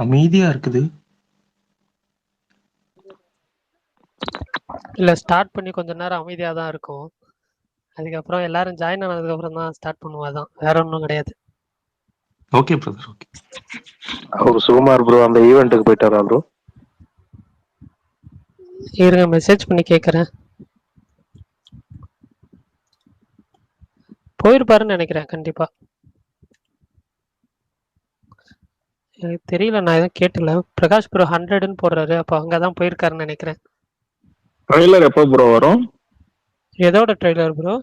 அமைதியா இருக்குது. இல்ல ஸ்டார்ட் பண்ணி கொஞ்ச நேரம் அமைதியா தான் இருக்கும். அதுக்கப்புறம் எல்லாரும் ஜாயின் ஆனதுக்கு அப்புறம் தான் ஸ்டார்ட் பண்ணுவாதான். வேற ஒன்றும் கிடையாது. Okay brother. ஓகே. அவரு சுகுமார் ப்ரோ அந்த ஈவெண்ட்டுக்கு போயிட்டாரா ப்ரோ? இருங்க மெசேஜ் பண்ணி கேட்குறேன். போயிருப்பாருன்னு நினைக்கிறேன் கண்டிப்பா. எனக்கு தெரியல, நான் எதுவும் கேட்டல. பிரகாஷ் ப்ரோ 100ன்னு போடுறாரு, அப்போ அங்கதான் போயிருக்காருன்னு நினைக்கிறேன். ட்ரெய்லர் எப்போ ப்ரோ வரும்? எதோட ட்ரெய்லர் ப்ரோ?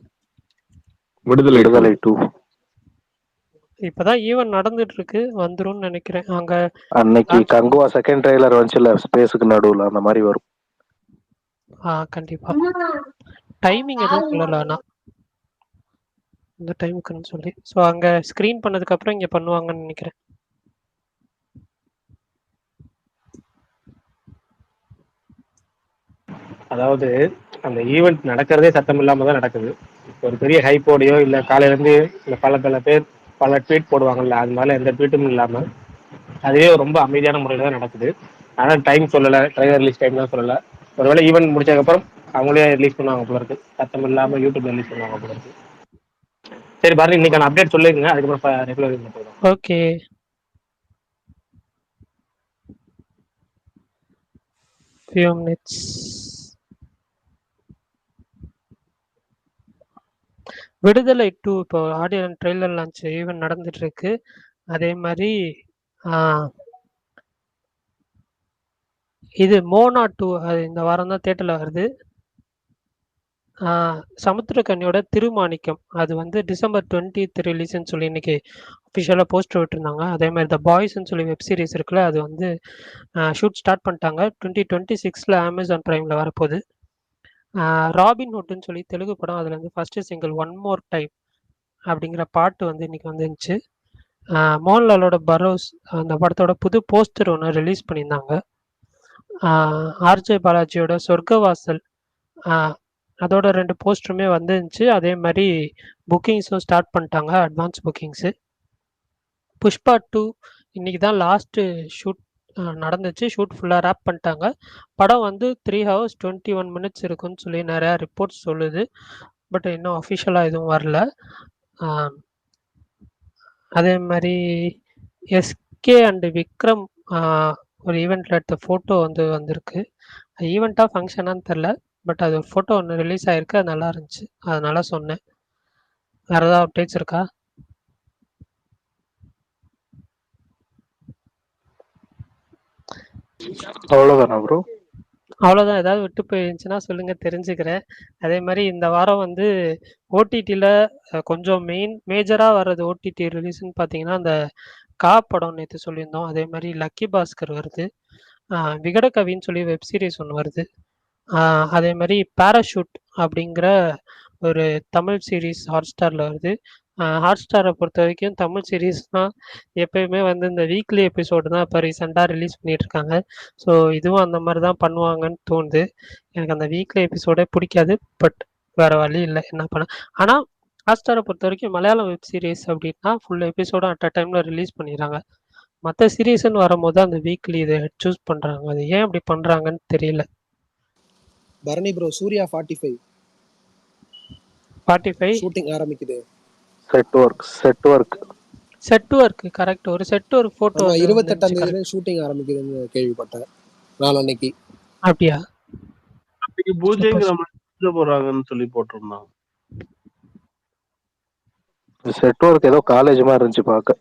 விடுதலை 2. இப்பதான் ஈவென்ட் நடந்துட்டு இருக்கு, வந்துரும்னு நினைக்கிறேன். அங்க அன்னைக்கு கங்குவா செகண்ட் ட்ரெய்லர் வந்துச்சுல ஸ்பேஸுக்கு நடுவுல, அந்த மாதிரி வரும். கண்டிப்பா. டைமிங் எதுவும் சொல்லல ஆனா இந்த டைமுக்குன்னு சொல்லி. ஸோ அங்க ஸ்கிரீன் பண்ணதுக்கு அப்புறம் இங்க பண்ணுவாங்கன்னு நினைக்கிறேன். அதாவது அந்த ஈவெண்ட் நடக்கிறதே சத்தம் இல்லாம தான் நடக்குது. ஒரு பெரிய ஹைப்போடையோ இல்லை காலையில இருந்து இல்லை பல பேர் பல ட்வீட் போடுவாங்கல்ல, அது மாதிரி எந்த ட்வீட்டும் இல்லாம அதுவே ரொம்ப அமைதியான முறையில் தான் நடக்குது. ஆனால் டைம் சொல்லலை, ட்ரைலர் ரிலீஸ் டைம் தான் சொல்லலை. ஒருவேளை ஈவெண்ட் முடிச்சதுக்கப்புறம் அவங்களே ரிலீஸ் பண்ணுவாங்க போல இருக்கு, சத்தம் இல்லாம யூடியூப்ல ரிலீஸ் பண்ணுவாங்க போல இருக்கு. சரி பாருங்க, இன்னைக்கான அப்டேட் சொல்லிருங்க, அதுக்கப்புறம் ரெகுலர் போயிடும். ஓகே. few minutes. விடுதலை 2 இப்போ ஆடியோ ட்ரெய்லர் லான்ச் ஈவென்ட் நடந்துட்டு இருக்கு. அதே மாதிரி இது மோனா 2 அது இந்த வாரம் தான் தேட்டர்ல வருது. சமுத்திரக்கனியோட திருமாணிக்கம் அது வந்து December 20th ரிலீஸ்ன்னு சொல்லி இன்னைக்கு அஃபிஷியலாக போஸ்டர் விட்டுருந்தாங்க. அதே மாதிரி த பாய்ஸ்ன்னு சொல்லி வெப் சீரிஸ் இருக்குல்ல, அது வந்து ஷூட் ஸ்டார்ட் பண்ணிட்டாங்க. 2026 அமேசான் பிரைமில் வரப்போகுது. ராபின்ஹுட்னு சொல்லி தெலுங்கு படம், அதுல இருந்து first single one more time அப்படிங்கிற பாட்டு வந்து இன்னைக்கு வந்துருந்துச்சு. மோகன்லாலோட பரோஸ் அந்த படத்தோட புது போஸ்டர் ஒன்று ரிலீஸ் பண்ணியிருந்தாங்க. ஆர்ஜே பாலாஜியோட சொர்க்கவாசல் அதோட 2 போஸ்டருமே வந்துருந்துச்சு. அதே மாதிரி புக்கிங்ஸும் ஸ்டார்ட் பண்ணிட்டாங்க, அட்வான்ஸ் புக்கிங்ஸு. புஷ்பா 2 இன்னைக்கு தான் லாஸ்ட்டு ஷூட் நடந்துச்சு. ஷூட் ஃபுல்லாக ரேப் பண்ணிட்டாங்க. படம் வந்து 3 hours 21 minutes இருக்குன்னு சொல்லி நிறையா ரிப்போர்ட்ஸ் சொல்லுது. பட் இன்னும் அஃபிஷியலாக எதுவும் வரல. அதே மாதிரி எஸ்கே அண்டு விக்ரம் ஒரு ஈவெண்ட்டில் எடுத்த ஃபோட்டோ வந்து வந்திருக்கு. ஈவெண்ட்டாக ஃபங்க்ஷனான்னு தெரில, பட் அது ஒரு ஃபோட்டோ ஒன்று ரிலீஸ் ஆகிருக்கு, அது நல்லா இருந்துச்சு, அதனால சொன்னேன். வேறு ஏதாவது அப்டேட்ஸ் இருக்கா? அவ்வளோதானா ப்ரோ? அவ்வளோதான். ஏதாவது விட்டு போயிருந்துச்சுன்னா சொல்லுங்கள், தெரிஞ்சுக்கிறேன். அதே மாதிரி இந்த வாரம் வந்து ஓடிடியில் கொஞ்சம் மேஜராக வர்றது ஓடிடி ரிலீஸ்ன்னு பார்த்தீங்கன்னா, அந்த படம் நேற்று சொல்லியிருந்தோம். அதே மாதிரி லக்கி பாஸ்கர் வருது. விகடகவின்னு சொல்லி வெப் சீரிஸ் ஒன்று வருது. அதே மாதிரி பேராஷூட் அப்படிங்கிற ஒரு தமிழ் சீரீஸ் ஹாட்ஸ்டாரில் வருது. ஹாட்ஸ்டாரை பொறுத்த வரைக்கும் தமிழ் சீரீஸ்னால் எப்பயுமே வந்து இந்த வீக்லி எபிசோடு தான் இப்போ ரீசெண்டாக ரிலீஸ் பண்ணிகிட்ருக்காங்க. ஸோ இதுவும் அந்த மாதிரி தான் பண்ணுவாங்கன்னு தோணுது. எனக்கு அந்த வீக்லி எபிசோடே பிடிக்காது, பட் வேறு வழி இல்லை, என்ன பண்ண. ஆனால் ஹாட்ஸ்டாரை பொறுத்த வரைக்கும் மலையாளம் வெப் சீரிஸ் அப்படின்னா ஃபுல் எபிசோடும் அட் அ டைமில் ரிலீஸ் பண்ணிடுறாங்க. மற்ற சீரீஸ்ன்னு வரும்போது அந்த வீக்லி இதை சூஸ் பண்ணுறாங்க. அது ஏன் அப்படி பண்ணுறாங்கன்னு தெரியல. பரணி ப்ரோ, சூர்யா 45 ஷூட்டிங் ஆரம்பிக்குது. Set work correct. ஒரு செட் ஒர்க் போட்டோ 28ஆம் தேதி ஷூட்டிங் ஆரம்பிக்குதுன்னு கேள்விப்பட்டேன் நாளன்னைக்கு. அப்படியா? அன்னைக்கு பூஜைங்கிற மாதிரி போறாங்கன்னு சொல்லி போட்டிருந்தாங்க. செட் ஒர்க் ஏதோ காலேஜ் மாதிரி இருந்துச்சு பார்க்க.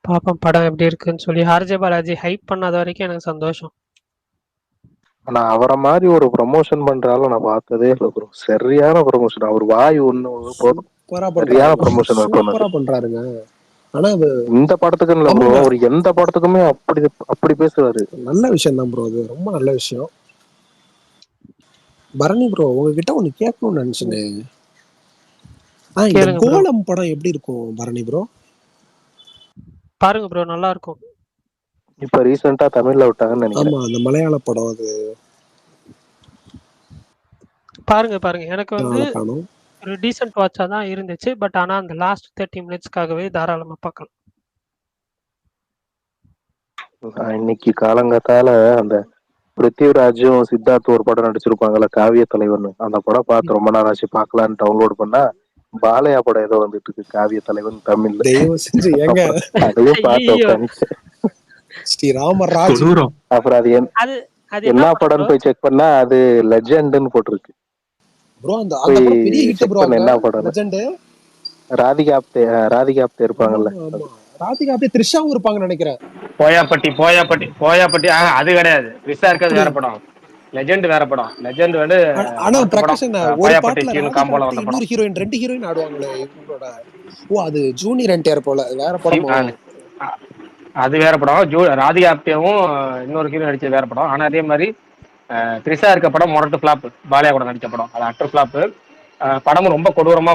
பாப்போம் படம் எப்படி இருக்குன்னு சொல்லி. ஆர்ஜே பாலாஜி ஹைப் பண்ணாத வரைக்கும் எனக்கு சந்தோஷம். ஆனா அவரை மாதிரி ஒரு ப்ரமோஷன் பண்றாலும் நான் பார்த்ததே இல்லை ப்ரோ. சரியான ப்ரமோஷன். அவர் வாய் ஒண்ணு போதும், சரியான ப்ரமோஷன் பண்றாருங்க. ஆனா இந்த படத்துக்கு இல்ல ப்ரோ, அவர் எந்த படத்துக்குமே அப்படி பேசுவாரு. நல்ல விஷயம் தான் ப்ரோ, அது ரொம்ப நல்ல விஷயம். பரணி ப்ரோ, உங்ககிட்ட ஒண்ணு கேட்கணும்னு நினைச்சேன். இந்த கோலம் படம் எப்படி இருக்கும் பரணி ப்ரோ? பாருங்க ப்ரோ, நல்லா இருக்கும். இப்ப ரீசெண்டா தமிழ்ல விட்டாங்கன்னு நினைக்கிறேன். ஆமா, அந்த மலையாள படம் அது. பாருங்க எனக்கு வந்து ஒரு டீசென்ட் வாட்சா தான் இருந்துச்சு. பட் ஆனா அந்த லாஸ்ட் 30 மினிட்ஸ்க்காகவே தாராளமா பார்க்கலாம். இன்னைக்கு காலங்கத்தால அந்த பிருத்திவிராஜும் சித்தார்த் ஒரு படம் நடிச்சிருப்பாங்கல்ல, காவிய தலைவன். அந்த படம் பார்த்து ரொம்ப நாள் ஆச்சு, பார்க்கலான்னு டவுன்லோட் பண்ணா பாலையா படம் ஏதோ வந்துட்டு இருக்கு, காவிய தலைவன் தமிழ்ல. தெய்வம் செஞ்சு ஏங்க அதையும் பார்த்து ஐயோ உட்காந்து ஸ்ரீராமராஜ் கொடூரம். அப்புறம் அது அது அது என்ன என்ன படம் படம்னு ப்ரோ? போய் செக் பண்ணா அது லெஜெண்ட்னு போட்டிருக்கு. ப்ரோ அந்த போய் படம் பெரிய ஹிட் செக் ப்ரோ. பண்ண அங்க என்ன படம். லெஜெண்ட். ராதிகா ஆப்தே ஆமா இருப்பாங்கல்ல. ஆமா. ராதிகா அப்படியே த்ரிஷாவும் இருப்பாங்கன்னு நினைக்கிறேன். போயாப்பட்டி அது கிடையாது. ரிஷா இருக்கிறது வேற அப்படியா? படம். லெஜெண்ட் வேற படம். லெஜெண்ட் வந்து ஆனா ஃபர்ஸ்ட் படம் பிரகாஷ் ஒரு போயாப்பட்டி பாட்டுல சீனு ராதிகா காம்போல ஆப்டே வந்த இன்னொரு படம். ஹீரோயின், 2 ஹீரோயின் ஆடுவாங்களே இவங்களோட. ஓ அது ஜூனியர் என்டிஆர் போல, வேற படமோ? அது வேற படம். ராதிகா ஆப்டேவும் இன்னொரு ஹீரோ நடிச்சது வேற படம். ஆனா அதே மாதிரி த்ரிஷா இருக்க படம் மொரட்டு ஃபிளாப். பாலையா கூட நடிச்ச படம், அது அட்டர் ஃபிளாப். படமும் ரொம்ப கொடூரமா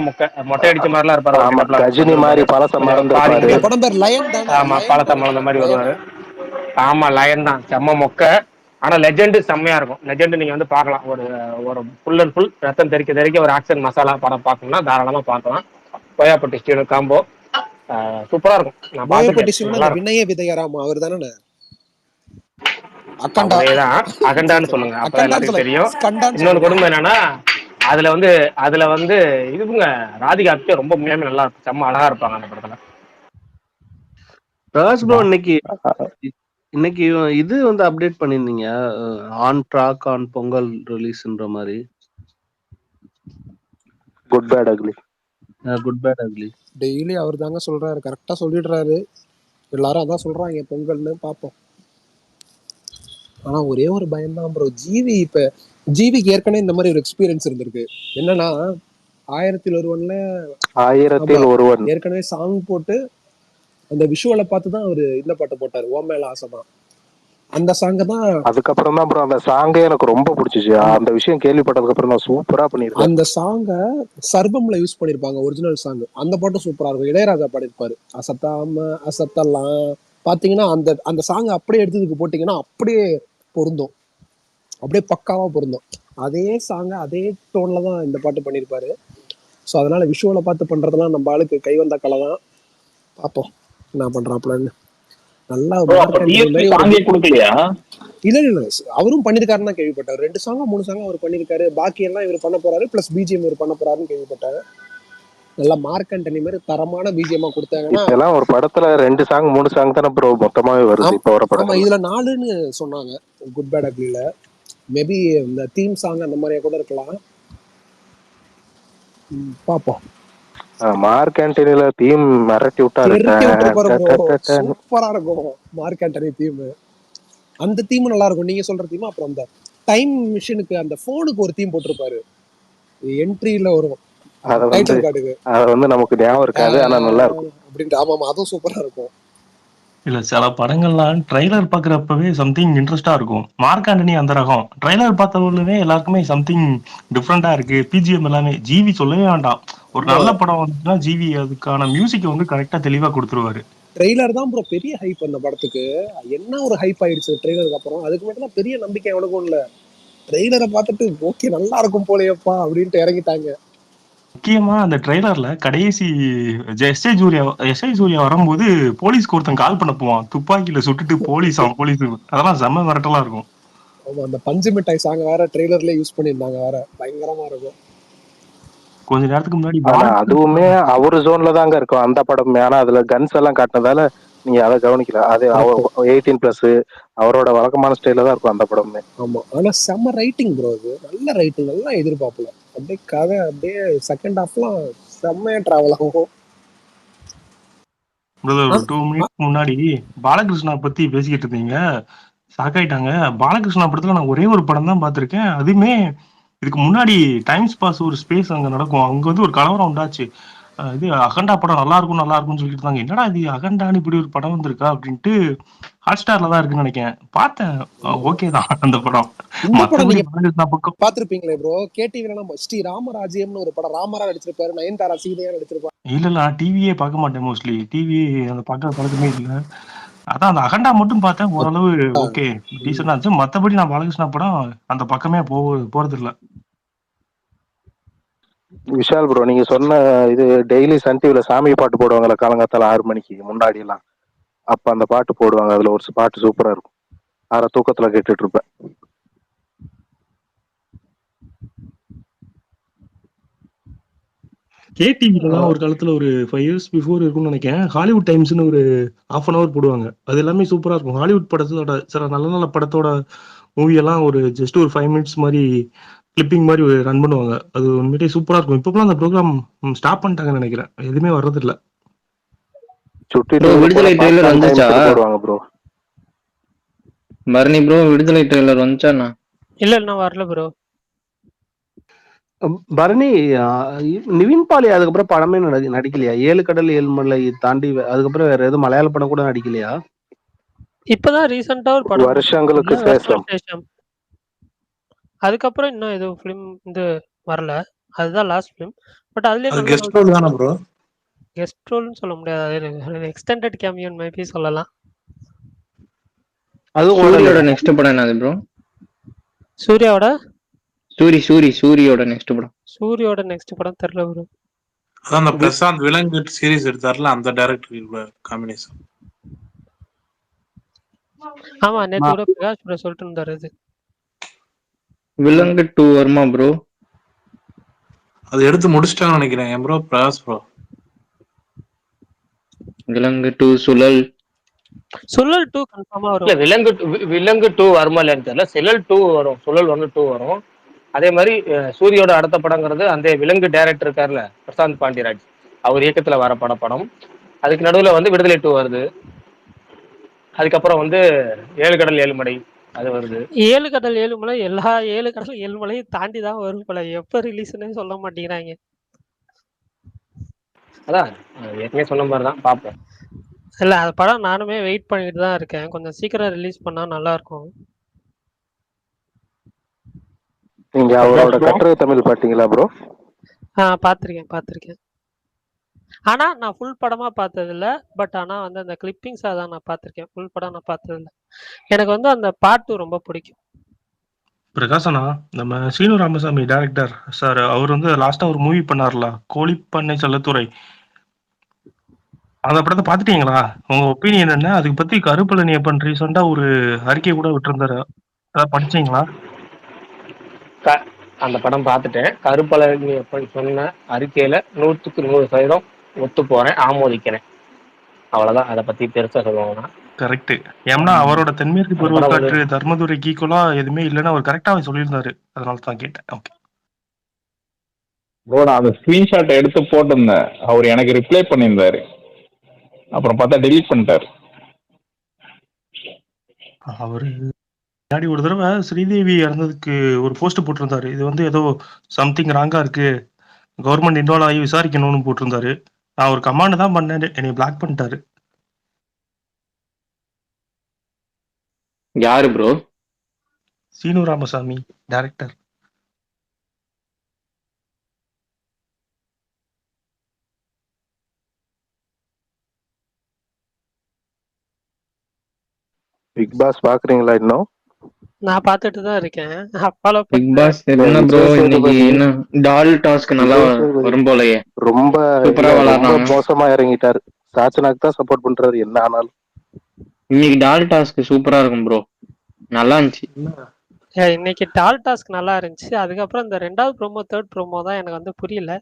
மொட்டை அடிச்ச மாதிரிலாம் இருப்பாரு. ஆமா, கஜினி மாதிரி பழச பாதி மறந்துருப்பாரு. அந்த முடி. படம் பேர் லயன் தானே? ஆமா, லயன் பழத்த மலர்ந்த மாதிரி லயன். வருவாரு. ஆமா, லயன் தான். செம்ம மொக்க. ஆனா லெஜெண்ட் செம்மையா இருக்கும். லெஜெண்ட் நீங்க வந்து பார்க்கலாம். ஒரு ஃபுல் அண்ட் ஃபுல் ரத்தம் தெறிக்க ஒரு ஆக்ஷன் மசாலா படம் பார்க்கணும்னா தாராளமா பார்க்கலாம். போயாப்பட்டி ஸ்டீனு காம்போ சூப்பரா இருக்கும். நான் போயப்பட்டி பார்த்துருக்கேன், சிவன் நல்லா அந்த இருக்கும். வினய விதயராம் அவர் தானே? அக்கண்டா. அவரேதான். அகண்டான்னு சொல்லுங்க, அப்பதான் அக்கண்டான்னு எல்லாத்துக்கும் சொல்ல, தெரியும். ஸ்கண்டான்னு இன்னொரு சொல்லுங்க. கொடுமை என்னன்னா, அதுல வந்து இதுங்க ராதிகா ஆப்டே ரொம்ப உண்மையாமே நல்லா இருக்கும். செம்ம அழகா இருப்பாங்க அந்த படத்துல. பிரகாஷ் ப்ரோ, இன்னைக்கு இது வந்து அப்டேட் பண்ணிருந்தீங்க, ஆன் ட்ராக் ஆன் பொங்கல் ரிலீஸ்ன்ற மாதிரி. Good bad ugly. Good bad ugly daily அவர் தாங்க சொல்றாரு, கரெக்டா சொல்லிடுறாரு. எல்லாரும் அதான் சொல்றாங்க பொங்கல்னு. பார்ப்போம். ஆனா ஒரே ஒரு பயம் தான் ப்ரோ. ஜிவிக்கு ஏற்கனவே இந்த மாதிரி ஒரு எக்ஸ்பீரியன்ஸ் இருந்திருக்கு. என்னன்னா 1001 ஏற்கனவே சாங் போட்டு அந்த விஷுவலை பார்த்து தான் அவரு இந்த பாட்டு போட்டாரு, ஓ மேல ஆசைதான். அந்த சாங்க தான் அதுக்கப்புறம் தான் ப்ரோ அந்த சாங்கே எனக்கு ரொம்ப பிடிச்சிச்சு. அந்த விஷயம் கேள்விப்பட்டதுக்கு அப்புறம் தான் சூப்பரா பண்ணிருக்காரு. அந்த சாங்க சர்பம்ல யூஸ் பண்ணிருப்பாங்க, ஒரிஜினல் சாங். அந்த பாட்டு சூப்பரா இருக்கும். இளையராஜா பாடிருப்பாரு, அசத்தாம அசத்தெல்லாம். பாத்தீங்கன்னா அந்த சாங் அப்படியே எடுத்ததுக்கு போட்டீங்கன்னா அப்படியே பொருந்தும், அப்படியே பக்காவா பொருந்தும். அதே சாங்க அதே டோன்ல தான் இந்த பாட்டு பண்ணிருப்பாரு. ஸோ அதனால விஷுவலை பார்த்து பண்றதெல்லாம் நம்ம ஆளுக்கு கை வந்த கலை தான். பார்ப்போம் என்ன பண்றாப்லன்னு. நல்லா இல்ல அவரும் பண்ணிருக்காருன்னு கேள்விப்பட்டாரு. 2 சாங்கா 3 சாங்கா அவர் பண்ணிருக்காரு. பாக்கி எல்லாம் இவர் பண்ண போறாரு, பிளஸ் பிஜிஎம் இவர் பண்ண போறாருன்னு கேள்விப்பட்டாரு. நல்லா மார்க் ஆண்டனி மாதிரி தரமான பிஜிஎம்மா கொடுத்தாங்கன்னா. இதெல்லாம் ஒரு படத்துல 2 சாங் 3 சாங் தானே ப்ரோ மொத்தமாவே வருது இப்ப வர படம். ஆமா, இதுல 4ன்னு சொன்னாங்க குட் பேட் அக்லில. மேபி இந்த தீம் சாங் அந்த மாதிரியா கூட இருக்கலாம். பாப்போம். மார்க் ஆண்டனில தீம் மிரட்டி விட்டாரு. சூப்பரா இருக்கும் மார்க் ஆண்டனி தீம். அந்த தீம் நல்லா இருக்கும் நீங்க சொல்ற தீம். அப்புறம் அந்த டைம் மிஷினுக்கு அந்த போனுக்கு ஒரு தீம் போட்டிருப்பாரு, என்ட்ரியில வரும் டைட்டில் கார்டுக்கு. அது வந்து நமக்கு ஞாபகம் இருக்காது, ஆனா நல்லா இருக்கும் அப்படின்ட்டு. ஆமா அதுவும் சூப்பரா இருக்கும். இல்ல சில படங்கள்லாம் ட்ரைலர் பாக்குறப்பவே சம்திங் இன்ட்ரெஸ்டா இருக்கும். மார்க் ஆண்டனி அந்த ரகம். ட்ரைலர் பார்த்தவங்களுமே எல்லாருக்குமே சம்திங் டிஃப்ரெண்டா இருக்கு. பிஜிஎம் எல்லாமே ஜிவி சொல்லவே வேண்டாம். ஒரு நல்ல படம் வந்துச்சுன்னா ஜிவி அதுக்கான மியூசிக் வந்து கரெக்டா தெளிவா கொடுத்துருவாரு. ட்ரெய்லர் தான் ப்ரோ பெரிய ஹைப் அந்த படத்துக்கு. என்ன ஒரு ஹைப் ஆயிடுச்சு ட்ரெய்லருக்கு அப்புறம். அதுக்கு மட்டும் தான் பெரிய நம்பிக்கை எவனுக்கும் இல்ல. ட்ரெய்லரை பார்த்துட்டு ஓகே நல்லா இருக்கும் போலையப்பா அப்படின்ட்டு இறங்கிட்டாங்க. முக்கியமா அந்த ட்ரெய்லர்ல கடைசி எஸ்ஐ சூர்யா வரும்போது போலீஸ்க்கு ஒருத்தன் கால் பண்ண போவான், துப்பாக்கியில சுட்டுட்டு போலீஸ் அதெல்லாம் செம்ம மிரட்டலா இருக்கும். ஆமா, அந்த பஞ்சு மிட்டாய் சாங் வேற ட்ரெய்லர்ல யூஸ் பண்ணிருந்தாங்க, வேற பயங்கரமா இருக்கும். கொஞ்ச நேரத்துக்கு முன்னாடி அதுவுமே அவரு ஜோன்ல தாங்க இருக்கும் அந்த படம். ஆனா அதுல கன்ஸ் எல்லாம் காட்டினதால நீங்க அதை கவனிக்கல. அது 18+ அவரோட வழக்கமான ஸ்டைல தான் இருக்கும் அந்த படமே. ஆமா, ஆனா செம்ம ரைட்டிங் ப்ரோ. அது நல்ல ரைட்டிங், நல்லா எதிர்பார்ப்பல. அப்படியே கதை அப்படியே செகண்ட் ஹாஃப்லாம் செம்மையா டிராவல் ஆகும். 2 மினிட்ஸ் முன்னாடி பாலகிருஷ்ணா பத்தி பேசிக்கிட்டு இருந்தீங்க, ஷாக்காயிட்டாங்க. பாலகிருஷ்ணா படத்துல நான் ஒரே ஒரு படம் தான் பார்த்திருக்கேன். அதுவுமே இதுக்கு முன்னாடி டைம்ஸ் பாஸ் ஒரு ஸ்பேஸ் அங்க நடக்கும். அங்க வந்து ஒரு கலவரம் உண்டாச்சு. இது அகண்டா படம் நல்லா இருக்கும்னு சொல்லிட்டு இருந்தாங்க. என்னடா இது அகண்டான்னு இப்படி ஒரு படம் வந்திருக்கா அப்படின்ட்டு ஹாட் ஸ்டார்ல தான் இருக்குன்னு நினைக்கிறேன். பார்த்தேன், ஓகே தான் அந்த படம். இந்த படம் நீங்க பக்கம் பாத்திருப்பீங்களே ப்ரோ, கேடிவில ஸ்ரீ ராமராஜ்யம்னு ஒரு படம், ராமரா நடிச்சிருப்பாரு, நயன்தாரா சீதையா நடிச்சிருப்பாரு. இல்ல டிவியே பார்க்க மாட்டேன் மோஸ்ட்லி. டிவி அந்த பார்க்க பழக்கமே இல்லை. அதான் அந்த அகண்டா மட்டும் பார்த்தேன், ஓரளவு ஓகே டீசெண்டா இருந்துச்சு. மத்தபடி நான் பாலகிருஷ்ணா படம் அந்த பக்கமே போறது இல்லை. விஷால் ப்ரோ, நீங்க சொன்ன இது டெய்லி சன் டிவில சாமி பாட்டு போடுவாங்கல்ல காலங்காத்தால 6 மணிக்கு முன்னாடி எல்லாம். அப்ப அந்த பாட்டு போடுவாங்க. அதுல ஒரு பாட்டு சூப்பரா இருக்கும். அரை தூக்கத்துல கேட்டுட்டு இருப்பேன். கேடிவிலலாம் ஒரு காலத்துல ஒரு 5 இயர்ஸ் பிஃபோர் இருக்கும்னு நினைக்கிறேன். ஹாலிவுட் டைம்ஸ்னு ஒரு ஹாஃப் அன் ஹவர் போடுவாங்க. அது எல்லாமே சூப்பரா இருக்கும். ஹாலிவுட் படத்தோட சில நல்ல நல்ல படத்தோட மூவி எல்லாம் ஒரு ஜஸ்ட் ஒரு 5 மினிட்ஸ் மாதிரி கிளிப்பிங் மாதிரி ரன் பண்ணுவாங்க. அது உண்மையிலேயே சூப்பரா இருக்கும். இப்போலாம் அந்த ப்ரோக்ராம் ஸ்டாப் பண்ணிட்டாங்கன்னு நினைக்கிறேன். எதுவுமே வர்றதில்ல. சுட்டிட்டு ப்ரோ இருக்கிற விடுதலை படம் ட்ரெய்லர் பாப்கார்ன் வந்துச்சா? டைம்ஸ்னு போடுவாங்க ப்ரோ. பரணி ப்ரோ விடுதலை ட்ரெய்லர் வந்துச்சாண்ணா? இல்ல இன்னும் வரல ப்ரோ. பரணி, நிவின் பாலி அதுக்கப்புறம் படமே நடிக்கலையா? 7 கடல் 7 மலை தாண்டி அதுக்கப்புறம் வேற எதுவும் மலையாள படம் கூட நடிக்கலையா? இப்பதான் ரீசெண்டா ஒரு படம் வருஷங்களுக்கு முடிச்சாங்கல்ல, சேஷம். வருஷம் சேஷம். அதுக்கப்புறம் இன்னும் எதுவும் ஃபிலிம் வந்து வரல. அதுதான் லாஸ்ட் ஃபிலிம். பட் அதுலயே அது நல்ல கெஸ்ட் ரோல் தானே ப்ரோ? கெஸ்ட் ரோல்னு சொல்ல முடியாது. எக்ஸ்டெண்டட் கேமியோன் மேபி சொல்லலாம். அதுவும் சூரியோட ஓடலையா? நெக்ஸ்ட் படம் என்னது ப்ரோ? சூர்யாவோட சூரியோட நெக்ஸ்ட் படம். சூரியோட நெக்ஸ்ட் படம் தெரியல ப்ரோ. அதான் அந்த பிரசாந்த் விலங்கு சீரிஸ் எடுத்தாருல, அந்த டைரக்டர் காம்பினேஷன். ஆமா, நேத்து கூட பிரகாஷ் ப்ரோ சொல்லிட்டு இருந்தாரு. இது விலங்கு 2 வருமா ப்ரோ? அது எடுத்து முடிச்சிட்டாங்கன்னு நினைக்கிறேன். ஏன் ப்ரோ பிரகாஷ் ப்ரோ? விலங்கு 2 சுழல் சுழல் 2 கன்ஃபார்மா இல்ல வரும். விலங்கு 2 வருமா இல்லையான்னு தெரியல. சுழல் 2 வரும். சுழல் 1 2 வரும். அதே மாதிரி சூரியோட அடுத்த படங்கிறது அந்த விலங்கு டைரக்டர் இருக்காருல்ல, பிரசாந்த் பாண்டியராஜ், அவர் இயக்கத்துல வர படம். அதுக்கு நடுவுல வந்து விடுதலை 2 வருது. அதுக்கப்புறம் வந்து 7 கடல் 7 மலை அது வருது. 7 கடல் 7 மலை எல்லா 7 கடல் 7 மலையும் தாண்டி தான் வரும் போல. எப்ப ரிலீஸ்னே சொல்ல மாட்டேங்கிறாங்க. அதான் ஏற்கனவே சொன்ன மாதிரி தான், பார்ப்போம். இல்ல அந்த படம் நானுமே வெயிட் பண்ணிட்டு தான் இருக்கேன். கொஞ்சம் சீக்கிரம் ரிலீஸ் பண்ணா நல்லா இருக்கும். நீங்க அவரோட கட்டுரை தமிழ் பாத்தீங்களா ப்ரோ? பார்த்திருக்கேன். ஆனா நான் ஃபுல் படமா பார்த்தது இல்ல. பட் ஆனா வந்து அந்த கிளிப்பிங்ஸா தான் நான் பார்த்திருக்கேன். ஃபுல் படம் நான் பார்த்தது இல்ல. எனக்கு வந்து அந்த பாட்டு ரொம்ப பிடிக்கும். பிரகாசனா, நம்ம சீனு ராமசாமி டைரக்டர் சார், அவர் வந்து லாஸ்டா ஒரு மூவி பண்ணார்ல, கோழிப்பண்ணை செல்லத்துறை. அந்த படத்தை பார்த்துட்டீங்களா? உங்க ஒப்பீனியன் என்ன? அதுக்கு பத்தி கருப்பழனியப்பன் ரீசெண்டா ஒரு அறிக்கை கூட விட்டிருந்தாரு. அதான் படிச்சீங்களா? அந்த படம் பார்த்துட்டேன். கருப்பழனி சொன்ன அறிக்கையில 100க்கு 100% ஒத்து போறேன், ஆமோதிக்கிறேன். அவ்வளவுதான். அதை பத்தி பெருசா சொல்லுவாங்கன்னா கரெக்ட். ஏன்னா அவரோட தென்மேற்கு அந்த படம் வந்து பருவக்காற்று தர்மதுரைக்கு ஈக்குவலா எதுவுமே இல்லைன்னு அவர் கரெக்டாக சொல்லியிருந்தாரு. அதனால தான் கேட்டேன். ஓகே ப்ரோ, நான் அந்த ஸ்கிரீன்ஷாட் எடுத்து போட்டிருந்தேன். அவர் எனக்கு ரிப்ளை பண்ணியிருந்தாரு. அப்புறம் பார்த்தா டெலீட் பண்ணிட்டாரு. அவரு முன்னாடி ஒரு தடவை ஸ்ரீதேவி இறந்ததுக்கு ஒரு போஸ்ட் போட்டிருந்தாரு. இது வந்து ஏதோ சம்திங் ராங்கா இருக்கு, கவர்மெண்ட் இன்வால்வ் ஆகி விசாரிக்கணும்னு போட்டிருந்தாரு. நான் ஒரு கமாண்ட் தான் பண்ணேன், என்னை பிளாக் பண்ணிட்டாரு. யாரு bro? Seenu Ramasamy director. Bigg Boss பாக்குறீங்களா இன்னும்? நான் பார்த்துட்டு தான் இருக்கேன். ஃபாலோ பிக் பண்ணேன். பாஸ் என்ன ப்ரோ இன்னைக்கு என்ன டால் டாஸ்க் நல்லா வரும் போலயே. ரொம்ப சூப்பரா ரொம்ப விளையாடுறாங்க. மோசமா இறங்கிட்டாரு. சாச்சனாக்கு தான் சப்போர்ட் பண்றாரு என்ன ஆனாலும். இன்னைக்கு டால் டாஸ்க் சூப்பரா இருக்கும் ப்ரோ. நல்லா இருந்துச்சு. இன்னைக்கு டால் டாஸ்க் நல்லா இருந்துச்சு. அதுக்கப்புறம் இந்த 2வது ப்ரோமோ 3rd ப்ரோமோ தான் எனக்கு வந்து புரியல.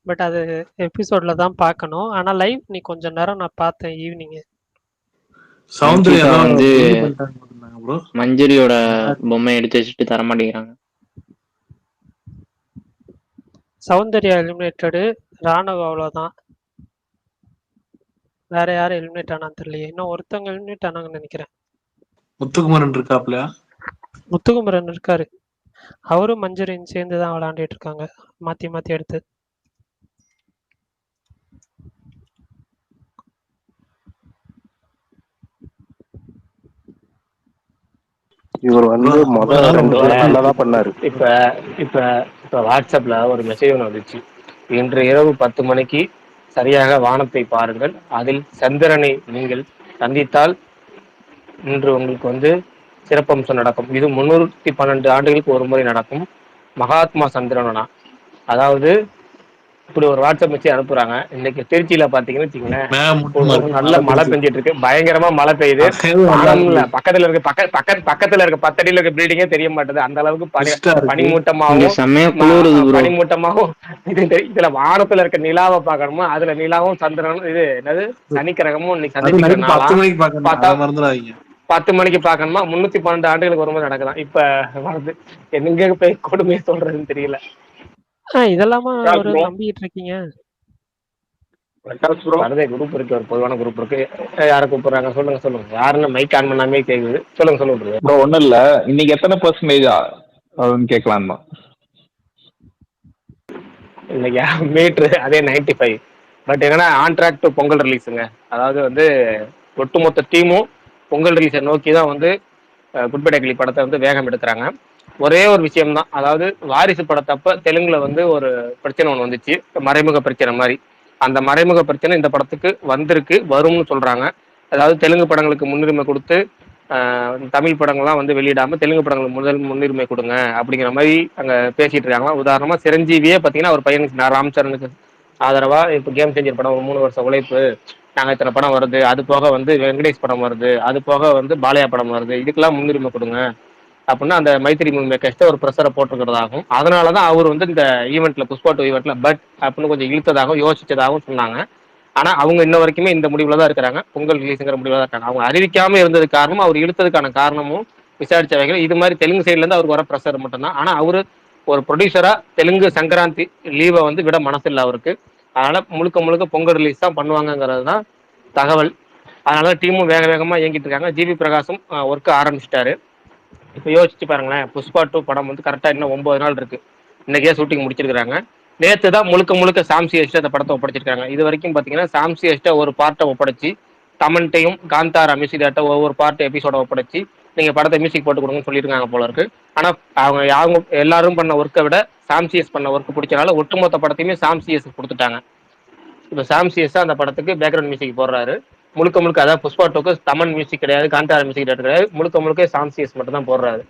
பட் அது எபிசோட்ல தான் பார்க்கணும். ஆனா லைவ் நீ கொஞ்ச நேரம் நான் பார்த்தேன் ஈவினிங். சௌந்தர்யா வந்து ப்ரோ மஞ்சரியோட பொம்மை எடுத்து வச்சுட்டு தர மாட்டேங்கிறாங்க. சௌந்தர்யா எலிமினேட்டடு, ராணுவ அவ்வளோதான். வேற யாரும் எலிமினேட் ஆனான்னு தெரியலையே. இன்னும் ஒருத்தவங்க எலிமினேட் ஆனாங்கன்னு நினைக்கிறேன். முத்துக்குமரன் இருக்காப்லையா? முத்துக்குமரன் இருக்காரு. அவரும் மஞ்சரியும் சேர்ந்து தான் விளையாண்டுட்டு இருக்காங்க, மாத்தி மாத்தி எடுத்து. இவர் வந்து முதல் 2 வாரம் நல்லாதான் பண்ணாரு. இப்ப இப்ப இப்ப வாட்ஸ்அப்ல ஒரு மெசேஜ் ஒன்று வந்துச்சு. இன்று இரவு 10 மணிக்கு சரியாக வானத்தை பாருங்கள், அதில் சந்திரனை நீங்கள் சந்தித்தால் இன்று உங்களுக்கு வந்து சிறப்பம்சம் நடக்கும். இது 312 ஆண்டுகளுக்கு ஒரு முறை நடக்கும். மகாத்மா சந்திரனா, அதாவது இப்படி ஒரு வாட்ஸ்அப் மெசேஜ் அனுப்புறாங்க. இன்னைக்கு திருச்சியில பாத்தீங்கன்னு வச்சுங்களேன், மேகமூட்டமா ஒரு இருக்கு, நல்ல மழை மழை பெஞ்சிட்டு பெஞ்சிட்டு இருக்கு, பயங்கரமா மழை பெய்யுது. அதே நல்லா வானம் இல்ல, இருக்கு, பக்கத்துல இருக்க 10 அடியில இருக்க பில்டிங்கே தெரிய மாட்டேது. அந்த அளவுக்கு மிஸ்டா இருக்கு. இங்க பனிமூட்டமாவும் செம்மையா குளிருது ப்ரோ. பனிமூட்டமாவும் இதுல வானத்துல இருக்க நிலாவை பார்க்கணுமா, அதுல நிலாவும் சந்திரனும் இது என்னது சனி கிரகமும் இன்னைக்கு அது சந்திச்சுக்கிற நைட்டு நாளா 10 மணிக்கு பாக்கணும், பார்த்தா அதை மறந்துடாதீங்க. 10 மணிக்கு பார்க்கணுமா, 312 ஆண்டுகளுக்கு ஒரு முறை நடக்கலாம். இப்ப வருது, எங்க போய் கொடுமையை சொல்றதுன்னு தெரியல. இதெல்லாமா ஒரு ப்ரோ நம்பிக்கிட்டு இருக்கீங்க? ப்ரோ வருதே, குரூப் இருக்கு, ஒரு பொதுவான குரூப் இருக்கு. யாரை கூப்பிடுறாங்க சொல்லுங்க. யாருன்னு மைக் ஆன் பண்ணாமே கேக்குது. சொல்லுங்க. ப்ரோ ஒன்றும் இல்லை, இன்னைக்கு எத்தனை பர்சன்டேஜா அதுன்னு கேட்கலாம் தான். இன்னைக்கு மீட்ரு அதே 95. பட் என்னன்னா ஆன் ட்ராக் டு பொங்கல் ரிலீஸுங்க. அதாவது வந்து ஒட்டுமொத்த டீமும் பொங்கல் ரிலீஸை நோக்கி தான் வந்து குட் பை டக்லி படத்தை வந்து வேகம் எடுக்கிறாங்க. ஒரே ஒரு விஷயம் தான், அதாவது வாரிசு படத்தப்ப தெலுங்குல வந்து ஒரு பிரச்சனை ஒன்று வந்துச்சு, மறைமுக பிரச்சனை மாதிரி. அந்த மறைமுக பிரச்சனை இந்த படத்துக்கு வந்திருக்கு, வரும்னு சொல்றாங்க. அதாவது தெலுங்கு படங்களுக்கு முன்னுரிமை கொடுத்து தமிழ் படங்கள்லாம் வந்து வெளியிடாம தெலுங்கு படங்களுக்கு முன்னுரிமை கொடுங்க அப்படிங்கிற மாதிரி அங்க பேசிட்டு இருக்காங்க. உதாரணமா சிரஞ்சீவியே பாத்தீங்கன்னா ஒரு பையனுக்கு ராம்சரனுக்கு ஆதரவா இப்ப கேம் சேஞ்சர் படம் ஒரு 3 வருஷம் உழைப்பு, நாங்க இத்தனை படம் வருது, அது போக வந்து வெங்கடேஷ் படம் வருது, அது போக வந்து பாலையா படம் வருது, இதுக்கெல்லாம் முன்னுரிமை கொடுங்க அப்படின்னா அந்த மைத்திரி மூவி கஷ்ட ஒரு ப்ரெஷரை போட்டிருக்கிறதாகவும், அதனாலதான் அவர் வந்து இந்த ஈவெண்ட்ல புஷ்பா 2 ஈவெண்ட்ல பட் அப்படின்னு கொஞ்சம் இழுத்ததாகவும் யோசிச்சதாகவும் சொன்னாங்க. ஆனா அவங்க இன்ன வரைக்குமே இந்த முடிவுல தான் இருக்கிறாங்க, பொங்கல் ரிலீஸுங்கிற முடிவுல தான் இருக்காங்க. அவங்க அறிவிக்காம இருந்தது காரணமும் அவர் இழுத்ததுக்கான காரணமும் விசாரிச்ச வகையில் இது மாதிரி தெலுங்கு சைட்ல இருந்து அவருக்கு வர ப்ரெஷர் மட்டும்தான். ஆனா அவரு ஒரு ப்ரொடியூசரா தெலுங்கு சங்கராந்தி லீவை வந்து விட மனசு இல்லை அவருக்கு. அதனால முழுக்க பொங்கல் ரிலீஸ் தான் பண்ணுவாங்கிறது தான் தகவல். அதனால டீமும் வேகமா இயங்கிட்டு இருக்காங்க. ஜிவி பிரகாஷும் ஒர்க் ஆரம்பிச்சிட்டாரு. இப்போ யோசிச்சு பாருங்களேன், புஷ்பா 2 படம் வந்து கரெக்டா இன்னும் 9 நாள் இருக்கு. இன்னைக்கே ஷூட்டிங் முடிச்சிருக்காங்க. நேற்று தான் முழுக்க சாம்சி எஸ்ட அந்த படத்தை ஒப்படைச்சிருக்காங்க. இது வரைக்கும் பாத்தீங்கன்னா சாம்சி எஸ்ட ஒரு பார்ட்டை ஒப்படைச்சு, தமன்ட்டையும் காந்தாரா மியூசிக் ஒவ்வொரு பார்ட் எபிசோட ஒப்படைச்சு நீங்க படத்தை மியூசிக் போட்டு கொடுங்கன்னு சொல்லியிருக்காங்க போல இருக்கு. ஆனா அவங்க எல்லாரும் பண்ண ஒர்க்கை விட சாம்சிஎஸ் பண்ண ஒர்க் பிடிச்சனால ஒட்டுமொத்த படத்தையுமே சாம்சிஎஸ் கொடுத்துட்டாங்க. இப்போ சாம்சிஎஸ் அந்த படத்துக்கு பேக்ரவுண்ட் மியூசிக் போடுறாரு. முழுக்க அதாவது புஷ்பா 2க்கு தமன் மியூசிக் கிடையாது, காந்தாரா மியூசிக் கிடையாது, முழுக்க சாம்சிஎஸ் மட்டும் தான் போடுறாரு.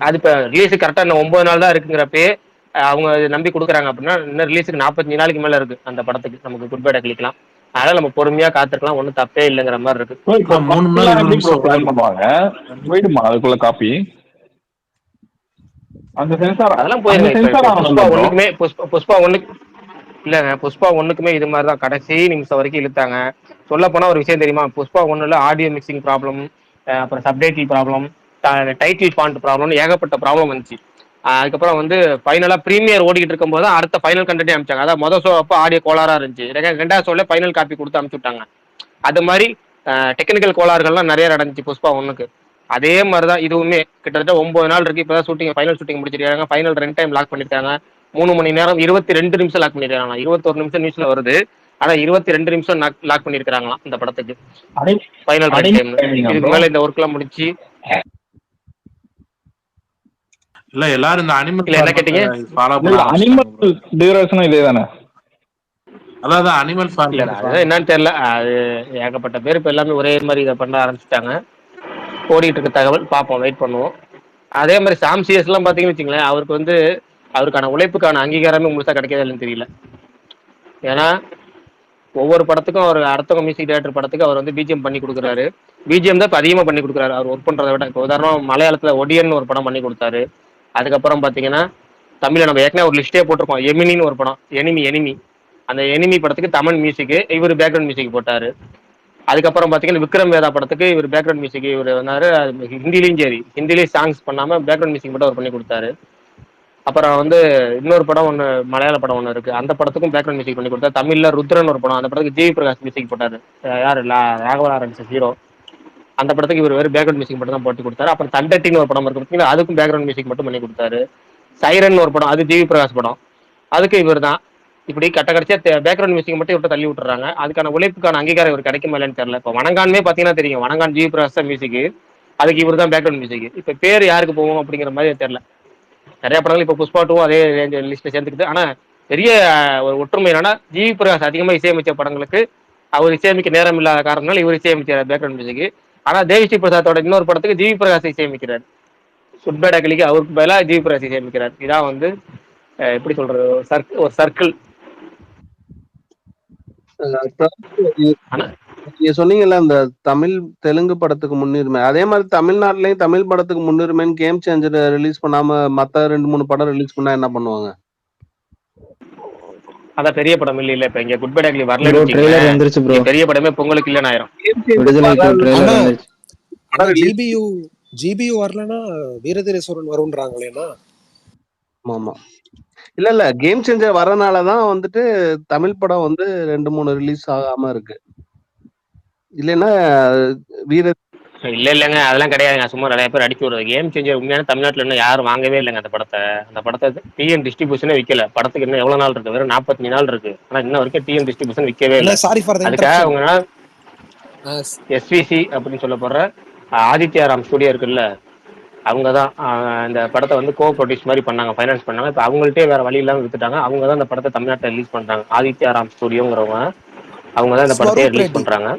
அது இப்போ ரிலீஸுக்கு கரெக்டாக இன்னும் 9 நாள் தான் இருக்குங்கிறப்பே அவங்க நம்பி கொடுக்குறாங்க அப்படின்னா இன்னும் ரிலீஸுக்கு 45 நாளைக்கு மேல இருக்கு அந்த படத்துக்கு, நமக்கு குட் பை டக்லிக்கலாம். அதனால நம்ம பொறுமையா காத்திருக்கலாம், ஒன்றும் தப்பே இல்லைங்கிற மாதிரி இருக்கு. இப்போ 3 நாள் பிளான் பண்ணுவாங்க, போயிடுமா அதுக்குள்ள காப்பி? அந்த சென்சார் அதெல்லாம் போயிருங்க. புஷ்பா ஒண்ணுக்குமே புஷ்பா ஒண்ணுக்கு இல்லைங்க, புஷ்பா 1க்குமே இது மாதிரி தான் கடைசி நிமிஷம் வரைக்கும் இழுத்தாங்க. சொல்ல போனா ஒரு விஷயம் தெரியுமா, புஷ்பா 1ல ஆடியோ மிக்சிங் ப்ராப்ளம், அப்புறம் சப்டைட்டில் ப்ராப்ளம், டைட்டில் ஃபாண்ட் ப்ராப்ளம்னு ஏகப்பட்ட ப்ராப்ளம் வந்துச்சு. அதுக்கப்புறம் வந்து ஃபைனலா ப்ரீமியர் ஓடிக்கிட்டு இருக்கும்போது தான் அடுத்த ஃபைனல் கண்டென்ட்டே அனுப்பிச்சாங்க. அதாவது மொதல் ஷோ அப்போ ஆடியோ கோளாறா இருந்துச்சு, ரெண்டாவது ஷோல ஃபைனல் காப்பி கொடுத்து அனுப்பிச்சு விட்டாங்க. அது மாதிரி டெக்னிக்கல் கோளாறுகள்லாம் நிறைய நடந்துச்சு புஷ்பா 1க்கு. அதே மாதிரி தான் இதுவுமே கிட்டத்தட்ட 9 நாள் இருக்கு. இப்போதான் ஃபைனல் ஷூட்டிங் முடிச்சிருக்காங்க. ஃபைனல் ரன் டைம் லாக் பண்ணிருக்காங்க. 3 மணி நேரம் 22 நிமிஷம் லாக் பண்ணிருக்காங்க. 21 நிமிஷம் நியூஸ்ல வருது, ஆனா 22 நிமிஷம் லாக் பண்ணிருக்காங்களாம் இந்த படத்துக்கு ஃபைனல் ரன் டைம். இதுக்கு மேல இந்த ஒர்க் எல்லாம் முடிச்சு இல்ல எல்லாரும் இந்த அனிமல் என்ன கேட்டீங்க? ஃபாலோ பண்ண அனிமல் டியூரேஷனும் இதே தானே? அதாவது அனிமல் இல்ல அது என்னன்னு தெரியல, அது ஏகப்பட்ட பேர் இப்ப எல்லாமே ஒரே மாதிரி இதை பண்ண ஆரம்பிச்சுட்டாங்க. ஓடிட்டு இருக்க தகவல் பார்ப்போம், வெயிட் பண்ணுவோம். அதே மாதிரி சாம்சிஎஸ் எல்லாம் பாத்தீங்கன்னு வச்சுங்களேன், அவருக்கு வந்து அவருக்கான உழைப்புக்கான அங்கீகாரமே முழுசா கிடைக்கவே இல்லைன்னு தெரியல. ஏன்னா ஒவ்வொரு படத்துக்கும் அவர் அடுத்தவங்க மியூசிக் டைரக்டர் படத்துக்கு அவர் வந்து பிஜிஎம் பண்ணி கொடுக்குறாரு. பிஜிஎம் தான் இப்போ அதிகமாக பண்ணி கொடுக்குறாரு அவர் ஒர்க் பண்றதை விட. இப்போ உதாரணம் மலையாளத்துல ஒடியன் ஒரு படம் பண்ணி கொடுத்தாரு. அதுக்கப்புறம் பாத்தீங்கன்னா தமிழ்ல நம்ம ஏற்கனவே ஒரு லிஸ்டே போட்டிருக்கோம், எமினின்னு ஒரு படம், எனிமி. அந்த எனிமி படத்துக்கு தமிழ் மியூசிக் இவர் பேக்ரவுண்ட் மியூசிக் போட்டாரு. அதுக்கப்புறம் பாத்தீங்கன்னா விக்ரம் வேதா படத்துக்கு இவர் பேக்ரவுண்ட் மியூசிக் இவர் வந்தாரு. ஹிந்திலையும் சரி, ஹிந்திலேயும் சாங்ஸ் பண்ணாம பேக்ரவுண்ட் மியூசிக் மட்டும் அவர் பண்ணி கொடுத்தாரு. அப்புறம் வந்து இன்னொரு படம் ஒன்று, மலையாள படம் ஒன்று இருக்கு, அந்த படத்துக்கும் பேக்ரவுண்ட் மியூசிக் பண்ணி கொடுத்தாரு. தமிழ்ல ருத்ரன் ஒரு படம், அந்த படத்துக்கு ஜிவி பிரகாஷ் மியூசிக் போட்டாரு. யாரு ராகவராரன்ஸ் ஹீரோ. அந்த படத்துக்கு இவர் வேறு பேக்ரவுண்ட் மியூசிக் மட்டும் தான் போட்டு கொடுத்தாரு. அப்புறம் தண்டட்டின்னு ஒரு படம் இருக்கு பார்த்தீங்கன்னா, அதுக்கும் பேக்ரவுண்ட் மியூசிக் மட்டும் பண்ணி கொடுத்தாரு. சைரன் ஒரு படம், அது ஜிவி பிரகாஷ் படம், அதுக்கு இவர் தான். இப்படி கடைசியா பேக்ரவுண்ட் மியூசிக் மட்டும் இவர்கிட்ட தள்ளி விட்டுறாங்க. அதுக்கான உழைப்புக்கான அங்கீகாரம் இவர் கிடைக்குமா இல்லைன்னு தெரியல. இப்போ வணங்கானே பாத்தீங்கன்னா தெரியும், வணங்கான் ஜிவி பிரகாஷ் தான் மியூசிக், அதுக்கு இவர் தான் பேக்ரவுண்ட் மியூசிக். இப்ப பேர் யாருக்கு போவோம் அப்படிங்கிற மாதிரி தெரியல. நிறைய படங்கள் இப்போ புஷ்பா 2 அதே லிஸ்ட்ல சேர்ந்துக்குது. ஆனா பெரிய ஒரு ஒற்றுமை என்னன்னா, ஜிவி பிரகாஷ் அதிகமா இசையமைச்ச படங்களுக்கு அவர் இசையமைக்க நேரம் இல்லாத காரணத்தால் இவர் இசையமைக்கிறார் பேக்ரவுண்ட் மியூசிக். ஆனா தேவிஸ்ரீ பிரசாத்தோட இன்னொரு படத்துக்கு ஜிவி பிரகாஷ் இசையமைக்கிறார். குட் பை டக்லிக்கு அவருக்கு பதிலாக ஜிவி பிரகாஷ் இசையமைக்கிறார். இதான் வந்து எப்படி சொல்றது, ஒரு சர்க்கிள். ஆனா நீங்க சொன்னீங்கல்ல அந்த தமிழ் தெலுங்கு படத்துக்கு முன்னுரிமை, அதே மாதிரி தமிழ்நாட்டுலயும் தமிழ் படத்துக்கு முன்னுரிமைன்னு கேம் சேஞ்சர் ரிலீஸ் பண்ணாம மத்த 2, 3 படம் ரிலீஸ் பண்ணா என்ன பண்ணுவாங்க? அதான் பெரிய படம் இல்ல இப்ப இங்க குட் பை டாக்லி ப்ரோ வரலன்னு ட்ரெய்லர் வச்சுங்களேன், வந்துருச்சு ப்ரோ. இங்க பெரிய படமே பொங்கலுக்கு இல்லைன்னு ஆயிரும். கேம் சேஞ்சர் விடுதலை டூ வராது. ட்ரெய்லர் ஆனா வந்துருச்சு. ஆனா படம் ரிலீஸ் ஜிபியு வரலன்னா வீரதீரேஸ்வரன் வரும்ன்றாங்களேண்ணா. ஆமா. இல்ல கேம் சேஞ்சர் வரனாலதான் வந்துட்டு தமிழ் படம் வந்து 2, 3 ரிலீஸ் ஆகாம இருக்கு. இல்லைன்னா வீர இல்லங்க அதெல்லாம் கிடையாதுங்க, சும்மா நிறைய பேர் அடிச்சு விடுறது. கேம் சேஞ்சர் உண்மையான தமிழ்நாட்டுல இன்னும் யாரும் வாங்கவே இல்லைங்க அந்த படத்தை. அந்த படத்தை டிஎன் டிஸ்ட்ரிபியூஷனே விற்கல. படத்துக்கு இன்னும் எவ்வளவு நாள் இருக்கு? வெறும் 45 நாள் இருக்கு. ஆனா இன்ன வரைக்கும் டிஎன் டிஸ்ட்ரிபியூஷன் விற்கவே அண்ணா இல்லை. சாரி ஃபார் த அதுக்காக இன்டரப்ஷன். அவங்க எஸ்விசி அப்படின்னு சொல்லப்படுற ஆதித்யாராம் ஸ்டுடியோ இருக்குல்ல, அவங்க தான் இந்த படத்தை வந்து கோ ப்ரொடியூஸ் மாதிரி பண்ணாங்க, ஃபைனான்ஸ் பண்ணாங்க. இப்போ அவங்கள்ட்டே வேற வழி இல்லாமல் வித்துட்டாங்க. அவங்க தான் இந்த படத்தை தமிழ்நாட்டில் ரிலீஸ் பண்றாங்க. ஆதித்யாராம் ஸ்டுடியோங்கிறவங்க அவங்க தான் இந்த படத்தையே ஸ்வரூப் ரிலீஸ் ரெட்டி பண்றாங்க.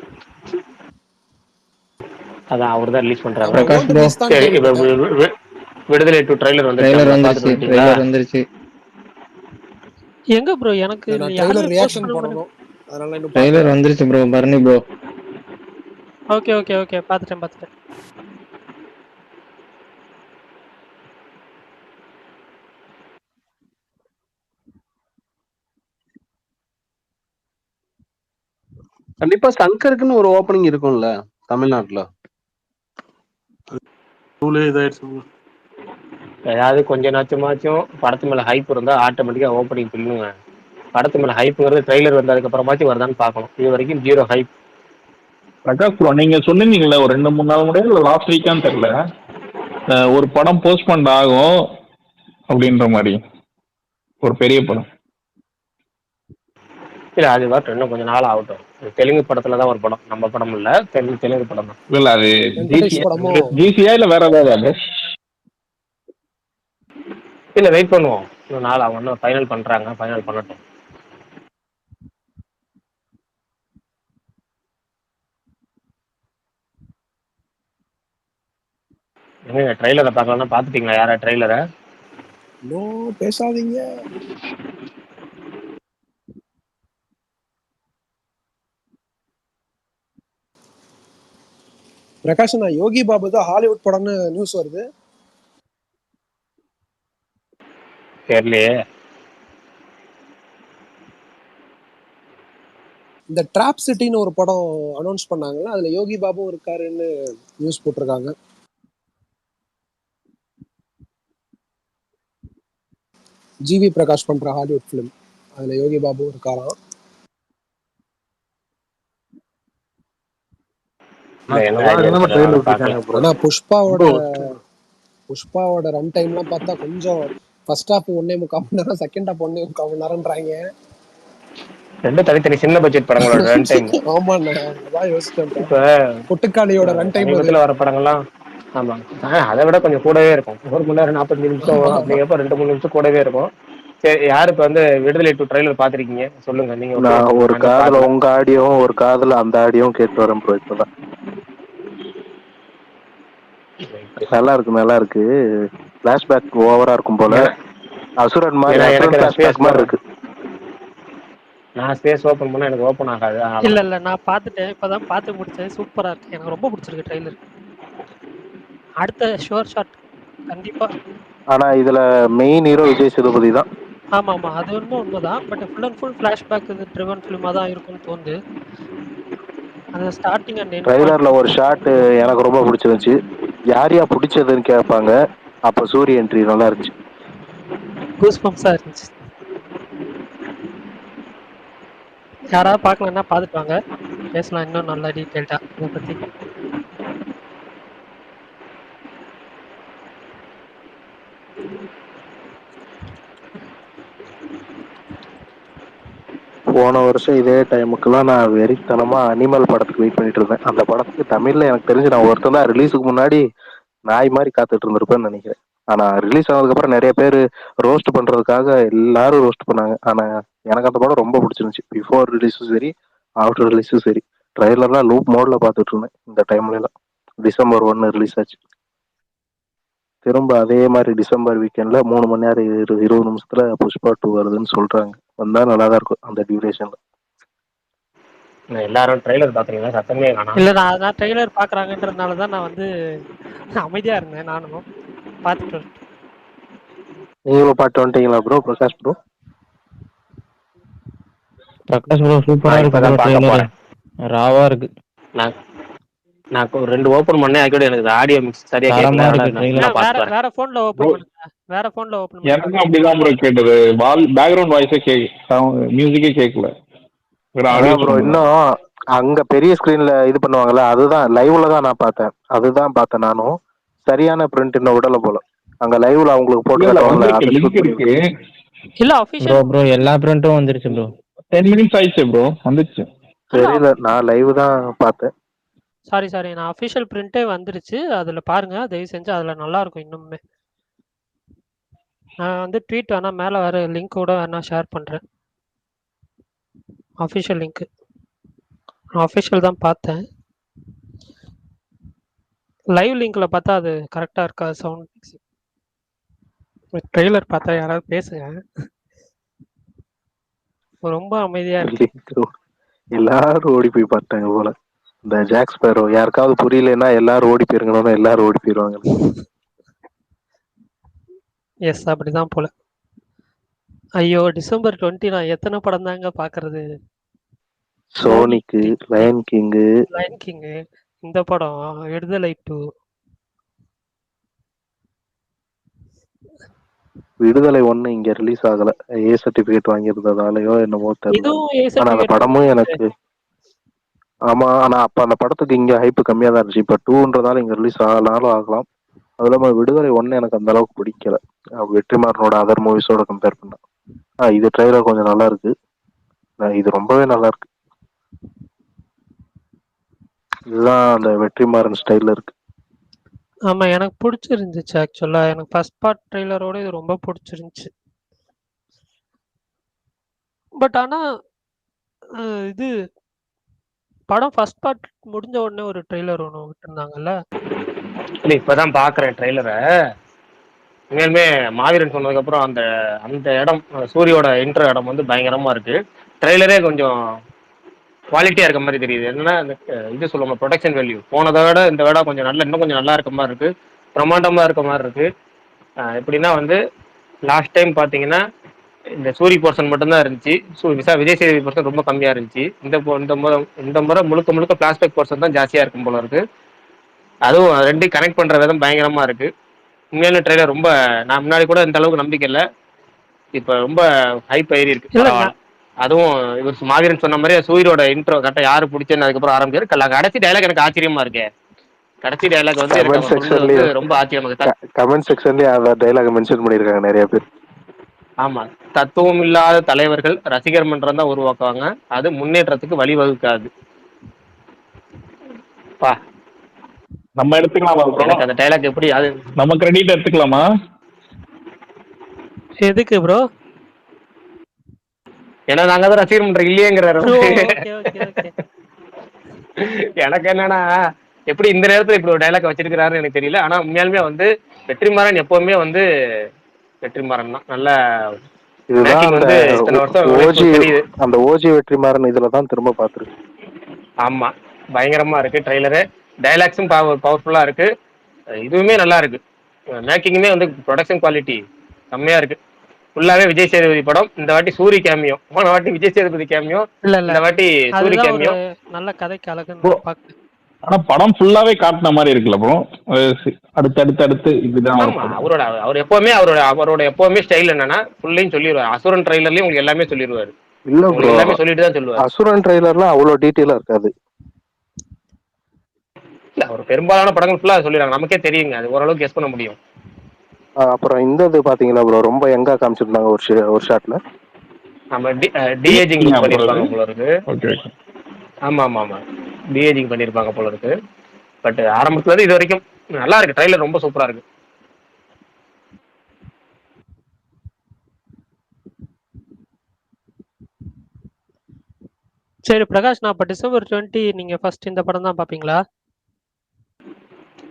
அதான் அவர் தான் ரிலீஸ் பண்றாங்க. அவங்க பிரகாஷ் ஓன் ப்ரோ ரிலீஸ் தான் சரி, இப்போ கேள்விப்பட்டேன். விடுதலை டூ ட்ரைலர் ட்ரெய்லர் வந்துருச்சு, பார்த்துட்டு வந்துருச்சு. வந்துட்டீங்களா? ட்ரெய்லர் வந்துருச்சு. எங்க ப்ரோ எனக்கு நான் யாருமே ட்ரெய்லர் போஸ்ட் ரியாக்ஷன் பண்ண மாட்டேன். போடணும், அதனால இன்னும் ட்ரெய்லர் பார்க்கல. வந்துருச்சு bro. Bharani bro. Okay okay okay, பார்த்துட்டேன். கண்டிப்பா சங்கருக்குன்னு ஒரு ஓப்பனிங் இருக்கும்ல தமிழ்நாட்டுல. ஏதாவது கொஞ்சம் நாச்சுமாச்சும் படத்து மேல ஹைப் இருந்தா ஆட்டோமேட்டிக்கா ஓப்பனிங் பில்லுங்க. படத்து மேல ஹைப்புங்கிறது ட்ரெய்லர் வந்ததுக்கு அப்புறமாச்சும் வருதான்னு பார்க்கணும். இது வரைக்கும் ஜீரோ ஹைப். பிரகாஷ் ப்ரோ நீங்க சொன்னீங்கல்ல ஒரு 2, 3 நாள் முன்னாடி இல்லை லாஸ்ட் வீக்கான்னு தெரியல, ஒரு படம் போஸ்ட்பண்ட் ஆகும் அப்படின்ற மாதிரி, ஒரு பெரிய படம். இல்ல அது வரட்டும், இன்னும் கொஞ்சம் நாள் ஆகட்டும். தெலுங்கு படத்துல தான் ஒரு படம், நம்ம படம் இல்ல, தெலுங்கு படம் தான். இல்ல அது வெங்கடேஷ் படமும் ஜிசியா இல்ல வேற ஏதாவது அது? இல்ல வெயிட் பண்ணுவோம், இன்னும் நாள் ஆகும். இன்னும் ஃபைனல் பண்றாங்க, ஃபைனல் பண்ணட்டும். எங்க ட்ரெய்லரை பார்க்கலாம்னா பார்த்துட்டீங்களா? யாரா ட்ரெய்லரை? இன்னும் பேசாதீங்க. பிரகாஷ், நான் யோகி பாபு தான் ஹாலிவுட் படம்னு நியூஸ் வருது. தெரியலையே. இந்த ட்ராப் சிட்டின்னு ஒரு படம் அனௌன்ஸ் பண்ணாங்கல்ல, அதுல யோகி பாபுவும் இருக்காருன்னு நியூஸ் போட்டிருக்காங்க. ஜிவி பிரகாஷ் பண்ற ஹாலிவுட் ஃபிலிம், அதுல யோகி பாபுவும் இருக்காராம். ஆனா புஷ்பாவோட ரன் டைம்லாம் பார்த்தா கொஞ்சம் ஃபர்ஸ்ட் ஹாஃப் 1.25 மணி நேரம், செகண்ட் ஹாஃப் 1.25 மணி நேரம்ன்றாங்க. ரெண்டும் தனித்தனி சின்ன பட்ஜெட் படங்களோட ரன் டைம். ஆமாண்ணே, அதான் யோசிச்சேன். இப்ப பொட்டுக்காளியோட ரன் டைம் சமீபத்துல வர படங்கள்லாம் ஆமா அதை விட கொஞ்சம் கூடவே இருக்கும். 1 மணி நேரம் 45 நிமிஷம் அப்படிங்கிறப்ப 2-3 நிமிஷம் கூடவே இருக்கும். சரி, யாரு இப்ப வந்து விடுதலை டூ ட்ரைலர் பாத்திருக்கீங்க சொல்லுங்க. நீங்க நான் ஒரு காதுல உங்க ஆடியோவும் ஒரு காதுல அந்த ஆடியோவும் கேட்டு வரேன் ப்ரோ. இப்பதான் நல்லா இருக்கு. பிளாஷ்பேக் ஓவரா இருக்கும் போல. அசுரன் மாதிரி பிளாஷ்பேக் மாதிரி இருக்கு. நான் ஸ்பேஸ் ஓபன் பண்ணா எனக்கு ஓபன் ஆகாது. இல்ல நான் பார்த்துட்டேன், இப்பதான் பார்த்து முடிச்சேன். சூப்பரா இருக்கு, எனக்கு ரொம்ப பிடிச்சிருக்கு ட்ரெய்லர். அடுத்த ஷோர் ஷாட் கண்டிப்பா. ஆனா இதுல மெயின் ஹீரோ விஜய் சேதுபதி தான். ஆமா அது ஒன்றும் உண்மைதான். But full and full flashback driven ஃபிலிமா தான் இருக்கும்னு தோணுது. அந்த ஸ்டார்டிங் அண்ட் எண்ட் ட்ரைலர்ல ஒரு ஷாட் எனக்கு ரொம்ப பிடிச்சிருந்துச்சு. யாரையா பிடிச்சதுன்னு கேட்பாங்க, அப்ப சூரிய என்ட்ரி நல்லா இருந்துச்சு. கூஸ் பம்ப்ஸா இருந்துச்சு. யாராவது பார்க்கலன்னா பார்த்துட்டு வாங்க, பேசலாம் இன்னும் நல்லா டீட்டெயில்டா இதை பத்தி. போன வருஷம் இதே டைமுக்குலாம் நான் வெறித்தனமா அனிமல் படத்துக்கு வெயிட் பண்ணிட்டு இருந்தேன். அந்த படத்துக்கு தமிழ்ல எனக்கு தெரிஞ்சு நான் ஒருத்தன் தான் ரிலீஸுக்கு முன்னாடி நாய் மாதிரி காத்துட்டு இருந்திருப்பேன்னு நினைக்கிறேன். ஆனா ரிலீஸ் ஆனதுக்கு அப்புறம் நிறைய பேர் ரோஸ்ட் பண்றதுக்காக எல்லாரும் ரோஸ்ட் பண்ணாங்க. ஆனா எனக்கு அந்த படம் ரொம்ப பிடிச்சிருந்துச்சு. பிஃபோர் ரிலீஸும் சரி, ஆஃப்டர் ரிலீஸும் சரி. ட்ரைலர்லாம் லூப் மோட்ல பார்த்துட்டு இருந்தேன் இந்த டைம்ல எல்லாம். December 1 ரிலீஸ் ஆச்சு. திரும்ப அதே மாதிரி டிசம்பர் வீக்கெண்ட்ல 3 மணி நேரம் 20 நிமிஷத்துல புஷ்பா 2 வருதுன்னு சொல்றாங்க. வந்தா நல்லா தான் இருக்கும் அந்த டியூரேஷன்ல. எல்லாரும் ட்ரெய்லர் பாக்குறீங்களா? சத்தமே காணோம். இல்ல நான் ட்ரெய்லர் பாக்குறாங்கன்றதுனால தான் நான் வந்து அமைதியா இருந்தேன். நானும் பார்த்துட்டு வரேன். நீங்களும் பாட்டு வந்துட்டீங்களா bro Prakash bro? Prakash bro சூப்பரா நான் இருக்கு இப்பதான் ப்ரோ பார்க்க ட்ரெய்லர். போறேன். ராவா இருக்கு. நான் நான் 2 ஓபன் பண்ணேன். ஆக்சுவலி எனக்கு ஆடியோ மிக்ஸ் சரியா தரமா கேட்கல. இருக்கு அதனால ட்ரெய்லர். நான் பார்த்துட்டு வரேன். வேற போன்ல ஓபன் பண்ணுங்க. வேற போன்ல ஓபன் பண்ணுங்க. எனக்கும் அப்படிதான் ப்ரோ கேட்டது. பேக்ரவுண்ட் வாய்ஸே மியூசிக்கே கேட்கல. அதான் ப்ரோ இன்னும் அங்க பெரிய ஸ்கிரீன்ல இது பண்ணுவாங்கல்ல, அதுதான் லைவ்ல தான் நான் பார்த்தேன். அதுதான் பார்த்தேன் நானும். சரியான பிரிண்ட் இன்னும் விடல போல. அங்க லைவ்ல அவங்களுக்கு போட்டு காட்டுவாங்கல்ல, அதை ஷூட் இருக்கு. இல்ல ப்ரோ அபிஷியல் ப்ரோ எல்லா பிரிண்டும் வந்துருச்சு ப்ரோ. 10 minutes ஆயிடுச்சு ப்ரோ, வந்துச்சு. தெரியல, நான் லைவ் தான் பார்த்தேன். சாரி நான் அபிஷியல் பிரிண்டே வந்துருச்சு. அதுல பாருங்க தயவு செஞ்சு, அதுல நல்லா இருக்கும் இன்னுமே. நான் வந்து ட்வீட் வேணா மேல வர லிங்க் கூட வேணா ஷேர் பண்றேன். அபிஷியல் லிங்க் அபிஷியல் தான் பார்த்தேன். லைவ் லிங்க்ல பார்த்தா அது கரெக்டா இருக்கா சவுண்ட்? ட்ரெய்லர் பார்த்தா யாராவது பேசுங்க. ரொம்ப அமைதியா இருக்கு. எல்லாரும் ஓடி போய் பார்த்தாங்க போல. இந்த ஜாக் ஸ்பேரோ யாருக்காவது புரியலன்னா எல்லாரும் ஓடி போயிருங்கன்னு எல்லாரும் ஓடி போயிருவாங்க. எஸ் அப்படிதான் போல. ஐயோ December 20 நான் எத்தனை படம் தாங்க பாக்குறது? சோனிக்கு, லயன் கிங்கு, இந்த படம் விடுதலை 2, விடுதலை 1 இங்க ரிலீஸ் ஆகல. ஏ சர்டிபிகேட் வாங்கியிருந்ததாலயோ என்னமோ தெரியல. இதுவும் A ஆனா அந்த certificate படமும் எனக்கு ஆமா, ஆனா அப்ப அந்த படத்துக்கு இங்க ஹைப் கம்மியா தான் இருந்துச்சு. இப்ப 2ன்றதால இங்க ரிலீஸ் ஆகலாம். அது இல்லாம விடுதலை 1 எனக்கு அந்த அளவுக்கு பிடிக்கல, வெற்றிமாறனோட அதர் மூவிஸோட கம்பேர் பண்ண. இது ட்ரெய்லர் கொஞ்சம் நல்லா இருக்கு. இது ரொம்பவே நல்லா இருக்கு. இதுதான் அந்த வெற்றிமாறன் ஸ்டைல்ல இருக்கு. ஆமா எனக்கு பிடிச்சிருந்துச்சு. ஆக்சுவலா எனக்கு ஃபர்ஸ்ட் பார்ட் ட்ரெய்லரோட இது ரொம்ப பிடிச்சிருந்துச்சு. பட் ஆனா இது படம் ஃபர்ஸ்ட் பார்ட் முடிஞ்ச உடனே ஒரு ட்ரெய்லர் ஒன்று விட்டுருந்தாங்கல்ல. இல்ல இப்பதான் பாக்குறேன் ட்ரெய்லரை. உண்மையுமே மாவீரன் சொன்னதுக்கு அப்புறம் அந்த அந்த இடம் சூரியோட இன்ட்ரோ இடம் வந்து பயங்கரமா இருக்கு. ட்ரெய்லரே கொஞ்சம் குவாலிட்டியா இருக்க மாதிரி தெரியுது. என்னன்னா இது சொல்லுவாங்க ப்ரொடக்ஷன் வேல்யூ போனதை விட இந்த விட கொஞ்சம் இன்னும் கொஞ்சம் நல்லா இருக்க மாதிரி இருக்கு, பிரம்மாண்டமா இருக்க மாதிரி இருக்கு. எப்படின்னா வந்து லாஸ்ட் டைம் பாத்தீங்கன்னா இந்த சூரி போர்ஷன் மட்டும்தான் இருந்துச்சு. விஜய் சேதுபதி போர்ஷன் ரொம்ப கம்மியா இருந்துச்சு. இந்த முறை முழுக்க பிளாஸ்டிக் போர்ஷன் தான் ஜாஸ்தியா இருக்கும் போல இருக்கு. அதுவும் ரெண்டையும் கனெக்ட் பண்ற விதம் பயங்கரமா இருக்கு. உண்மையான ட்ரெய்லர் ரொம்ப, நான் முன்னாடி கூட இந்த அளவுக்கு நம்பிக்கை இல்லை, இப்ப ரொம்ப ஹைப் ஏறி இருக்கு. அதுவும் இவர் மாவீரன் சொன்ன மாதிரி சூரியோட இன்ட்ரோ கரெக்டா யாரு பிடிச்சேன்னு அதுக்கப்புறம் ஆரம்பிச்சாரு. கடைசி டைலாக் எனக்கு ஆச்சரியமா இருக்கேன். கடைசி டைலாக் வந்து ரொம்ப ஆச்சரியமா இருக்கு. கமெண்ட் செக்ஷன்லயே அந்த டைலாக் மென்ஷன் பண்ணிருக்காங்க நிறைய பேர். ஆமா, தத்துவம் இல்லாத தலைவர்கள் ரசிகர் மன்றம் தான் உருவாக்குவாங்க, அது முன்னேற்றத்துக்கு வழிவகுக்காது. நம்ம எடுத்துக்கலாமா அந்த டைலாக்? எப்படி அது நம்ம கிரெடிட் எடுத்துக்கலாமா? எதுக்கு ப்ரோ? ஏன்னா நாங்க தான் ரசிகர் மன்றம் இல்லையேங்கிறாரு. எனக்கு என்னன்னா எப்படி இந்த நேரத்துல இப்படி ஒரு டைலாக் வச்சிருக்கிறாருன்னு எனக்கு தெரியல. ஆனா உண்மையாலுமே வந்து வெற்றிமாறன் எப்பவுமே வந்து வெற்றிமாறன் தான். நல்ல அந்த ஓஜி வெற்றிமாறன் இதுலதான் திரும்ப பாத்துருக்கு. ஆமா, பயங்கரமா இருக்கு ட்ரெய்லரு. டைலாக்ஸும் பவர்ஃபுல்லா இருக்கு. இதுவுமே நல்லா இருக்கு. மேக்கிங்குமே வந்து ப்ரொடக்ஷன் குவாலிட்டி செம்மையா இருக்கு. ஃபுல்லாவே விஜய் சேதுபதி படம். இந்த வாட்டி சூரி கேமியோ, போன வாட்டி விஜய் சேதுபதி கேமியோ, இந்த வாட்டி சூரி கேமியோ. நல்ல கதைக்கு அழகு. ஆனா படம் ஃபுல்லாவே காட்டின மாதிரி இருக்குல்ல ப்ரோ? அடுத்து இதுதான் அவர் எப்பவுமே அவரோட எப்பவுமே ஸ்டைல் என்னன்னா ஃபுல்லையும் சொல்லிடுவாரு. அசுரன் ட்ரெய்லர்லயும் உங்களுக்கு எல்லாமே சொல்லிடுவாரு. இல்ல ப்ரோ, எல்லாமே சொல்லிட்டு தான் சொல்லுவாரு. அசுரன் ட்ரெய்லர்லாம் அவ்வளவு டீடைலா இருக்காது. அவர் பெரும்பாலான படங்கள் ஃபுல்லா சொல்லிடுறாங்க, நமக்கே தெரியுங்க, அது ஓரளவுக்கு கெஸ் பண்ண முடியும். அப்புறம் இந்த இது பாத்தீங்களா ப்ரோ, ரொம்ப எங்கா காமிச்சிருந்தாங்க ஒரு ஷாட்ல. நம்ம டிஏஜிங் பண்ணிருப்பாங்க போல இருக்கு. ஆமா டிஏஜிங் பண்ணிருப்பாங்க போல இருக்கு. பட் ஆரம்பத்துல இருந்து இது வரைக்கும் நல்லா இருக்கு. ட்ரெய்லர் ரொம்ப சூப்பரா இருக்கு. சரி பிரகாஷ், நான் இப்ப December 20 நீங்க ஃபர்ஸ்ட் இந்த படம் தான் பாப்பீங்களா?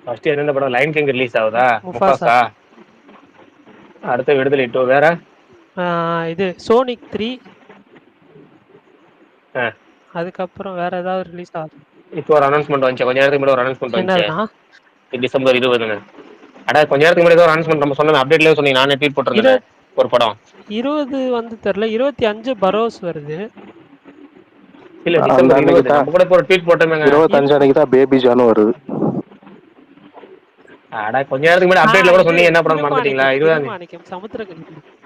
ஃபர்ஸ்ட் எந்த படம்? லயன் கிங் ரிலீஸ் ஆகுதா? முஃபாசா. அடுத்து விடுதலை 2. வேற இது சோனிக் 3, அதுக்கப்புறம் வேற ஏதாவது ரிலீஸ் ஆகுது? இப்போ ஒரு அனௌன்ஸ்மெண்ட் வந்துச்சு, கொஞ்ச நேரத்துக்கு முன்னாடி ஒரு அனௌன்ஸ்மெண்ட் வந்துச்சு, என்னதுண்ணா? டிசம்பர் 20. அட கொஞ்ச நேரத்துக்கு முன்னாடி ஒரு அனௌன்ஸ்மெண்ட் நம்ம சொன்ன அப்டேட்லயே சொன்னீங்க, நானே ட்வீட் போட்டிருந்தேனே ஒரு படம். 20 வந்து தெரியல, 25 பரோஸ் வருது. இல்ல அந்த டிசம்பர் அன்னைக்கு 20 தான் நம்ம கூட இப்போ ஒரு ட்வீட் போட்டோமேங்க. 25 அன்னைக்கு தான் பேபி ஜானும் வருது. அட கொஞ்ச நேரத்துக்கு முன்னாடி அப்டேட்ல கூட இது சொன்னீங்க, என்ன படம் மறந்துட்டீங்களா? 20. திருமாணிக்கம் சமுத்திரக்கனி.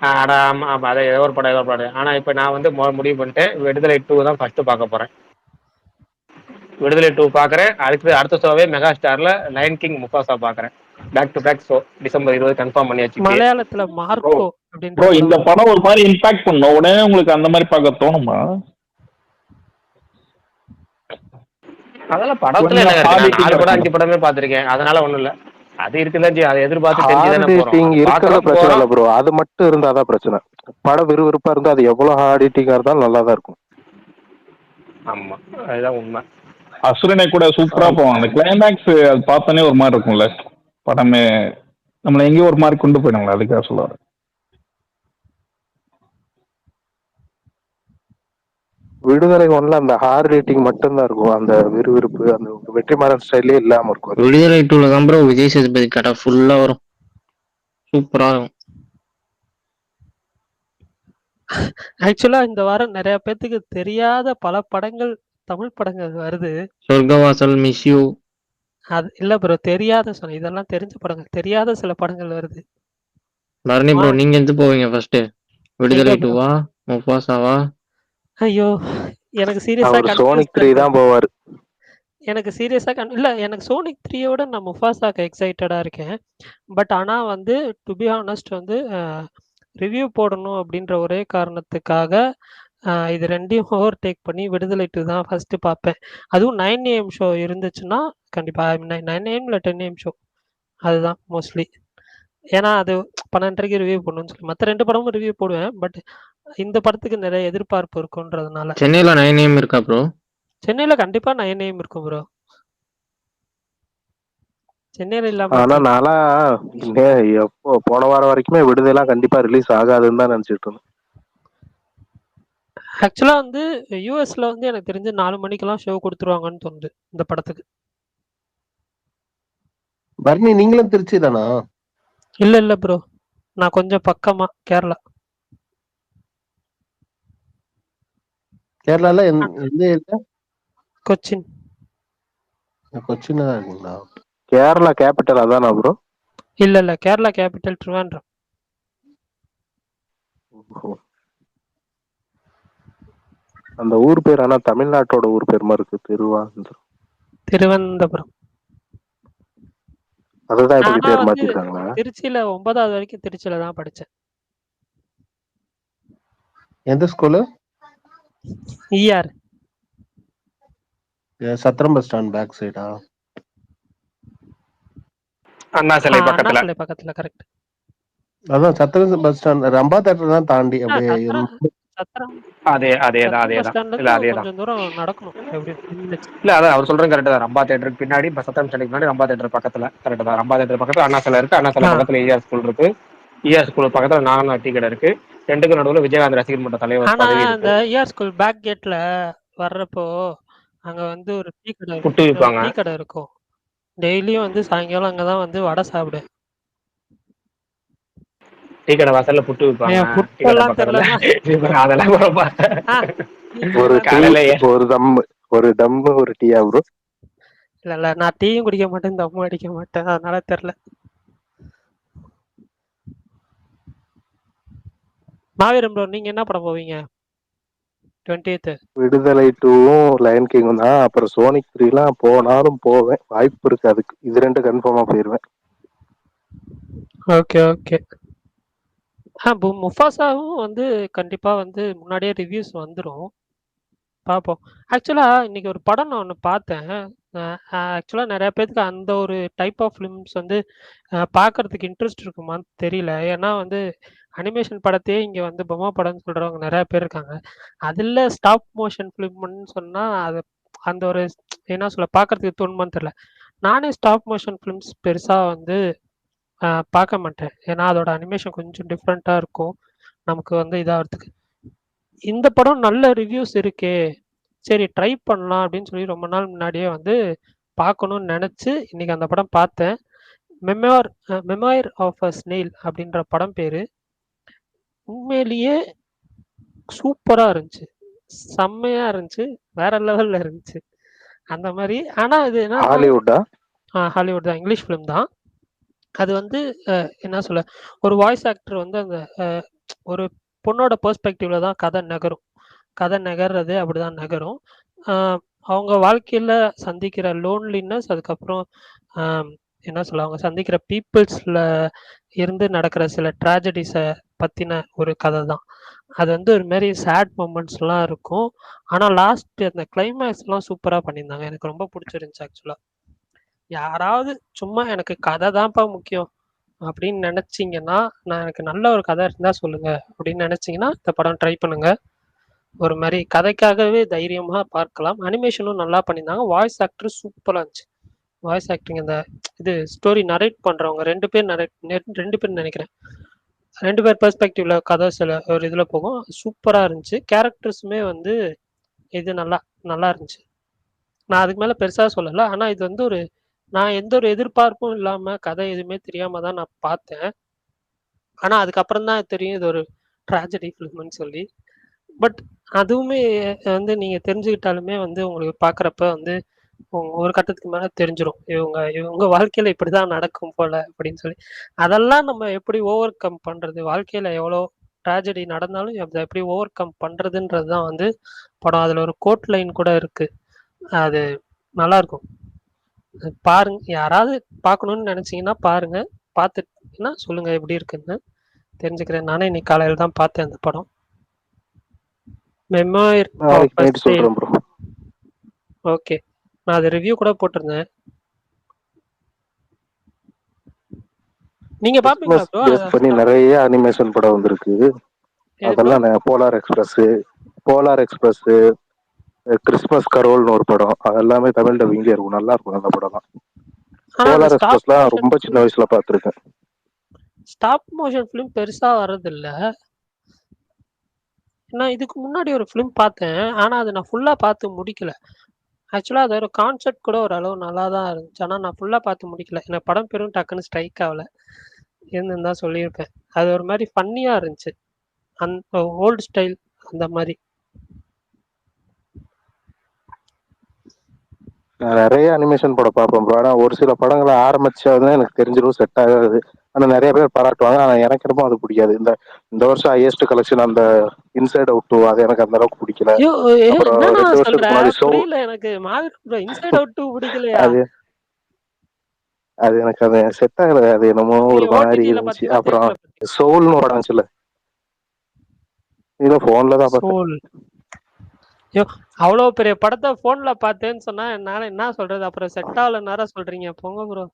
அட ஆமா ஆமா, அது ஏதோ ஒரு படம். ஆனா இப்ப நான் வந்து முடிவு பண்ணிட்டேன், விடுதலை 2 தான் ஃபர்ஸ்ட் பார்க்க போறேன். விடுதலை 2 பாக்குறேன், அடுத்த ஷோவே மெகா ஸ்டார்ல லயன் கிங் முஃபாசா பாக்குறேன். Back to back show December 20 confirm பண்ணியாச்சு. மலையாளத்துல மார்க்கோ அப்படின்ற ப்ரோ இந்த படம். படம் ஒரு மாதிரி இம்பாக்ட் பண்ணும், உடனே உங்களுக்கு அந்த மாதிரி பார்க்க தோணுமா? அதெல்லாம் படத்துல என்ன இருக்கு? நான் 4 படம் 5 படமே பாத்திருக்கேன், அதனால ஒண்ணும் இல்ல. அது இருக்குதான் ஜி, அதை எதிர்பார்த்து தெரிஞ்சுதானே ஹார்ட் எடிட்டிங் போறோம். இருக்கிறத பிரச்சனை இல்ல ப்ரோ, அது மட்டும் இருந்தாதான் பிரச்சனை. படம் விறுவிறுப்பா இருந்தா அது எவ்வளவு ஹார்ட் எடிட்டிங்கா இருந்தாலும் நல்லா தான் இருக்கும். ஆமா அதுதான் உண்மை. அசுரனை கூட சூப்பரா போவான், அந்த கிளைமேக்ஸ் அது பார்த்தோன்னே ஒரு மாதிரி இருக்கும்ல படமே, நம்மளை எங்கேயும் ஒரு மாதிரி கொண்டு போயிடுங்களா, அதுக்காக சொல்லுவாரு. விடுதலை ஒன்ல அந்த ஹார்ட் ரேட்டிங் மட்டும்தான் இருக்கும், அந்த விறுவிறுப்பு அந்த வெற்றிமாறன் ஸ்டைலே இல்லாம இருக்கும். விடுதலை 2ல தான் ப்ரோ விஜய் சேதுபதி கடை ஃபுல்லா வரும், சூப்பரா இருக்கும். ஆக்சுவலா இந்த வாரம் நிறைய பேத்துக்கு தெரியாத பல படங்கள், தமிழ் படங்கள் வருது. சொர்க்கவாசல், மிஸ் யூ. அது இல்ல ப்ரோ, தெரியாத சொன்னேன், இதெல்லாம் தெரிஞ்ச படங்கள், தெரியாத சில படங்கள் வருது. பரணி ப்ரோ நீங்க எந்த போவீங்க ஃபர்ஸ்ட்? விடுதலை எங்க bro? 2வா முஃபாசாவா? ஐயோ எனக்கு சீரியஸா அவர் சோனிக் 3 தான் போவாரு. எனக்கு சீரியஸா இல்ல, எனக்கு சோனிக் 3யோட நான் முஃபாசாக்கு எக்ஸைட்டடா இருக்கேன். பட் ஆனா வந்து டு பி ஹானஸ்ட் வந்து ரிவ்யூ போடணும் அப்படின்ற ஒரே காரணத்துக்காக இது ரெண்டையும் ஓவர் டேக் பண்ணி விடுதலை 2 தான் ஃபர்ஸ்ட் பார்ப்பேன். அதுவும் 9 AM ஷோ இருந்துச்சுன்னா கண்டிப்பா 9 AM இல்ல 10 AM ஷோ, அதுதான் மோஸ்ட்லி. ஏன்னா அது 12:30க்கு ரிவ்யூ பண்ணணும்னு சொல்லி மற்ற 2 படமும் ரிவ்யூ போடுவேன். பட் இந்த படத்துக்கு நிறைய எதிர்பார்ப்பு இருக்குன்றதுனால. சென்னையில 9 AM இருக்கா ப்ரோ? சென்னையில கண்டிப்பா 9 AM இருக்கும் ப்ரோ. சென்னையில இல்லாம ஆனா நானா எப்போ போன வாரம் வரைக்குமே விடுதலாம் கண்டிப்பா ரிலீஸ் ஆகாதுன்னு தான் நினைச்சிட்டு இருந்தேன். ஆக்சுவலா வந்து யூஎஸ்ல வந்து எனக்கு தெரிஞ்சு 4 மணிக்கெல்லாம் ஷோ கொடுத்துருவாங்கன்னு தோணுது இந்த படத்துக்கு. பர்னி நீங்களும் திருச்சி தானா? இல்ல ப்ரோ, நான் கொஞ்சம் பக்கமா கேரளா. கேரளால எந்த ஏரியா? கொச்சின். கொச்சின் தான் இருக்கீங்களா? கேரளா கேபிட்டல் அதானா ப்ரோ? இல்ல கேரளா கேபிட்டல் ட்ரிவாண்ட்ரம். அந்த ஊர் பேர் ஆனா தமிழ்நாட்டோட ஊர் பேர் மாதிரி இருக்கு, திருவனந்தபுரம். அதுதான் இப்படி பேர் மாத்திருக்காங்களா? திருச்சியில 9வது வரைக்கும் திருச்சியில தான் படிச்சேன். எந்த ஸ்கூலு? ER சத்திரம் பஸ் ஸ்டாண்ட் பேக் சைடா? அண்ணா சிலை பக்கத்துல. கரெக்ட். அதான் சத்திரம் பஸ் ஸ்டாண்ட், ரம்பா தேட்டர் தான் தாண்டி அப்படியே. கொஞ்சம் தூரம் நடக்கணும். இல்ல அதான் அவர் சொல்றது கரெக்ட் தான். ரம்பா தேட்டருக்கு பின்னாடி சத்திரம் ஸ்டாண்டுக்கு முன்னாடி ரம்பா தேட்டர் பக்கத்துல. கரெக்ட் தான். ரம்பா தேட்டர் பக்கத்துல அண்ணா சிலை இருக்கு, அண்ணா சிலை பக்கத்துல ER ஸ்கூல் இருக்கு, ER ஸ்கூல் பக்கத்துல நாகனா டீ கடை இருக்கு, ரெண்டுக்கு நடுவுல விஜயகாந்த் ரசிகர் மன்ற தலைவர் பதவி இருக்கு. அந்த ER ஸ்கூல் பேக் கேட்ல வர்றப்போ அங்க வந்து ஒரு டீ கடை இருக்கும். டெய்லியும் வந்து சாயங்காலம் அங்கதான் வந்து வடை சாப்பிடு. டீ கடை வாசல்ல புட்டு விற்பாங்க. அதெல்லாம் ஒரு தம்மு ஒரு டீயா ப்ரோ? இல்ல நான் டீயும் குடிக்க மாட்டேன், தம்மும் அடிக்க மாட்டேன், அதனால தெரியல. மாவீரம் ப்ரோ நீங்க என்ன படம் போவீங்க 20th? விடுதலை 2வும் லயன் கிங்கும் தான். அப்புறம் சோனிக் 3 போனாலும் போவேன், வாய்ப்பு இருக்கு அதுக்கு. இது ரெண்டு கன்ஃபார்மா போயிருவேன். ஓகே. முஃபாசாவும் வந்து கண்டிப்பா வந்து முன்னாடியே ரிவ்யூஸ் வந்துடும், பார்ப்போம். ஆக்சுவலா இன்னைக்கு ஒரு படம் நான் ஒன்று பார்த்தேன். ஆக்சுவலா நிறைய பேருக்கு அந்த ஒரு டைப் ஆஃப் ஃபிலிம்ஸ் வந்து பார்க்கறதுக்கு இன்ட்ரெஸ்ட் இருக்குமான்னு தெரியல. ஏன்னா வந்து அனிமேஷன் படத்தையே இங்க வந்து பொம்மை படம்னு சொல்றவங்க நிறைய பேர் இருக்காங்க. அதுல ஸ்டாப் மோஷன் ஃபிலிம்னு சொன்னா அது அந்த ஒரு என்ன சொல்ல பார்க்கறதுக்கு தோணுமான்னு தெரியல. நானே ஸ்டாப் மோஷன் ஃபிலிம்ஸ் பெருசா வந்து பார்க்க மாட்டேன். ஏன்னா அதோட அனிமேஷன் கொஞ்சம் டிஃப்ரெண்டா இருக்கும், நமக்கு வந்து இதாகிறதுக்கு. இந்த படம் நல்ல ரிவ்யூஸ் இருக்கே, சரி ட்ரை பண்ணலாம் அப்படின்னு சொல்லி ரொம்ப நாள் முன்னாடியே வந்து பார்க்கணும்னு நினச்சி இன்னைக்கு அந்த படம் பார்த்தேன். மெமோயர் ஆஃப் அ ஸ்னெயில் அப்படின்ற படம் பேர். உண்மையிலேயே சூப்பராக இருந்துச்சு, செம்மையாக இருந்துச்சு, வேற லெவலில் இருந்துச்சு அந்த மாதிரி. ஆனால் இது என்ன, ஹாலிவுட்டா? ஹாலிவுட் தான், இங்கிலீஷ் ஃபிலிம் தான். அது வந்து என்ன சொல்ல, ஒரு வாய்ஸ் ஆக்டர் வந்து அந்த ஒரு பொண்ணோட பெர்ஸ்பெக்டிவ்ல தான் கதை நகர்றது அப்படிதான் நகரும். அவங்க வாழ்க்கையில சந்திக்கிற லோன்லினஸ், அதுக்கப்புறம் என்ன சொல்ல, அவங்க சந்திக்கிற பீப்புள்ஸ்ல இருந்து நடக்கிற சில ட்ராஜடிஸை பத்தின ஒரு கதை தான். அது வந்து ஒரு மாதிரி சேட் மூமெண்ட்ஸ்லாம் இருக்கும். ஆனால் லாஸ்ட் அந்த கிளைமேக்ஸ்லாம் சூப்பராக பண்ணியிருந்தாங்க, எனக்கு ரொம்ப பிடிச்சிருந்துச்சு ஆக்சுவலாக. யாராவது சும்மா எனக்கு கதை தான்ப்பா முக்கியம் அப்படின்னு நினைச்சிங்கன்னா, நான் எனக்கு நல்ல ஒரு கதை இருந்தா சொல்லுங்க அப்படின்னு நினைச்சிங்கன்னா இந்த படம் ட்ரை பண்ணுங்க. ஒரு மாதிரி கதைக்காகவே தைரியமாக பார்க்கலாம். அனிமேஷனும் நல்லா பண்ணியிருந்தாங்க. வாய்ஸ் ஆக்டர் சூப்பராக இருந்துச்சு. வாய்ஸ் ஆக்டிங் இந்த இது ஸ்டோரி நரேட் பண்ணுறவங்க ரெண்டு பேர் நினைக்கிறேன். 2 பேர் பெர்ஸ்பெக்டிவ்ல கதை சில ஒரு இதில் போகும். சூப்பராக இருந்துச்சு. கேரக்டர்ஸுமே வந்து இது நல்லா இருந்துச்சு. நான் அதுக்கு மேலே பெருசாக சொல்லலை. ஆனால் இது வந்து நான் எந்த ஒரு எதிர்பார்ப்பும் இல்லாமல் கதை எதுவுமே தெரியாமல் தான் நான் பார்த்தேன். ஆனால் அதுக்கப்புறம் தான் தெரியும் இது ஒரு ட்ராஜடி ஃபிலிம்னு சொல்லி. பட் அதுவுமே வந்து நீங்கள் தெரிஞ்சுக்கிட்டாலுமே வந்து உங்களுக்கு பார்க்குறப்ப வந்து ஒரு கட்டத்துக்கு மேலே தெரிஞ்சிடும், இவங்க வாழ்க்கையில் இப்படி தான் நடக்கும் போல அப்படின்னு சொல்லி. அதெல்லாம் நம்ம எப்படி ஓவர் கம் பண்ணுறது, வாழ்க்கையில் எவ்வளோ ட்ராஜடி நடந்தாலும் அதை எப்படி ஓவர் கம் பண்ணுறதுன்றது தான் வந்து படம். அதில் ஒரு கோட் லைன் கூட இருக்குது, அது நல்லாயிருக்கும். பாருங்க, யாராவது பார்க்கணும்னு நினச்சிங்கன்னா பாருங்க. பார்த்துட்டுன்னா சொல்லுங்கள் எப்படி இருக்குன்னு தெரிஞ்சுக்கிறேன். நானே இன்னைக்கு காலையில் தான் பார்த்தேன் அந்த படம். Memoir of a Snail. Okay, நான் அது ரிவ்யூ கூட போட்டிருந்தேன். நீங்க பாப்பீங்களா ப்ரோ? பேஸ் பண்ணி நிறைய அனிமேஷன் படம் வந்திருக்கு. அதெல்லாம் போலார் எக்ஸ்பிரஸ், கிறிஸ்மஸ் கரோல்னு ஒரு படம், அதெல்லாமே தமிழ் டப்பிங்ல இருக்கும். நல்லா இருக்கும் அந்த படம். போலார் எக்ஸ்பிரஸ்லாம் ரொம்ப சின்ன வயசுல பார்த்துருக்கேன். ஸ்டாப் மோஷன் ஃபிலிம் பெருசா வர்றதில்ல. நான் இதுக்கு முன்னாடி ஒரு ஃபிலிம் பார்த்தேன், ஆனால் அது நான் ஃபுல்லாக பார்த்து முடிக்கல. ஆக்சுவலாக அது ஒரு கான்செப்ட் கூட ஓரளவு நல்லா தான் இருந்துச்சு, ஆனால் நான் ஃபுல்லாக பார்த்து முடிக்கல. எனக்கு படம் பெரும் டக்குன்னு ஸ்ட்ரைக் ஆகல, இருந்துன்னு தான் சொல்லியிருப்பேன். அது ஒரு மாதிரி ஃபன்னியாக இருந்துச்சு, அந்த ஓல்டு ஸ்டைல் அந்த மாதிரி. நான் நிறைய அனிமேஷன் படம் பார்ப்பேன் ப்ரோ. ஆனால் ஒரு சில படங்களை ஆரம்பிச்சாதான் எனக்கு தெரிஞ்சிடும், செட் ஆகாது. ஆனால் நிறைய பேர் பாராட்டுவாங்க, ஆனால் எனக்கு என்னமோ அது பிடிக்காது. இந்த வருஷம் ஹையஸ்ட் கலெக்ஷன் அந்த இன்சைட் அவுட் 2, அது எனக்கு அந்த அளவுக்கு பிடிக்கல. அப்புறம் 2 வருஷத்துக்கு முன்னாடி அது எனக்கு அது செட் ஆகல, அது என்னமோ ஒரு மாதிரி இருந்துச்சு. அப்புறம் சோல்னு ஒரு படம் இருந்துச்சுல்ல, இதை போன்ல தான் பார்த்தேன். அவ்வளோ பெரிய படத்தை போன்ல பார்த்தேன்னு சொன்னா என்னால என்ன சொல்றது? அப்புறம் செட் ஆகலன்னாரா சொல்றீங்க? போங்க ப்ரோ,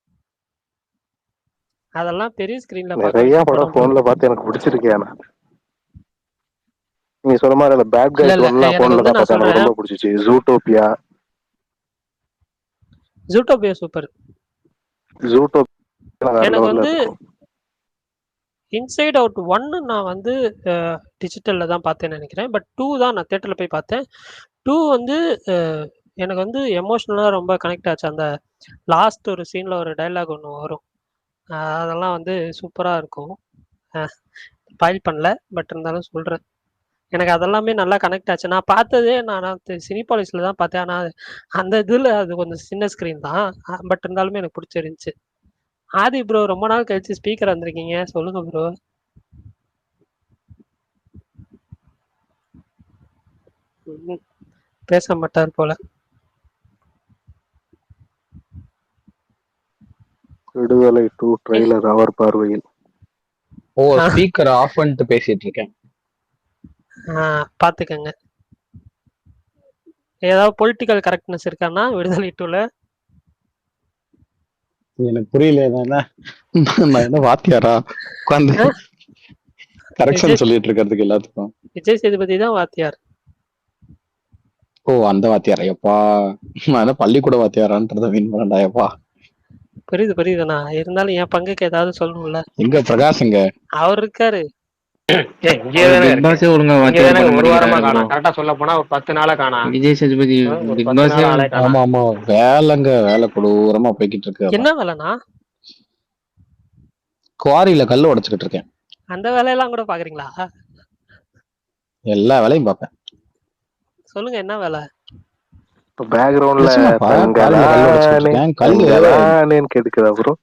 அதெல்லாம் பெரிய ஸ்கிரீன்ல நிறைய படம் போன்ல பார்த்து எனக்கு பிடிச்சிருக்கேன். நீங்க சொல்ற மாதிரி அந்த பேட் கைஸ் எல்லாம் போன்ல தான் பார்த்தேன், எனக்கு ரொம்ப பிடிச்சிச்சு. ஜூட்டோபியா சூப்பர். எனக்கு வந்து இன்சைட் அவுட் 1 நான் வந்து டிஜிட்டல்ல தான் பார்த்தேன்னு நினைக்கிறேன். பட் 2 தான் நான் தியேட்டர்ல போய் பார்த்தேன். 2 வந்து எனக்கு வந்து எமோஷனலா ரொம்ப கனெக்ட் ஆச்சு. அந்த லாஸ்ட் ஒரு சீன்ல ஒரு டைலாக் ஒன்று வரும், அதெல்லாம் வந்து சூப்பரா இருக்கும். ஸ்பாயில் பண்ணல, பட் இருந்தாலும் சொல்றேன், எனக்கு அதெல்லாமே நல்லா கனெக்ட் ஆச்சு. நான் பார்த்ததே நான் சினிபாலிஸ்ல தான் பார்த்தேன். ஆனால் அந்த இதில் அது கொஞ்சம் சின்ன ஸ்க்ரீன் தான், பட் இருந்தாலுமே எனக்கு பிடிச்சிருந்துச்சு. ஆதி ப்ரோ, ரொம்ப நாள் கழிச்சு ஸ்பீக்கர் வந்திருக்கீங்க, சொல்லுங்க ப்ரோ. பேச மாட்டார் போல. விடுதலை 2 ட்ரெய்லர் அவர் பார்வையில். ஓ, ஸ்பீக்கர் ஆஃப் பண்ணிட்டு பேசிட்டு இருக்கேன், பாத்துக்கங்க. ஏதாவது பொலிட்டிக்கல் கரெக்ட்னஸ் இருக்கான்னா விடுதலை 2ல? எனக்கு புரியல. நான் என்ன வாத்தியாரா உட்காந்து கரெக்ஷன் சொல்லிட்டு இருக்கிறதுக்கு எல்லாத்துக்கும்? விஜய் சேதுபதி தான் வாத்தியார். ஓ, அந்த வாத்தியாரா? எப்பா, நான் பள்ளிக்கூட வாத்தியாரான்றத மீன் பண்ணாயப்பா. புரியுதுண்ணா, இருந்தாலும் என் பங்குக்கு ஏதாவது சொல்லணும்ல. எங்க பிரகாஷ்ங்க? அவர் இருக்காரு. ஏய் இங்கே அவர் தானே பிக் இருக்கு. பாஸே ஒழுங்கா இங்கே வாட்ச் தானே பண்ண ஒரு வாரமா மாட்டேங்கிறாரு ப்ரோ. காணோம். கரெக்டா சொல்ல போனா ஒரு 10 நாளா காணோம். விஜய் சேதுபதி ஒரு பிக் 10 பாஸே நாள் ஆளே காணோம். ஆமா ஆமா வேலைங்க வேலை கொடூரமா போய்கிட்டு இருக்கு. என்ன வேலைண்ணா? குவாரியில கல் உடைச்சுக்கிட்டு இருக்கேன். அந்த வேலையெல்லாம் கூட பாக்குறீங்களா? எல்லா வேலையும் பார்ப்பேன். சொல்லுங்க என்ன வேலை? இப்ப பேக்ரவுண்ட்ல நிச்சயமாப்பா குவாரியில கல் உடைச்சுக்கிட்டு இருக்கேன். கல் தங்கலானேன்னு கேட்டுக்குதா ப்ரோ?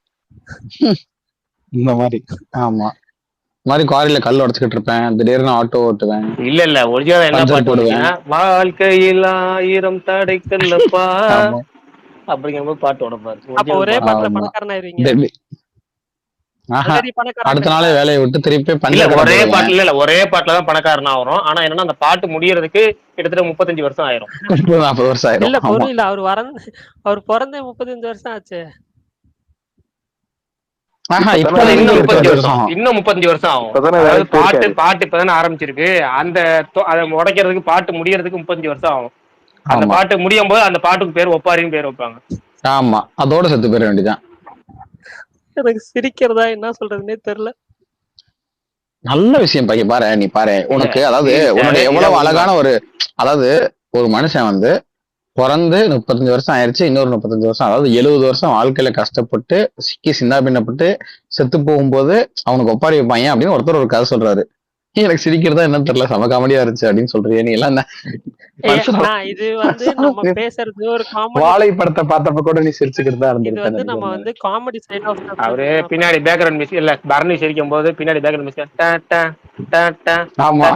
இந்த மாதிரி ஆமா இந்த மாதிரி குவாரியில கல் உடைச்சுக்கிட்டு இருப்பேன். திடீர்னு ஆட்டோ ஓட்டுவேன். இல்ல ஒரிஜினல் என்ன பஞ்சர் பாட்டு போடுவேன். வந்துச்சுன்னா வாழ்க்கையில் 1000 தடைக்கல்லப்பா ஆமா அப்படிங்கும்போது பாட்டு உடப்பாரு. அப்ப ஒரே ஒரிஜினல் பாட்டு. பாட்டுல ஆமா பணக்காரன் ஆயிருவீங்க. டெல்லி. ஆஹா ஆல்ரெடி பணக்காரன் அடுத்த நாளே ஆயிட்டீங்களா? வேலையை விட்டு திருப்பி இல்ல பஞ்சர் கடை ஒரே போடுவேன். பாட்டுல இல்ல ஒரே பாட்டுல தான் பணக்காரனா வரும். ஆனா என்னன்னா அந்த பாட்டு முடியறதுக்கு கிட்டத்தட்ட 35 வருஷம் ஆயிரும். 30-40 வருஷம் இல்ல ஆயிரும். ஆமா புரியல. அவர் பிறந்தே 35 வருஷம் ஆச்சு. ஆஹா இப்பதானே இப்ப இன்னும் இருந்து 35 30 வருஷம் வருஷம் இன்னும் 35 வருஷம் ஆகும். இப்பதானே அதாவது வேலைக்கு போயிருக்காரு. பாட்டு இப்பதானே ஆரம்பிச்சிருக்கு. அந்த அதை உடைக்கிறதுக்கு பாட்டு முடியறதுக்கு 35 வருஷம் ஆகும். அந்த ஆமா பாட்டு முடியும் போது அந்த பாட்டுக்கு பேர் ஒப்பாரின்னு பேர் வைப்பாங்க. ஆமா அதோட செத்து போயிட வேண்டியதான். எனக்கு சிரிக்கிறதா என்ன சொல்றதுன்னே தெரியல. நல்ல விஷயம் பையன் பாரு நீ பாரு உனக்கு அதாவது உன்னுடைய இதை எவ்வளவு உண்மை. அழகான ஒரு அதாவது ஒரு மனுஷன் வந்து பிறந்து 35 வருஷம் ஆயிருச்சு. இன்னொரு 35 வருஷம் அதாவது 70 வருஷம் வாழ்க்கையில கஷ்டப்பட்டு சிக்கி சின்னாபின்னப்பட்டு செத்து போகும்போது அவனுக்கு ஒப்பாரி வைப்பாங்க அப்படின்னு ஒருத்தர் ஒரு கதை சொல்றாரு. எனக்கு சிரிக்கிறதா என்னன்னு தெரியல. செம காமெடியா இருந்துச்சு அப்படின்னு சொல்றியே நீ எல்லாம் என்ன மனுஷனா? நான் இது வந்து நம்ம பேசுறது ஒரு காமெடி. வாழை படத்தை பார்த்தப்ப கூட நீ சிரிச்சுக்கிட்டு தான் இது வந்து நம்ம இருந்திருக்க. வந்து காமெடி சைட் ஆஃப் அவரு பின்னாடி பேக்ரவுண்ட் மியூசிக் இல்ல பரணி சிரிக்கும் போது பின்னாடி பேக்ரவுண்ட் மியூசிக் ஆமா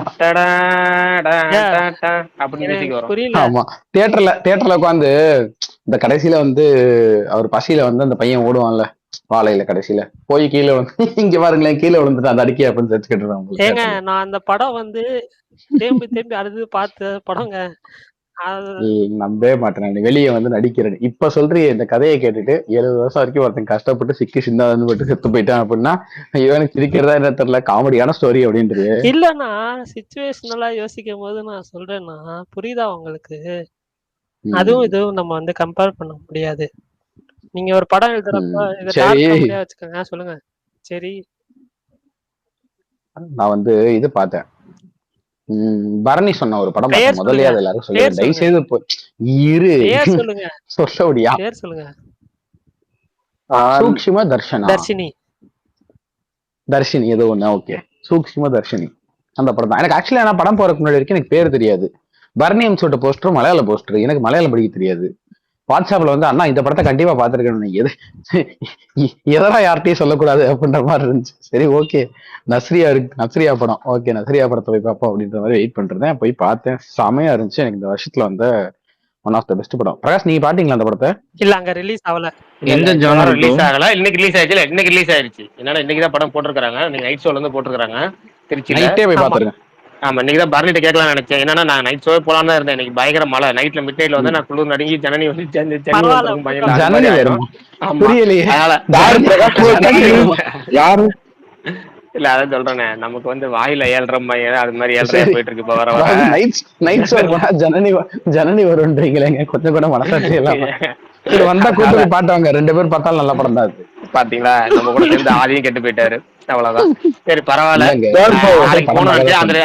அப்படின்னு மியூசிக் வரும். புரியல. ஆமா தியேட்டர்ல உட்காந்து இந்த கடைசியில வந்து அவர் பசியில வந்து அந்த பையன் ஓடுவான்ல வாழையில கடைசியில போய் கீழே வந்து இங்க பாருங்களேன் கீழே விழுந்துட்டு அந்த அடிக்கை அப்படின்னு தெரிச்சுக்கிட்டு ஏங்க நான் அந்த படம் வந்து தேம்பி அழுது பார்த்த படங்க. நம்பவே மாட்டேன். நீ வெளியே வந்து நடிக்கிறேன் இப்ப சொல்றிய இந்த கதையை கேட்டுட்டு 70 வருஷம் வரைக்கும் ஒருத்தன் கஷ்டப்பட்டு சிக்கி சிந்தாதன்னு போட்டு செத்து போயிட்டான் அப்படின்னா இவனுக்கு சிரிக்கிறதா என்ன தெரியல காமெடியான ஸ்டோரி அப்படின்றது. இல்லன்னா சிச்சுவேஷனலா யோசிக்கும் போது நான் சொல்றேன்னா புரியுதா உங்களுக்கு? அதுவும் இதுவும் நம்ம வந்து கம்பேர் பண்ண முடியாது. நீங்க ஒரு படம் எழுதுறப்ப இதை காமெடியா வச்சுக்கோங்க. சொல்லுங்க. சரி நான் வந்து இது பார்த்தேன். பரணி சொன்ன ஒரு படம் பெயர் முதல்ல அது எல்லாரும் சொல்லுங்க பெயர் தயவு செய்து இரு பெயர் சொல்லுங்க. சொல்ல முடியா? பேர் சொல்லுங்க. சூக்ஷ்ம தர்ஷனா தர்ஷினி ஏதோ ஒண்ணு. ஓகே சூக்ஷ்ம தர்ஷினி அந்த படம் தான். எனக்கு ஆக்சுவலி நான் படம் போறதுக்கு முன்னாடி வரைக்கும் எனக்கு பேர் தெரியாது. பரணி அம்சோட போஸ்டர் மலையாள போஸ்டர் எனக்கு மலையாளம் படிக்க தெரியாது. வாட்ஸ்அப்ல வந்து அண்ணா இந்த படத்தை கண்டிப்பா பாத்துருக்கேன் எதனா யார்கிட்டயும் சொல்லக்கூடாது அப்படின்ற மாதிரி இருந்துச்சு. சரி ஓகே நஸ்ரியா படம் ஓகே நஸ்ரியா படத்தை போய் பார்ப்போம் அப்படின்ற மாதிரி வெயிட் பண்றேன். போய் பார்த்தேன் செமையா இருந்துச்சு. எனக்கு இந்த வருஷத்துல வந்து ஒன் ஆஃப் த பெஸ்ட் படம். பிரகாஷ் நீங்க பாத்தீங்களா அந்த படத்தை? இல்ல அங்க ரிலீஸ் ஆகல. எந்த ஜானர் ரிலீஸ் ஆகல. இன்னைக்கு ரிலீஸ் ஆயிடுச்சு. இன்னைக்கு ரிலீஸ் ஆயிருச்சு. என்னன்னா இன்னைக்கு தான் படம் போட்டிருக்காங்க. நீங்க நைட் ஷோல இருந்து போட்டிருக்காங்க திருச்சியில. நைட்டே போய் பாத்துருங்க. ஆமா இன்னைக்கு தான் பரணிட்ட கேட்கலாம்னு நினைச்சேன். என்னன்னா நான் நைட் ஷோ போலான்னு தான் இருந்தேன். இன்னைக்கு பயங்கர மழை. நைட்ல மிட் நைட்ல வந்து நான் குளிர் நடுங்கி ஜனனி வந்து ஜனனி வரும் புரியலையே யாரு இல்ல அதான் சொல்றேனே நமக்கு வந்து வாயில 7:30 அது மாதிரி 7:30 போயிட்டு இருக்கு. இப்ப வர நைட் ஷோ ஜனனி வரும்ன்றீங்களேங்க கொஞ்சம் கூட மனசாட்சி இல்லாம வந்தா கூப்பிட்டு பாட்டுவாங்க. 2 பேர் பார்த்தாலும் நல்ல படம் தான் அது. பாத்தீங்களா நம்ம கூட சேர்ந்து ஆதியும் கெட்டு போயிட்டாரு. அவ்வளவுதான். சரி பரவாயில்ல.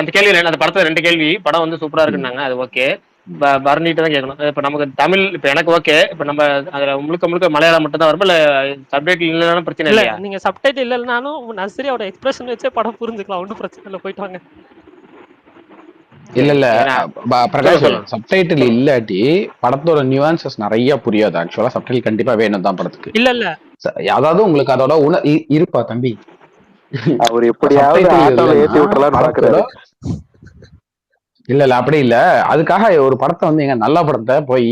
அந்த கேள்வி அந்த படத்துல 2 கேள்வி. படம் வந்து சூப்பரா இருக்குன்னாங்க அது ஓகே. பரணிட்டு தான் கேட்கணும். இப்ப நமக்கு தமிழ் இப்ப எனக்கு ஓகே. இப்ப நம்ம அதுல முழுக்க மலையாளம் மட்டும் தான் வரும். இல்ல சப்டைட்டில் இல்லைனாலும் பிரச்சனை இல்லையா? நீங்க சப்டைட்டில் இல்லைனாலும் நஸ்ரியோட எக்ஸ்பிரஷன் வச்சே படம் புரிஞ்சுக்கலாம். ஒன்றும் பிரச்சனை இல்லை. போயிட்டு வாங்க. இல்ல பிரகாஷ் சப்டைட்டில் இல்லாட்டி படத்தோட நியூஆன்சஸ் நிறைய புரியாது. ஆக்சுவலா சப்டைட்டில் கண்டிப்பா வேணும் தான் படத்துக்கு. இல்ல அதாவது உங்களுக்கு அதோட இருப்பா தம்பி அவர் எப்படியாவது ஏத்தி விட்டுறலாம்னு பாக்குறாரு. இல்ல அப்படி இல்ல. அதுக்காக ஒரு படத்தை வந்து எங்க நல்ல படத்தை போய்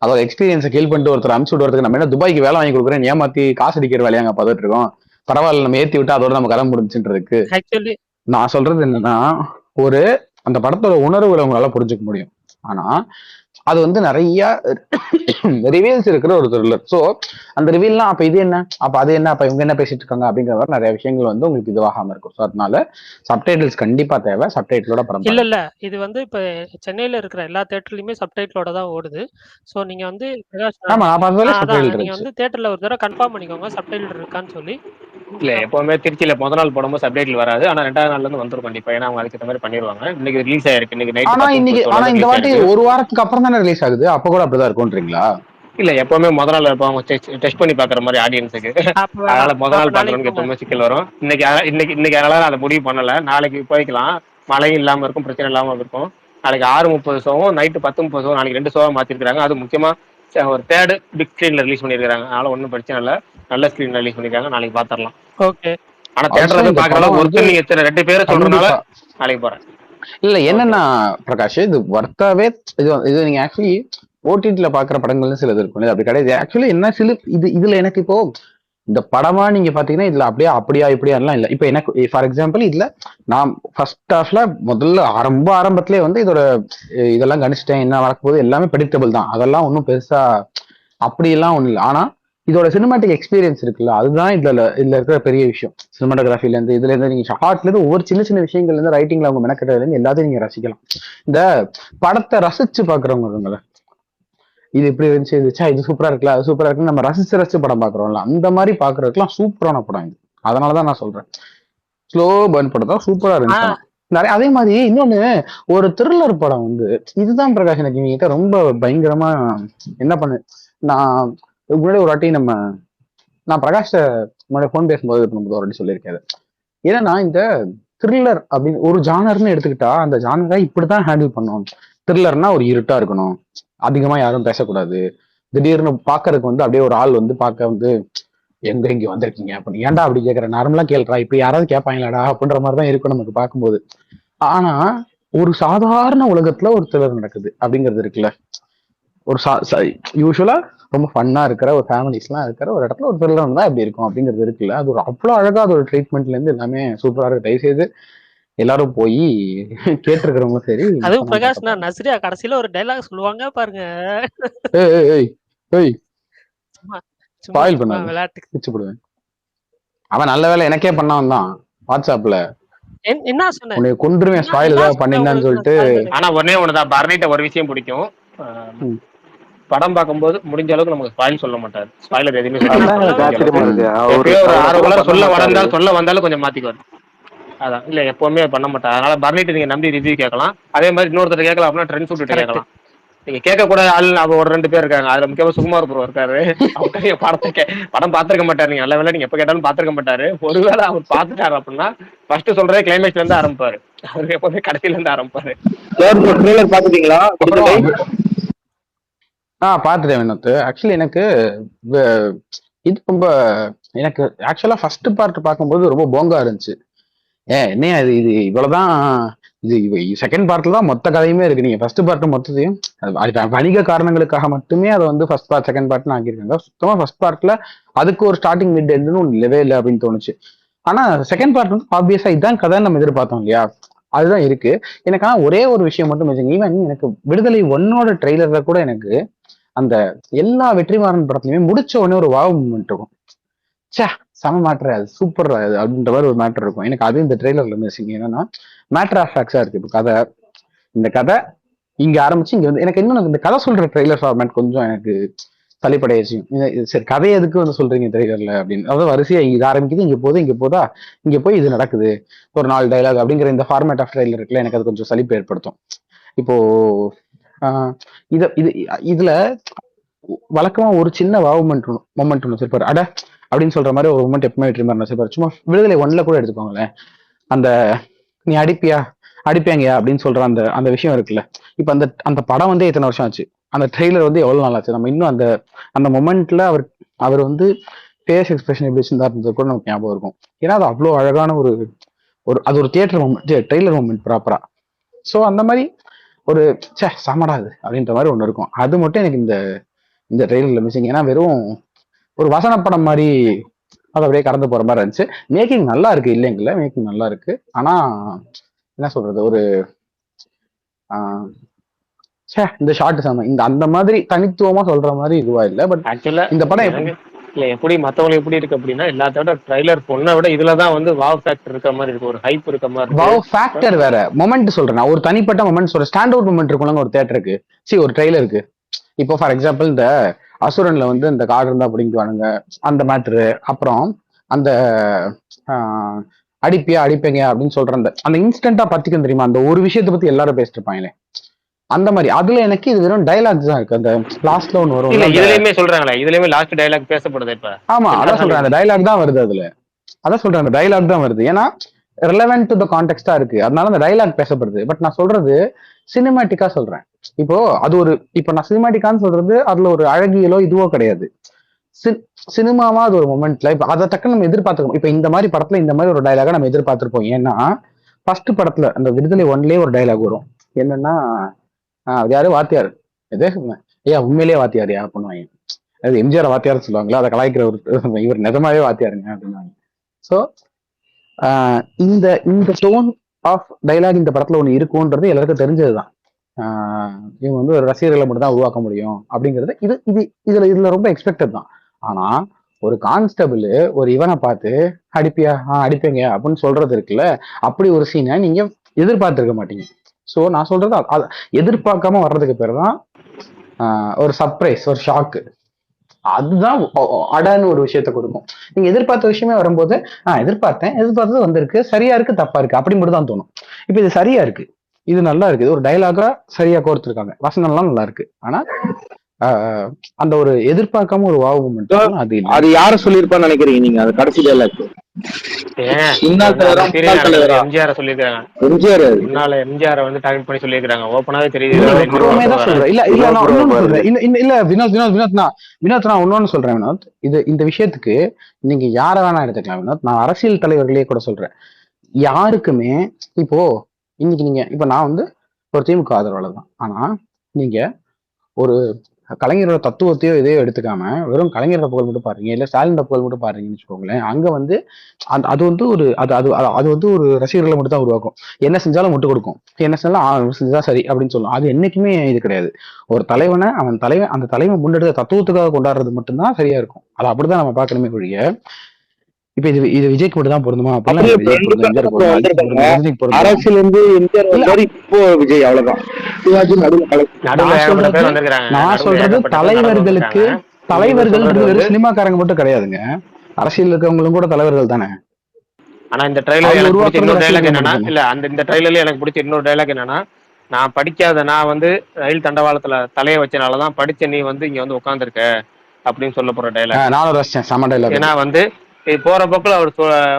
அதோட எக்ஸ்பீரியன்ஸை கீழ் பண்ணிட்டு ஒருத்தர் அனுப்பிச்சு விடுறதுக்கு நம்ம என்ன துபாய்க்கு வேலை வாங்கி கொடுக்குறேன் ஏமாத்தி காசு அடிக்கிற வேலையை அங்க பார்த்துட்டு இருக்கோம். பரவாயில்ல நம்ம ஏத்தி விட்டா அதோட நம்ம கதை முடிஞ்சுன்றதுக்கு. நான் சொல்றது என்னன்னா ஒரு அந்த படத்தோட உணர்வுகளை உங்களால புரிஞ்சுக்க முடியும். ஆனா அது வந்து நிறைய ரிவீல்ஸ் இருக்கிற ஒரு த்ரில்லர். ஸோ அந்த ரிவீல்லாம் அப்ப இது என்ன அப்ப அது என்ன அப்ப இவங்க என்ன பேசிட்டு இருக்காங்க அப்படிங்கிற மாதிரி நிறைய விஷயங்கள் வந்து உங்களுக்கு இதுவாகாம இருக்கும். ஸோ அதனால சப்டைட்டில்ஸ் கண்டிப்பா தேவை. சப்டைட்டிலோட படம் இல்ல இது வந்து இப்ப சென்னையில இருக்கிற எல்லா தியேட்டர்லயுமே சப்டைட்டிலோட தான் ஓடுது. ஸோ நீங்க வந்து ஆமா நான் பார்த்ததுல நீங்க வந்து தியேட்டர்ல ஒரு தடவை கன்ஃபார்ம் பண்ணிக்கோங்க சப்டைட்டில் இருக்கான்னு சொல்லி. இல்ல எப்பவுமே திருச்சியில முத நாள் போடும்போது சப்டைட்டில் வராது. ஆனா 2வது நாள்ல இருந்து வந்துரும் கண்டிப்பா. ஏன்னா அவங்க அதுக்கு மாதிரி பண்ணிடுவாங்க. இன்னைக்கு ரிலீஸ் ஆயிருக்கு. இன்னைக்கு நைட் ஆனா 10:30 ஆனா இந்த ரிலீஸ் வாட்டி ஆயிருக்கு. ஒரு வாரத்துக்கு அப்புறம் தானே ரிலீஸ் ஆகுது, அப்ப கூட அப்படிதான் இருக்கும்ன்றீங்களா? இல்ல எப்பவுமே முத நாள் இருப்பாங்க டெஸ்ட் பண்ணி பாக்குற மாதிரி ஆடியன்ஸுக்கு. அப்ப வேணாம். அதனால முத அப்ப நாள் நாளைக்கு பாக்குறவனுக்கு போங்க. எப்பவுமே சிக்கல் வரும். இன்னைக்கு அதனால அதை முடிவு பண்ணல. நாளைக்கு போய்க்கலாம். மழையும் இல்லாம இருக்கும், பிரச்சனை இல்லாம இருக்கும். நாளைக்கு 6:30 ஷோவும் நைட்டு 10:30 ஷோவும் நாளைக்கு 2 ஷோவா மாத்திருக்காங்க. அது முக்கியமா ஒரு தேர்டு பிக் ஸ்கிரீன்ல ரிலீஸ் பண்ணிருக்காங்க. அதனால ஒன்றும் பிரச்சனை இல்லை. நல்ல ஸ்கிரீன் ரிலீஸ் பண்ணிருக்காங்க. நாளைக்கு பாத்திரலாம். ஓகே. ஆனா ஆல்சோ தேட்டர்ல போய் இந்த பாக்குற படம் அளவுக்கு வந்து ஒருத்தர் நீங்க 2 பேரை சொல்றதுனால கண்டிப்பா நாளைக்கு போறேன். இல்ல ஓகே. என்னன்னா பிரகாஷ், இது வர்த்தாவே இது நீங்க ஆக்சுவலி ஓடிடில பாக்குற படங்கள்னு சிலது இருக்கும் இல்லையா? அப்படி கிடையாது. ஆக்சுவலி என்ன இதுல எனக்கு இப்போ இந்த படமா நீங்க பாத்தீங்கன்னா இதுல அப்படியா இப்படியா எல்லாம் இல்ல. இப்ப எனக்கு ஃபார் எக்ஸாம்பிள் இதுல நான் ஃபர்ஸ்ட் ஹாஃப்ல முதல்ல ரொம்ப ஆரம்பத்திலே வந்து இதெல்லாம் கணிச்சிட்டேன், என்ன வரப்போகுது எல்லாமே ப்ரெடிக்டபிள் தான். அதெல்லாம் ஒன்றும் பெருசா அப்படியெல்லாம் ஒண்ணும் இல்லை. ஆனா இதோட சினிமாட்டிக் எக்ஸ்பீரியன்ஸ் இருக்குல்ல, அதுதான் இதுல இருக்கிற பெரிய விஷயம். சினிமாட்டோகிராஃபில இருந்து இதுல இருந்து நீங்க ஷார்ட்ல இருந்து ஒவ்வொரு சின்ன சின்ன விஷயங்கள்ல இருந்து ரைட்டிங்ல அவங்க மெனக்கட்டதுல இருந்து எல்லாத்தையும் நீங்க ரசிக்கலாம். இந்த படத்தை ரசிச்சு பாக்குறவங்க இருங்கள, இது இப்படி இருந்துச்சு, இது சூப்பரா இருக்குல்ல, அது சூப்பரா இருக்குன்னு நம்ம ரசிச்சு படம் பாக்குறோம்ல, அந்த மாதிரி பாக்குறதுக்குலாம் சூப்பரான படம் இது. அதனாலதான் நான் சொல்றேன் ஸ்லோ பர்ன் படம் தான் சூப்பரா இருந்துச்சு. நிறைய அதே மாதிரி இன்னொன்னு ஒரு த்ரில்லர் படம் வந்து இதுதான் பிரகாஷ் எனக்கு இவங்க ரொம்ப பயங்கரமா என்ன பண்ணு. நான் முன்னாடி ஒரு வாட்டி நான் பிரகாஷ் முன்னாடி ஃபோன் பேசும்போது ஒரு வாட்டி சொல்லியிருக்கேன். ஏன்னா இந்த த்ரில்லர் அப்படின்னு ஒரு ஜானர்னு எடுத்துக்கிட்டா அந்த ஜானரை இப்படிதான் ஹேண்டில் பண்ணும். த்ரில்லர்னா ஒரு இருட்டா இருக்கணும், அதிகமா யாரும் பேசக்கூடாது, திடீர்னு பாக்குறதுக்கு வந்து அப்படியே ஒரு ஆள் வந்து பார்க்க வந்து இங்க வந்திருக்கீங்க அப்படின்னு ஏன்டா அப்படி கேட்கற, நார்மலா கேள்றா, இப்படி யாராவது கேட்பாங்களாடா அப்படின்ற மாதிரிதான் இருக்கும் நமக்கு பார்க்கும்போது. ஆனா ஒரு சாதாரண உலகத்துல ஒரு த்ரில்லர் நடக்குது அப்படிங்கிறது இருக்குல்ல, ஒரு யூஸ்வலா ரொம்ப ஃபன்னா இருக்கிற ஒரு ஃபேமிலிஸ்லாம் இருக்கிற ஒரு இடத்துல ஒரு த்ரில்லர் தான் எப்படி இருக்கும் அப்படிங்கிறது இருக்குல்ல, அது ஒரு அவ்வளவு அழகா அதோட ட்ரீட்மெண்ட்ல இருந்து எல்லாமே சூப்பரா இருக்கு. தயவுசெய்து எல்லாரும் போய் கேட்டிருக்கிறவங்களும் சரி. அதுவும் பிரகாஷ் நான் நஸ்ரியா கடைசியில ஒரு டைலாக் சொல்லுவாங்க பாருங்க. ஸ்பாயில் பண்ணாத, பிச்சு போடுவேன். அவன் நல்ல வேலை எனக்கே பண்ணவன் தான் வாட்ஸ்அப்ல. என்ன சொன்னேன், உன்னை கொன்றுவேன் ஸ்பாயில் ஏதாவது பண்ணிருந்தான்னு சொல்லிட்டு. ஆனா ஒன்னே ஒண்ணுதான், பரணிட்ட ஒரு விஷயம் பிடிக்கும். படம் பார்க்கும்போது முடிஞ்ச அளவுக்கு நமக்கு ஸ்பாயில் சொல்ல மாட்டாரு. ஸ்பாயிலர் எதுவுமே சொல்ல வந்தாலும் கொஞ்சம் மாத்திக்குவாரு. அதான் இல்ல எப்பவுமே பண்ண மாட்டாரு. அதனால பரணிட்ட நீங்க நம்பி ரிவ்யூ கேட்கலாம். அதே மாதிரி இன்னொருத்தர் கேட்கலாம் அப்படின்னா ட்ரெண்ட் சூட்டு கேட்கலாம். நீங்க கேட்க கூட ஆள் ஒரு 2 பேர் இருக்காங்க. அதுல முக்கியமா சுகுமார் ப்ரோ இருக்காரு. அவங்க படம் பாத்திருக்க மாட்டாரு. நீங்க நல்ல வேலை நீங்க எப்ப கேட்டாலும் பாத்திருக்க மாட்டாரு. ஒருவேளை அவர் பாத்துட்டாரு அப்படின்னா ஃபர்ஸ்ட் சொல்றதே கிளைமேக்ஸ்ல இருந்து ஆரம்பிப்பாரு. அவருக்கு எப்பவுமே கடைசியில இருந்து ஆரம்பிப்பாரு. பாத்துட்டீங்களா? பாத்துட்டேன் வினோத். ஆக்சுவலி எனக்கு இது ரொம்ப எனக்கு ஆக்சுவலா ஃபர்ஸ்ட் பார்ட் பார்க்கும்போது ரொம்ப போங்கா இருந்துச்சு. என்ன இது இவ்வளவுதான், இது செகண்ட் பார்ட்ல தான் மொத்த கதையுமே இருக்கு. நீங்க ஃபர்ஸ்ட் பார்ட் மொத்தத்தையும் வணிக காரணங்களுக்காக மட்டுமே அதை வந்து ஃபர்ஸ்ட் பார்ட் செகண்ட் பார்ட்னு ஆக்கியிருக்காங்க. சுத்தமா ஃபர்ஸ்ட் பார்ட்ல அதுக்கு ஒரு ஸ்டார்டிங் மிட் எண்டுன்னு ஒன்று இல்லவே இல்லை அப்படின்னு தோணுச்சு. ஆனா செகண்ட் பார்ட் வந்து ஆப்வியஸா இதுதான் கதை நம்ம எதிர்பார்த்தோம் இல்லையா, அதுதான் இருக்கு. எனக்கு ஆனா ஒரே ஒரு விஷயம் மட்டும் வச்சுங்க, ஈவன் எனக்கு விடுதலை 1 ட்ரெய்லர்ல கூட எனக்கு அந்த எல்லா வெற்றிமாறன் படத்துலயுமே முடிச்ச உடனே ஒரு வாவ் மூமெண்ட் இருக்கும். சே செம மேட்டர், அது சூப்பர் அது அப்படின்ற மாதிரி ஒரு மேட்டர் இருக்கும். எனக்கு அது இந்த ட்ரெய்லர்ல மிஸ்ஸிங். என்னன்னா மேட்டர் ஆஃப் ஃபேக்ட்ஸா இருக்கு. இப்போ கதை, இந்த கதை இங்க ஆரம்பிச்சு இங்க வந்து எனக்கு இன்னும் இந்த கதை சொல்ற ட்ரெய்லர் ஃபார்மேட் கொஞ்சம் எனக்கு தள்ளிப்படையாச்சு. சரி கதை எதுக்கு வந்து சொல்றீங்க ட்ரெய்லர்ல அப்படின்னு, அதாவது வரிசையா இது ஆரம்பிக்குது, இங்க போதா இங்க போய் இது நடக்குது, ஒரு 4 டைலாக் அப்படிங்கிற இந்த ஃபார்மேட் ஆஃப் ட்ரெய்லர் இருக்குல்ல, எனக்கு அது கொஞ்சம் சலிப்பு ஏற்படுத்தும். இப்போ இதுல வழக்கமா ஒரு சின்ன மொமெண்ட் ஒன்று வச்சிருப்பாரு. அட அப்படின்னு சொல்ற மாதிரி ஒரு மொமெண்ட் எப்பவுமே வெற்றிமாறன் வச்சிருப்பாரு. சும்மா விடுதலை 1 கூட எடுத்துக்கோங்களேன், அந்த நீ அடிப்பியாங்கயா அப்படின்னு சொல்ற அந்த விஷயம் இருக்குல்ல. இப்ப அந்த படம் வந்து எத்தனை வருஷம் ஆச்சு, அந்த ட்ரெய்லர் வந்து எவ்வளவு நாள் ஆச்சு, நம்ம இன்னும் அந்த மொமெண்ட்ல அவர் வந்து ஃபேஸ் எக்ஸ்பிரஷன் எப்படி இருந்தாருன்றது கூட நமக்கு ஞாபகம் இருக்கும். ஏன்னா அது அவ்வளவு அழகான ஒரு அது ஒரு தியேட்டர் மொமெண்ட், ட்ரெய்லர் மொமெண்ட் ப்ராப்பரா. ஸோ அந்த மாதிரி ஒரு சாமடாது அப்படின்ற மாதிரி ஒண்ணு இருக்கும். அது மட்டும் எனக்கு இந்த ட்ரெய்லர்ல மிஸ்ஸிங். ஏன்னா வெறும் ஒரு வசன படம் மாதிரி அது அப்படியே கடந்து போற மாதிரி இருந்துச்சு. மேக்கிங் நல்லா இருக்கு, இல்லைங்களா, மேக்கிங் நல்லா இருக்கு. ஆனா என்ன சொல்றது, ஒரு இந்த ஷார்ட் சாம இந்த அந்த மாதிரி தனித்துவமா சொல்ற மாதிரி இதுவா இல்ல. பட் ஆக்சுவலா இந்த படம் இல்ல எப்படி மத்தவங்களுக்கு எப்படி இருக்கு அப்படின்னா, எல்லாத்தோட ட்ரைலர் பொண்ணை விட இதுலதான் வந்து வாவ் ஃபேக்டர் இருக்க மாதிரி இருக்கு, ஒரு ஹைப் இருக்க மாதிரி இருக்கு. வாவ் ஃபேக்டர் வேற, மொமெண்ட் சொல்றேன், ஒரு தனிப்பட்ட மொமெண்ட் சொல்றேன், ஸ்டாண்ட் அவுட் மொமெண்ட் இருக்கும்ல ஒரு தியேட்டருக்கு, ஒரு ட்ரெய்லருக்கு. இப்போ ஃபார் எக்ஸாம்பிள் இந்த அசுரன்ல வந்து இந்த கார்டு இருந்தா பிடிக்குவானுங்க அந்த மேட்ரு, அப்புறம் அந்த அடிப்பியா அடிப்பீங்க அப்படின்னு சொல்ற அந்த அந்த இன்ஸ்டன்டா பத்திக்கும் தெரியுமா, அந்த ஒரு விஷயத்தை பத்தி எல்லாரும் பேசிட்டு இருப்பாங்களே அந்த மாதிரி. அதுல எனக்கு இது வெறும் டைலாக்ஸ் தான் இருக்கு. அந்த லாஸ்ட்ல ஒன்று வரும், இதுலயுமே சொல்றாங்களே, இதுலயுமே லாஸ்ட் டைலாக் பேசப்படுது இப்ப. ஆமா அதான் சொல்றேன், அந்த டைலாக் தான் வருது அதுல. அதான் சொல்றேன், அந்த டைலாக் தான் வருது. ஏன்னா ரெலவென்ட் டு த கான்டெக்ஸ்டா இருக்கு, அதனால அந்த டைலாக் பேசப்படுது. பட் நான் சொல்றது சினிமேட்டிக்கா சொல்றேன். இப்போ அது ஒரு, இப்போ நான் சினிமேட்டிக்கான்னு சொல்றது அதுல ஒரு அழகியலோ இதுவோ கிடையாது. சினிமாவா அது ஒரு மொமெண்ட்ல இப்ப அதை டக்குன்னு நம்ம எதிர்பார்த்துக்கணும். இப்ப இந்த மாதிரி படத்துல இந்த மாதிரி ஒரு டைலாக நம்ம எதிர்பார்த்திருப்போம். ஏன்னா ஃபர்ஸ்ட் படத்துல அந்த விடுதலை ஒன்லயே ஒரு டைலாக் வரும், என்னன்னா அது யாரு வாத்தியார் எதே ஐயா உண்மையிலேயே வாத்தியாரியா பண்ணுவாங்க. அது எம்ஜிஆர் வாத்தியார் சொல்லுவாங்களா, அதை கலாய்க்கிற ஒரு இவர் நிஜமாவே வாத்தியாருங்க அப்படின்னாங்க. ஸோ இந்த இந்த டோன் ஆஃப் டைலாக் இந்த படத்துல ஒண்ணு இருக்கும்ன்றது எல்லாருக்கும் தெரிஞ்சதுதான். இவங்க வந்து ஒரு ரசிகர்களை மட்டும் தான் உருவாக்க முடியும் அப்படிங்கிறது இது இது இதுல ரொம்ப எக்ஸ்பெக்டட் தான். ஆனா ஒரு கான்ஸ்டபிள் ஒரு இவனை பார்த்து அடிப்பியா அடிப்பீங்க அப்படின்னு சொல்றது இருக்குல்ல, அப்படி ஒரு சீனை நீங்க எதிர்பார்த்திருக்க மாட்டீங்க. ஸோ நான் சொல்றது எதிர்பார்க்காம வர்றதுக்கு பேர் தான் ஒரு சர்ப்ரைஸ், ஒரு ஷாக்கு. அதுதான் அடான்னு ஒரு விஷயத்த கொடுக்கும். நீங்க எதிர்பார்த்த விஷயமே வரும்போது எதிர்பார்த்தது வந்திருக்கு, சரியா இருக்கு தப்பா இருக்கு அப்படி மட்டும் தான் தோணும். இப்ப இது சரியா இருக்கு, இது நல்லா இருக்கு, இது ஒரு டைலாகா சரியா கோர்த்துருக்காங்க, வசனம்லாம் நல்லா இருக்கு. ஆனா அந்த ஒரு எதிர்பார்க்காம ஒரு வாவு மட்டும் அது யார சொல்லிருப்பான்னு நினைக்கிறீங்க நீங்க? அது கடைசி டைலாக் எம்ஜிஆர் சொல்லிருக்காங்க. எம்ஜிஆர் வந்து டார்கெட் பண்ணி சொல்லிருக்காங்க, ஓப்பனாவே தெரியுது. இல்ல வினோத் நான் இன்னொன்னு சொல்றேன் வினோத், இது இந்த விஷயத்துக்கு நீங்க யார வேணா எடுத்துக்கலாம் வினோத். நான் அரசியல் தலைவர்களே கூட சொல்றேன், யாருக்குமே இப்போ இன்னைக்கு நீங்க இப்ப நான் வந்து ஒரு திமுக ஆதரவாளர் தான். ஆனா நீங்க ஒரு கலைஞரோட தத்துவத்தையோ இதையோ எடுத்துக்காம வெறும் கலைஞரோட புகழ் மட்டும் பாருங்க, இல்ல ஸ்டாலின் புகழ் மட்டும் பாருங்கன்னு வச்சுக்கோங்களேன். அங்க வந்து அது வந்து ஒரு அது வந்து ஒரு ரசிகர்களை மட்டும் தான் உருவாக்கும். என்ன செஞ்சாலும் முட்டு கொடுக்கும், என்ன செஞ்சாலும் செஞ்சா சரி அப்படின்னு சொல்லும். அது என்னைக்குமே இது கிடையாது. ஒரு தலைவனை அந்த தலைவன் முன்னெடுத்த தத்துவத்துக்காக கொண்டாடுறது மட்டும்தான் சரியா இருக்கும். அது அப்படிதான் நம்ம பார்க்கணுமே ஒழிய இப்ப இது விஜய்க்கு மட்டும் தான் பொருந்துமா? அரசியல் இருந்து இப்போ விஜய் அவ்வளவுதான். நான் சொல்றது தலைவர்கள் சினிமாக்காரங்க மட்டும் கிடையாதுங்க, அரசியல் இருக்கவங்களும் கூட தலைவர்கள் தானே. ஆனா இந்த ட்ரைலர் இன்னொரு டைலாக் என்னன்னா, இல்ல இந்த ட்ரைலர்ல எனக்கு பிடிச்ச இன்னொரு டைலாக் என்னன்னா, நான் படிக்காத, நான் வந்து ரயில் தண்டவாளத்துல தலைய வச்சனாலதான் படிச்ச நீ வந்து இங்க வந்து உட்காந்துருக்க அப்படின்னு சொல்ல போற டைலாக். ஏன்னா வந்து போற போக்குல அவர்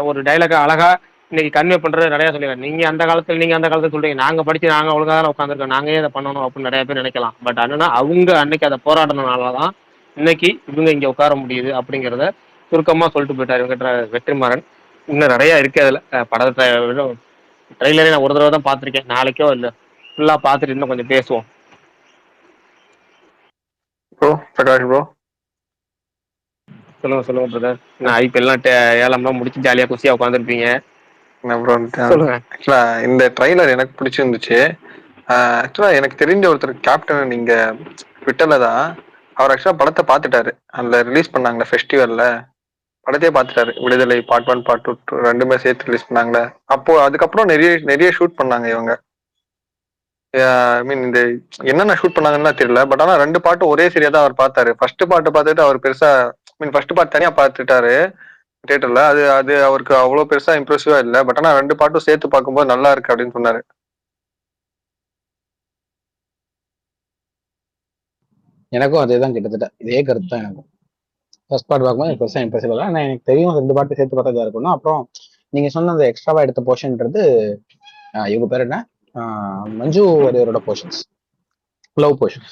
ஒரு டைலாக அழகா இன்னைக்கு கன்வே பண்றது நிறைய சொல்லிடுறாங்க. நீங்க அந்த காலத்துல சொல்றீங்க, நாங்க படிச்சு நாங்க ஒழுங்கா தான் உட்காந்துருக்கோம், நாங்க இதை பண்ணணும் அப்படின்னு நிறைய பேர் நினைக்கலாம். பட் ஆனா அவங்க அன்னைக்கு அதை போராடினாலதான் இன்னைக்கு இவங்க இங்க உட்கார முடியுது அப்படிங்கிறத சுருக்கமா சொல்லிட்டு போயிட்டாரு இவங்க வெற்றிமாறன். இன்னும் நிறைய இருக்கு அதுல. படத்தை ட்ரெய்லரே நான் ஒரு தடவை தான் பார்த்திருக்கேன், நாளைக்கோ இல்ல ஃபுல்லா பார்த்துட்டு இன்னும் கொஞ்சம் பேசுவோம். பிரகாஷ் ப்ரோ சொல்லுங்க பிரதர். நான் ஐபிஎல்லாம் ஏழாம்லாம் முடிச்சு ஜாலியா குசியா உட்காந்துருப்பீங்க. ஆக்சுவலா இந்த ட்ரைலர் எனக்கு பிடிச்சிருந்துச்சு. ஆக்சுவலா எனக்கு தெரிஞ்ச ஒருத்தர் கேப்டன் நீங்க ட்விட்டர்ல தான் அவர் ஆக்சுவலா படத்தை பார்த்துட்டாரு. அதுல ரிலீஸ் பண்ணாங்களே ஃபெஸ்டிவல்ல படத்தையே பார்த்துட்டாரு. விடுதலை பார்ட் 1 பார்ட் 2 ரெண்டுமே சேர்த்து ரிலீஸ் பண்ணாங்களே. அப்போ அதுக்கப்புறம் நிறைய ஷூட் பண்ணாங்க இவங்க. ஐ மீன் இந்த என்னென்ன ஷூட் பண்ணாங்கன்னு தெரியல. பட் ஆனா 2 பாட்டும் ஒரே சரியா தான் அவர் பார்த்தாரு. ஃபர்ஸ்ட் பாட்டு பார்த்துட்டு அவர் பெருசா ஃபர்ஸ்ட் பார்ட் தனியா பார்த்துட்டாரு தியேட்டர்ல. அது அவருக்கு அவ்வளவு பெருசா இம்ப்ரெசிவா இல்லை. பட் ஆனா 2 பாட்டும் சேர்த்து பார்க்கும்போது நல்லா இருக்கு அப்படின்னு சொன்னாரு. எனக்கும் அதேதான், கிட்டத்தட்ட இதே கருத்து தான் எனக்கும். ஃபர்ஸ்ட் பார்ட் பார்க்கும்போது எனக்கு பெருசா இம்ப்ரெசிவ் இல்லை. ஆனால் எனக்கு தெரியும் 2 பாட்டு சேர்த்து பார்த்ததா இருக்கணும். அப்புறம் நீங்க சொன்ன அந்த எக்ஸ்ட்ராவா எடுத்த போர்ஷன்ன்றது இவங்க பேர் என்ன, மஞ்சு வாரியரோட போர்ஷன்ஸ், லவ் போர்ஷன்.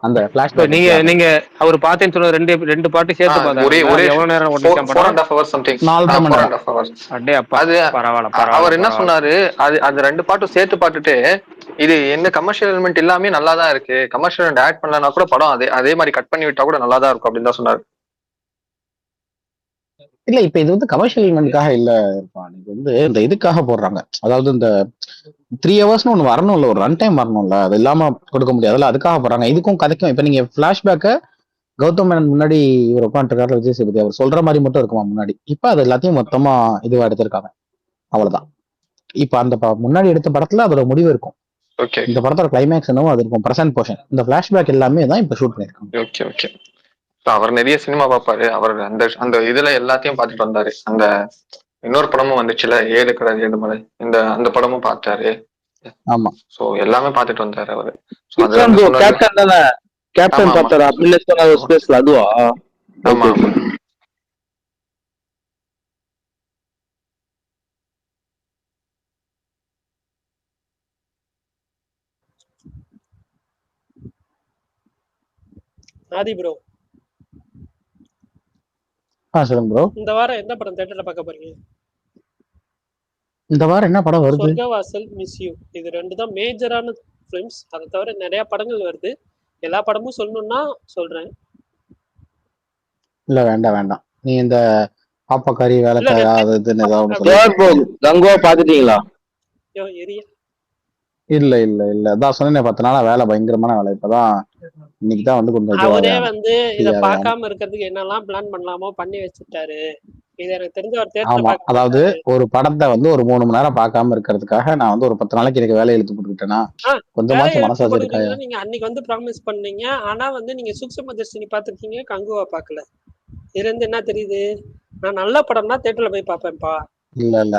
அந்த ஃபிளாஷ்பேக் நீங்க அவர் பார்த்தேன்னு சொன்ன ரெண்டு பாட்டு சேர்த்து பார்த்தா ஒரே எவ்வளவு நேரம் ஓடிச்சாம்? 4.5 hours சம்திங். 4.5 hours. அடே அப்பா, பரவாயில்ல. அவர் என்ன சொன்னாரு, அது 2 பாட்டும் சேர்த்து பார்த்துட்டு இது என்ன கமர்ஷியல் எலிமெண்ட் எல்லாமே நல்லா தான் இருக்கு, கமர்ஷியல் எலிமெண்ட் ஆட் பண்ணலனா கூட படம் அதே மாதிரி கட் பண்ணி விட்டா கூட நல்லா தான் இருக்கும் அப்படின்னு தான் சொன்னாரு. இல்ல இப்ப இது வந்து கமர்ஷியல் எலிமெண்ட்காக இல்ல, இது வந்து இந்த இதுக்காக போடுறாங்க. அதாவது இந்த 3 ஹவர்ஸ்னு ஒண்ணு வரணும் இல்ல, ஒரு ரன் டைம் வரணும்ல, அது இல்லாம கொடுக்க முடியாதுல்ல, அதுக்காக போடுறாங்க. இதுக்கும் கதைக்கும் இப்ப நீங்க பிளாஷ்பேக்க கௌதம் மேனன் முன்னாடி இவர் உட்காந்துருக்காரு விஜய் சேதுபதி, அவர் சொல்ற மாதிரி மட்டும் இருக்குமா முன்னாடி. இப்ப அது எல்லாத்தையும் மொத்தமா இதுவா எடுத்திருக்காங்க, அவ்வளவுதான். இப்ப அந்த முன்னாடி எடுத்த படத்துல அதோட முடிவு இருக்கும். இந்த படத்தோட கிளைமேக்ஸ் என்னவோ அது இருக்கும், பிரசன்ட் போர்ஷன். இந்த பிளாஷ்பேக் எல்லாமே தான் இப்ப ஷூட் பண்ணிருக்காங்க. Okay okay. அவர் நிறைய சினிமா பார்ப்பாரு. அவர் அந்த அந்த இதுல எல்லாத்தையும் பார்த்துட்டு வந்தாரு. அந்த இன்னொரு படமும் வந்துச்சுல, 7 கடல் 7 மலை, அந்த படமும் பார்த்தாரு. ஆமா. சோ எல்லாமே பார்த்துட்டு வந்தாரு அவரு. So அது விக்ரம் வந்து ப்ரோ சொன்னது. கேப்டன் தானே, ஆமா கேப்டன் ஆமா பார்த்தாரு அப்படின்னு சொன்ன ஸ்பேஸ்ல அதுவா? ஆமா ஓகே ஆமா. ஓகே. ஆதி ப்ரோ, சொல்லுங்க ப்ரோ. இந்த வாரம் எந்த படம் தியேட்டர்ல பார்க்க போறீங்க? இந்த வாரம் என்ன படம் வருது? சொர்க்கவாசல், மிஸ் யூ, இது 2 தான் மேஜரான ஃபிலிம்ஸ். அதை தவிர நிறைய படங்கள் வருது. எல்லா படமும் சொல்லணும்னா சொல்றேன். இல்ல வேண்டாம் வேண்டாம், நீ இந்த பாப்பக்காரி இல்ல வேலைக்காரா அது இதுன்னு ஏதாவது ஒண்ணு ஜோர் சொல்லிட்டு ப்ரோ, கங்கோவா பாத்துட்டீங்களா? எரிய இல்ல இல்ல இல்ல, அதான் சொன்னேன் 10 நாளா வேலை, பயங்கரமான வேலை. இப்பதான் இன்னைக்குதான் வந்து கொஞ்சம் அவரே இதுவாக வந்து இத ஃப்ரீயாக ஆனேன். பார்க்காம இருக்கிறதுக்கு என்னெல்லாம் பிளான் பண்ணலாமோ பண்ணி வச்சுட்டாரு. இது எனக்கு தெரிஞ்ச ஒரு தியேட்டர்ல ஆமா, பார்க்க அதாவது மாட்டாரு. ஒரு படத்தை வந்து ஒரு 3 மணி நேரம் பார்க்காம இருக்கிறதுக்காக நான் வந்து ஒரு 10 நாளைக்கு எனக்கு வேலையை இழுத்து போட்டுக்கிட்டேன்னா வேலையை கொஞ்சமாச்சும் எடுத்து மனசாட்சி இருக்காயா? போடுறீங்கன்னா நீங்க அன்னைக்கு வந்து ப்ராமிஸ் பண்ணீங்க. ஆனா வந்து நீங்க சூக்ஷ்ம தர்ஷினி பார்த்திருக்கீங்க, கங்குவா பார்க்கல. இதுல இருந்து என்ன தெரியுது? நான் நல்ல படம்னா தியேட்டர்ல போய் பார்ப்பேன்ப்பா. இல்ல இல்ல,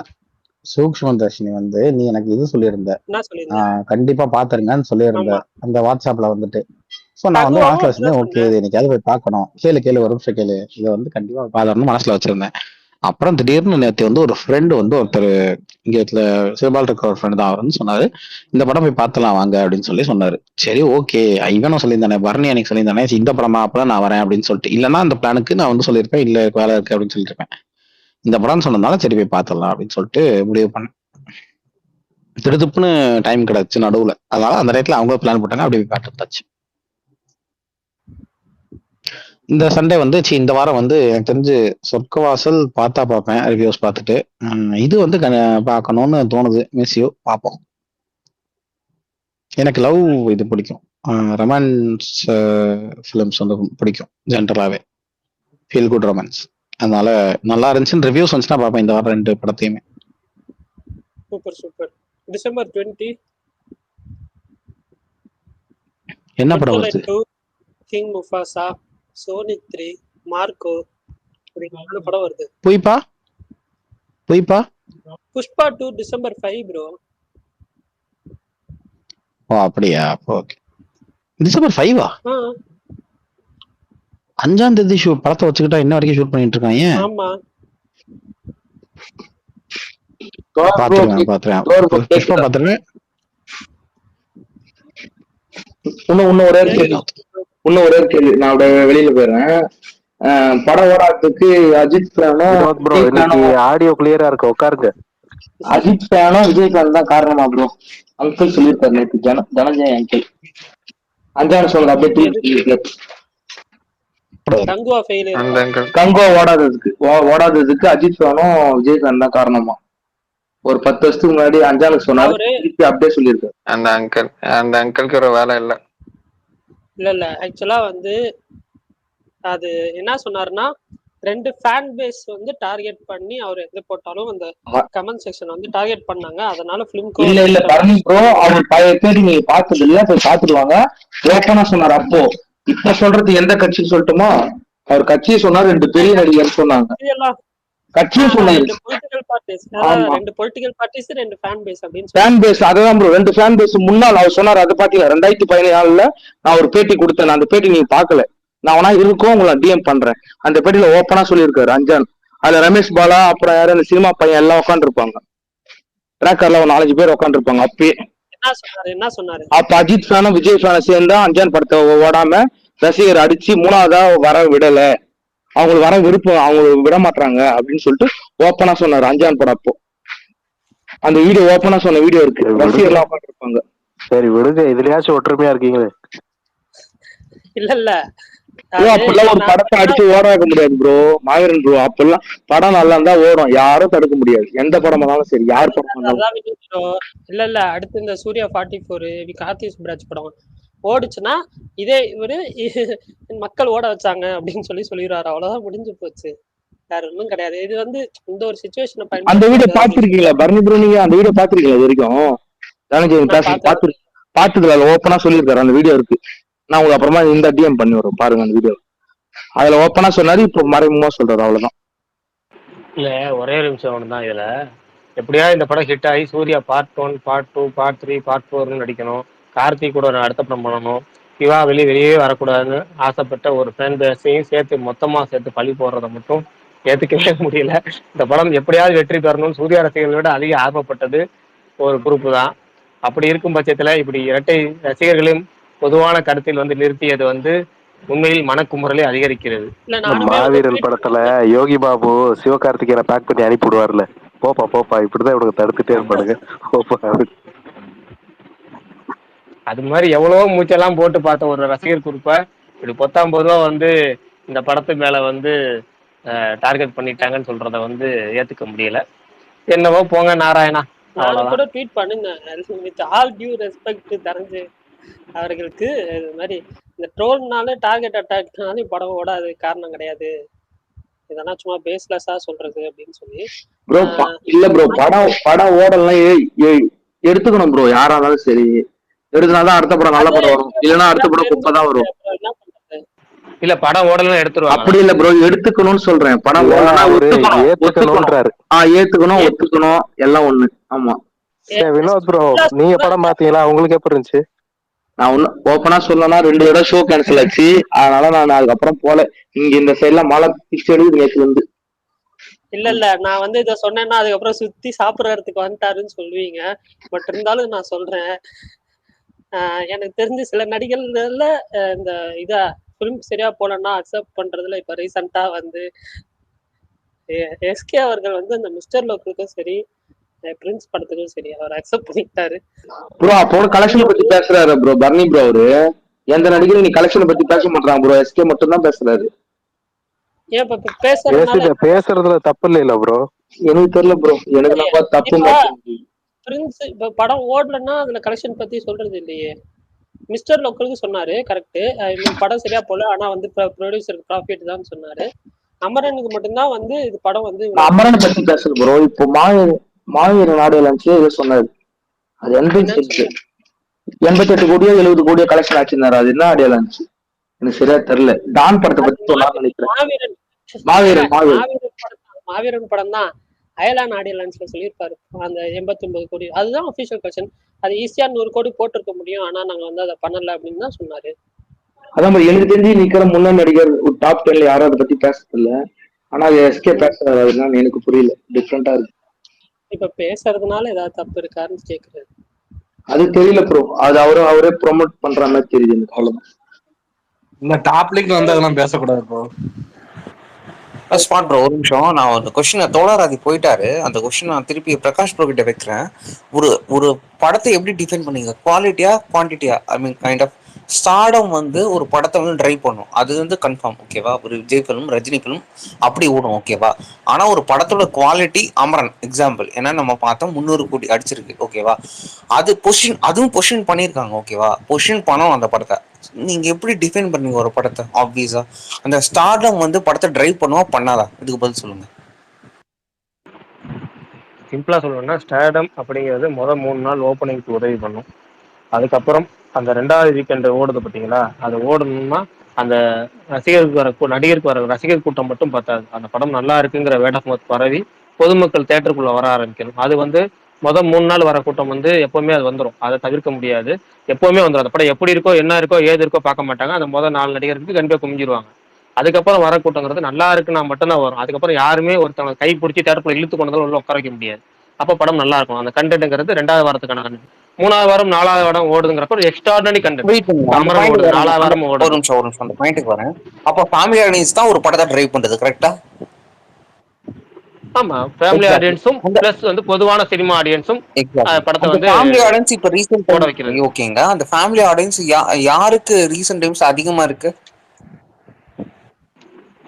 சூக்ஷ்ம தர்ஷினி வந்து நீ எனக்கு இது சொல்லியிருந்த, என்ன சொல்லியிருந்தேன்? கண்டிப்பா பாத்துருங்கன்னு சொல்லியிருந்த ஆமா, அந்த வாட்ஸ்அப்ல வந்துட்டு. ஸோ நான் வந்து கங்குவாவும் மனசுல அப்படிதான் வச்சிருந்தேன், ஓகே சொன்னேன். இது இன்னைக்காவது போய் பார்க்கணும். கேளு ஒரு நிமிஷம் கேளு, இதை வந்து கண்டிப்பா பாக்கணும்னு மனசுல வச்சிருந்தேன். அப்புறம் திடீர்னு நேற்று வந்து ஒரு ஃப்ரெண்டு வந்து ஒருத்தர் இங்க சிறுபால் இருக்கிற ஒரு ஃப்ரெண்டு தான், அவர் வந்து சொன்னாரு இந்த படம் போய் பார்த்தலாம் வாங்க அப்படின்னு சொன்னாரு. சரி ஓகே, இவனும் சொல்லியிருந்தானே, பரணி அன்னைக்கு சொல்லியிருந்தானே, சரி, இந்த படமா அப்பதான் நான் வரேன் அப்படின்னு சொல்லிட்டு, இல்லைன்னா அந்த பிளானுக்கு நான் வந்து சொல்லியிருப்பேன், இல்ல வேலை இருக்கு அப்படின்னு சொல்லியிருப்பேன். இந்த படம்னு சொன்னதுனால சரி போய் பார்த்துடலாம் அப்படின்னு சொல்லிட்டு முடிவு பண்ணேன். திருதுப்புன்னு டைம் கிடைச்சு நடுவுல, அதனால அந்த நேரத்துல அவங்க பிளான் போட்டாங்க, அப்படி போய் பார்த்துட்டாச்சு. இந்த சண்டே வந்து இந்த வாரம் வந்து எனக்கு தெரிஞ்சு சொர்க்கவாசல் பார்த்தா பார்ப்பேன், ரிவ்யூஸ் பார்த்துட்டு. இது வந்து பார்க்கணும்னு தோணுது, மிஸ் யூ பார்ப்போம். எனக்கு லவ் இது பிடிக்கும், ரொமான்ஸ் ஃபிலிம்ஸ் வந்து பிடிக்கும் ஜென்ரலாகவே, ஃபீல் குட் ரொமான்ஸ். அதனால நல்லா இருந்துச்சுன்னு ரிவ்யூஸ் வந்துச்சுன்னா பார்ப்பேன் இந்த வாரம் 2 படத்தையுமே. சூப்பர். டிசம்பர் 20 என்ன படம் ட்விலைட் வருது? 2, கிங் முஃபாசா, சோனிக் 3, மார்க்கோ, இப்படி 4 படம் வருது. பொய்ப்பா புஷ்பா 2 டிசம்பர் 5 ப்ரோ. ஓ அப்படியா, ஓகே. டிசம்பர் 5 5ஆம் தேதி படத்தை வச்சுக்கிட்டா இன்ன வரைக்கும் ஷூட் பண்ணிட்டு இருக்காங்க. ஆமா, பாத்துறேன் புஷ்பா பாத்துறேன். இன்னும் ஒரே கேள்வி, நான் அப்படியே வெளியில போயிடுறேன். படம் ஓடாததுக்கு அஜித் ஃபேனும் ப்ரோ இன்னைக்கு ஆடியோ கிளியரா இருக்கு, உட்காருங்க. அஜித் ஃபேனும் விஜய் ஃபேன் தான் காரணமா ப்ரோ? அங்கிள் சொல்லியிருக்காரு நேற்று, தனஞ்சய் அங்கிள். அஞ்சாவது சொல்ற அப்படியே கங்குவா ஃபெயிலியர். கங்கோ ஓடாததுக்கு அஜித் ஃபேனும் விஜய் ஃபேன் தான் காரணமா? ஒரு 10 வருஷத்துக்கு முன்னாடி அஞ்சாவது சொன்னாரு, அப்படியே சொல்லியிருக்காரு. அந்த அங்கிளுக்கு ஒரு வேலை இல்ல. இல்ல ஆக்சுவலா வந்து அது என்ன சொன்னாருன்னா, 2 ஃபேன் பேஸ் வந்து டார்கெட் பண்ணி அவர் எது போட்டாலும் அந்த கமெண்ட் செக்ஷன் வந்து டார்கெட் பண்ணாங்க. அதனால ஃபிலிம்க்கு இல்ல பரணி ப்ரோ, அவர் பழைய பேர் நீங்க பார்த்தது இல்ல, போய் பார்த்துடுவாங்க. ஓப்பனா சொன்னார். அப்போ இப்ப சொல்றது எந்த கட்சின்னு சொல்லட்டுமா? அவர் கட்சியை சொன்னார், 2 பெரிய நடிகர் சொன்னாங்க, கட்சியும் சொன்னாரு. 2 political parties, 2 political parties, 2 fan base அப்படின்னு ஃபேன் பேஸ். அதான் ப்ரோ, 2 ஃபேன் பேஸ் முன்னால் அவர் சொன்னார். அதை பாத்தீங்கன்னா 2014 நான் ஒரு பேட்டி கொடுத்தேன். அந்த பேட்டி நீங்க பாக்கல, நான் வேணா இருக்கும் உங்களை டிஎம் பண்றேன். அந்த பேட்டியில ஓப்பனா சொல்லியிருக்காரு அஞ்சான். அதுல ரமேஷ் பாலா, அப்புறம் யாரும் அந்த சினிமா பையன் எல்லாம் உட்காந்துருப்பாங்க, ட்ராக்கர்ல ஒரு 4-5 பேர் உட்காந்துருப்பாங்க. அப்பயே என்ன சொன்னாரு? அப்ப அஜித் ஃபேனும் விஜய் ஃபேனும் சேர்ந்தா அஞ்சான் படத்தை ஓடாம ரசிகர் அடிச்சு 3ஆவதா வர விடல, அவங்களுக்கு வர விருப்பம், அவங்க விட மாட்டாங்க அப்படின்னு சொல்லிட்டு ஓப்பனா சொன்னாரு அஞ்சான் படம். அப்போ அந்த வீடியோ ஓப்பனா சொன்ன வீடியோ இருக்கு, ரசிகர்லாம் உட்காந்துருப்பாங்க. சரி விடுங்க, இதுலயாச்சும் ஒற்றுமையா இருக்கீங்களே. இல்ல அப்பெல்லாம் ஒரு படத்தை அடிச்சு ஓட வைக்க முடியாது ப்ரோ, மாவீரன் ப்ரோ. அப்பெல்லாம் படம் நல்லா இருந்தா ஓடும், யாரும் தடுக்க முடியாது. எந்த படம் இருந்தாலும் சரி, யார் படம் இருந்தாலும். இல்ல அடுத்து இந்த சூர்யா 44 கார்த்தி சுப்ராஜ் படம் ஓடுச்சுன்னா இதே இவரு மக்கள் ஓட வச்சாங்க அப்படின்னு சொல்லிடுறாரு. அவ்வளவுதான், முடிஞ்சு போச்சு, வேற ஒன்றும் கிடையாது. இது வந்து இந்த ஒரு சிச்சுவேஷனை அந்த வீடியோ பாத்துருக்கீங்களா பரணி ப்ரோ? நீங்க அந்த வீடியோ பாத்துருக்கீங்களா? இது வரைக்கும் தனஞ்சய் பாத்துக்கல, ஓப்பனா சொல்லியிருக்காரு. அந்த வீடியோ இருக்கு, நான் உங்களுக்கு அப்புறமா இந்த டிஎம் பண்ணி வரும், பாருங்க அந்த வீடியோ. அதுல ஓப்பனா சொன்னாரு, இப்போ மறைமுகமா சொல்றாரு, அவ்வளவுதான். இல்ல ஒரே ஒரு நிமிஷம் ஒன்று தான் இதுல. எப்படியா இந்த படம் ஹிட் ஆகி Suriya part 1, part 2, part 3, part 4 நடிக்கணும். கார்த்திக் கூட ஒரு அடுத்த படம் பண்ணணும். சிவா வெளியே வரக்கூடாதுன்னு ஆசைப்பட்ட ஒரு ஃபேன் பேஸையும் சேர்த்து மொத்தமா சேர்த்து பழி போடுறத மட்டும் ஏத்துக்கவே முடியல. இந்த படம் எப்படியாவது வெற்றி பெறணும்னு சூர்யா ரசிகர்களை விட அதிக ஆர்வப்பட்டது ஒரு குரூப் தான். அப்படி இருக்கும் பட்சத்துல இப்படி இரட்டை ரசிகர்களும் பொதுவான கருத்தில் வந்து நிறுத்தியது வந்து உண்மையில் மனக்குமுறலை அதிகரிக்கிறது. இல்ல நானுமே வந்து மாவீரன் ட்வீட் படத்துல யோகி பாபு சிவகார்த்திகேயனை பேக் பண்ணி அனுப்பி விடுவார்ல, போப்பா போப்பா, இப்படிதான் இவனுக்கு தடுத்துட்டே இருப்பானுங்க, போப்பா. அது மாதிரி எவ்வளவோ மூச்செல்லாம் போட்டு பார்த்த ஒரு ரசிகர் குறிப்பை இப்படி 19 வந்து இந்த படத்து மேல வந்து டார்கெட் பண்ணிட்டாங்கன்னு சொல்றத வந்து ஏத்துக்க முடியல. என்னவோ போங்க நாராயணா, நானும் அவ்வளவுதான். கூட ட்வீட் பண்ணுங்க வித் ஆல் டியூ ரெஸ்பெக்ட் தரஞ்சு அவர்களுக்கு. இது மாதிரி இந்த ட்ரோல்னால டார்கெட் அட்டாக்னாலும் படம் ஓடாது காரணம் கிடையாது, இதெல்லாம் சும்மா பேஸ்லெஸ்ஸா சொல்றது அப்படின்னு சொல்லி. ப்ரோ இல்ல ப்ரோ, படம் ஓடலாம் எடுத்துக்கணும் ப்ரோ, யாரா இருந்தாலும் சரி. எடுத்துனாதான் அடுத்த படம் நல்ல படம் வரும், இல்லைன்னா அடுத்த படம் குப்பை தான் வரும். என்ன பண்றது? இல்ல படம் ஓடலாம் எடுத்துருவாங்க. அப்படி இல்ல ப்ரோ, எடுத்துக்கணும்னு சொல்றேன். படம் ஓடனா ஏத்துக்கணும்ன்றாரு. ஏத்துக்கணும், ஒத்துக்கணும், எல்லாம் ஒண்ணு. ஆமா. வினோத் ப்ரோ, நீங்க படம் பாத்தீங்களா? உங்களுக்கு எப்படி இருந்துச்சு? நான் ஒண்ணு ஓப்பனா சொல்லணும்னா 2 தடவை ஷோ கேன்சல் ஆச்சு, அதனால நான் அதுக்கப்புறம் போல. இங்க இந்த சைட்ல மழை பிக்ஸ் எடுக்குது நேற்று வந்து. இல்ல நான் வந்து இதை சொன்னேன்னா அதுக்கப்புறம் சுத்தி சாப்பிடறதுக்கு வந்துட்டாருன்னு சொல்லுவீங்க. பட் இருந்தாலும் நான் சொல்றேன், எனக்கு தெரிஞ்சு சில நடிகர்கள்ல இந்த இதா ஃபிலிம் சரியா போலன்னா அக்செப்ட் பண்றதுல இப்ப ரீசெண்டா வந்து எஸ்கே அவர்கள் வந்து அந்த மிஸ்டர் லோக்கலுக்கும் சரி பிரின்ஸ் படத்துக்கும் சரி அவர் அக்செப்ட் பண்ணிட்டாரு. ப்ரோ அப்போ கலெக்ஷனை பத்தி பேசுறாரு ப்ரோ பர்னி ப்ரோ. அவரு எந்த நடிகரும் நீ கலெக்ஷனை பத்தி பேச மாட்டாங்க ப்ரோ, எஸ்கே மட்டும் தான் பேசுறாரு. ஏன் இப்ப பேசுறதுல தப்பு இல்ல ப்ரோ? எனக்கு தெரியல ப்ரோ, எனக்கு தப்பு. பிரின்ஸ் இப்ப படம் ஓடலன்னா அதுல கலெக்ஷன் பத்தி சொல்றது இல்லையே. மிஸ்டர் லோக்கலுக்கு சொன்னாரு கரெக்ட், படம் சரியா போல, ஆனா வந்து ப்ரொடியூசருக்கு ப்ராஃபிட் தான் சொன்னாரு. அமரனுக்கு மட்டும்தான் வந்து இது படம் வந்து அமரனை பத்தி பேசுறது ப்ரோ. இப்போ மாவீர நாடு லஞ்ச் சொன்னாரு, அது 88 கோடியோ 70 கோடியோ கலெக்ஷன் ஆச்சுன்னாரு. அது என்ன ஆடியோ லான்ச் எனக்கு சரியா தெரியல. டான் படத்தை பத்தி சொன்னான்னு நினைக்கிறேன். மாவீரன் படம் தான் அயலான் ஆடியோ லான்ச்ல சொல்லியிருப்பாரு அந்த 89 கோடி. அதுதான் அபிஷியல் கலெக்ஷன். அது ஈஸியா 100 கோடி போட்டிருக்க முடியும், ஆனா நாங்க வந்து அதை பண்ணல அப்படின்னு தான் சொன்னாரு. அதான் மாதிரி எனக்கு தெரிஞ்சு நிக்கிற முன்னாள் நடிகர் டாப் 10ல யாரும் அதை பத்தி பேசுறது இல்ல, ஆனா அது எஸ்கே பேசுறாரு. அதுதான் எனக்கு புரியல, டிஃப்ரெண்டா இருக்கு. இப்ப பேசுறதுனால ஏதாவது தப்பு இருக்காருன்னு கேக்குறது அது தெரியல ப்ரோ, அது அவரே ப்ரொமோட் பண்ற மாதிரி தெரியுது எனக்கு, அவ்வளவுதான். இந்த டாபிக் வந்து அதெல்லாம் பேசக்கூடாது ப்ரோ. ஸ்மார்ட் ப்ரோ ஒரு நிமிஷம், நான் ஒரு கொஸ்டினை தோழராதி போயிட்டாரு, அந்த கொஸ்டின் நான் திருப்பி பிரகாஷ் ப்ரோ கிட்ட வைக்கிறேன். ஒரு படத்தை எப்படி டிஃபைன் பண்ணீங்க, குவாலிட்டியா குவான்டிட்டியா? ஐ மீன் கைண்ட் ஆஃப் ஸ்டார்டம் வந்து ஒரு படத்தை வந்து ட்ரைவ் பண்ணும், அது வந்து கன்ஃபார்ம் ஓகேவா. ஒரு விஜய் ஃபிலிம் ரஜினி ஃபிலிம் அப்படி ஓடும் ஓகேவா. ஆனா ஒரு படத்தோட குவாலிட்டி, அமரன் எக்ஸாம்பிள் ஏன்னா நம்ம பார்த்தோம் 300 கோடி அடிச்சிருக்கு ஓகேவா. அது அதுவும் பொசிஷன் பண்ணியிருக்காங்க ஓகேவா. பொசிஷன் பண்ணணும் அந்த படத்தை. நீங்க எப்படி டிஃபைன் பண்ணீங்க ஒரு படத்தை? ஆப்வியஸா அந்த ஸ்டார்டம் வந்து படத்தை டிரைவ் பண்ணுவா பண்ணாதா, இதுக்கு பதில் சொல்லுங்க. சிம்பிளா சொல்லணும்னா ஸ்டார்டம் அப்படிங்கிறது முதல் 3 நாள் ஓப்பனிங்க்கு உதவி பண்ணும். அதுக்கப்புறம் அந்த 2வது வீக்கெண்ட் ஓடுது பார்த்தீங்களா, அது ஓடணும்னா அந்த நடிகருக்கு வர ரசிகர் கூட்டம் மட்டும் பார்த்தாது, அந்த படம் நல்லா இருக்குங்கிற வேர்ட் ஆஃப் மவுத் பரவி பொதுமக்கள் தேட்டருக்குள்ள வர ஆரம்பிக்கணும். அது வந்து முதல் 3 நாள் வர கூட்டம் வந்து எப்பவுமே அது வந்துடும், அதை தவிர்க்க முடியாது. எப்பவுமே வந்துடும். அந்த படம் எப்படி இருக்கோ என்ன இருக்கோ ஏது இருக்கோ பார்க்க மாட்டாங்க, அந்த முதல் 4 நடிகருக்கு கண்டிப்பாக குமிஞ்சிருவாங்க. அதுக்கப்புறம் வர கூட்டங்கிறது நல்லா இருக்குன்னா மட்டும்தான் வரும். அதுக்கப்புறம் யாருமே ஒருத்தவங்க கை பிடிச்சி தேட்டருக்குள்ள இழுத்து கொண்டாலும் உள்ள உட்கார வைக்க முடியாது. அப்போ படம் நல்லா இருக்கும். அந்த கண்டென்ட்ங்கிறது 2வது வாரத்துக்கான கண்டென்ட். 3வது வாரம் 4வது வாரம் ஓடுதுங்கிறப்ப ஒரு எக்ஸ்ட்ராடனரி கண்டென்ட். 4வது வாரம் ஓடுது. ஒரு நிமிஷம் அந்த பாயிண்ட்டுக்கு வரேன். அப்போ ஃபேமிலி ஆடியன்ஸ் தான் ஒரு படத்தை டிரைவ் பண்றது கரெக்டா? ஆமா, ஃபேமிலி ஆடியன்ஸும் பிளஸ் வந்து பொதுவான சினிமா ஆடியன்ஸும் படத்தை வந்து ஃபேமிலி ஆடியன்ஸ் இப்ப ரீசன்ட் போட வைக்கிறது ஓகேங்க. அந்த ஃபேமிலி ஆடியன்ஸ் யாருக்கு ரீசன்ட் டைம்ஸ் அதிகமா இருக்கு?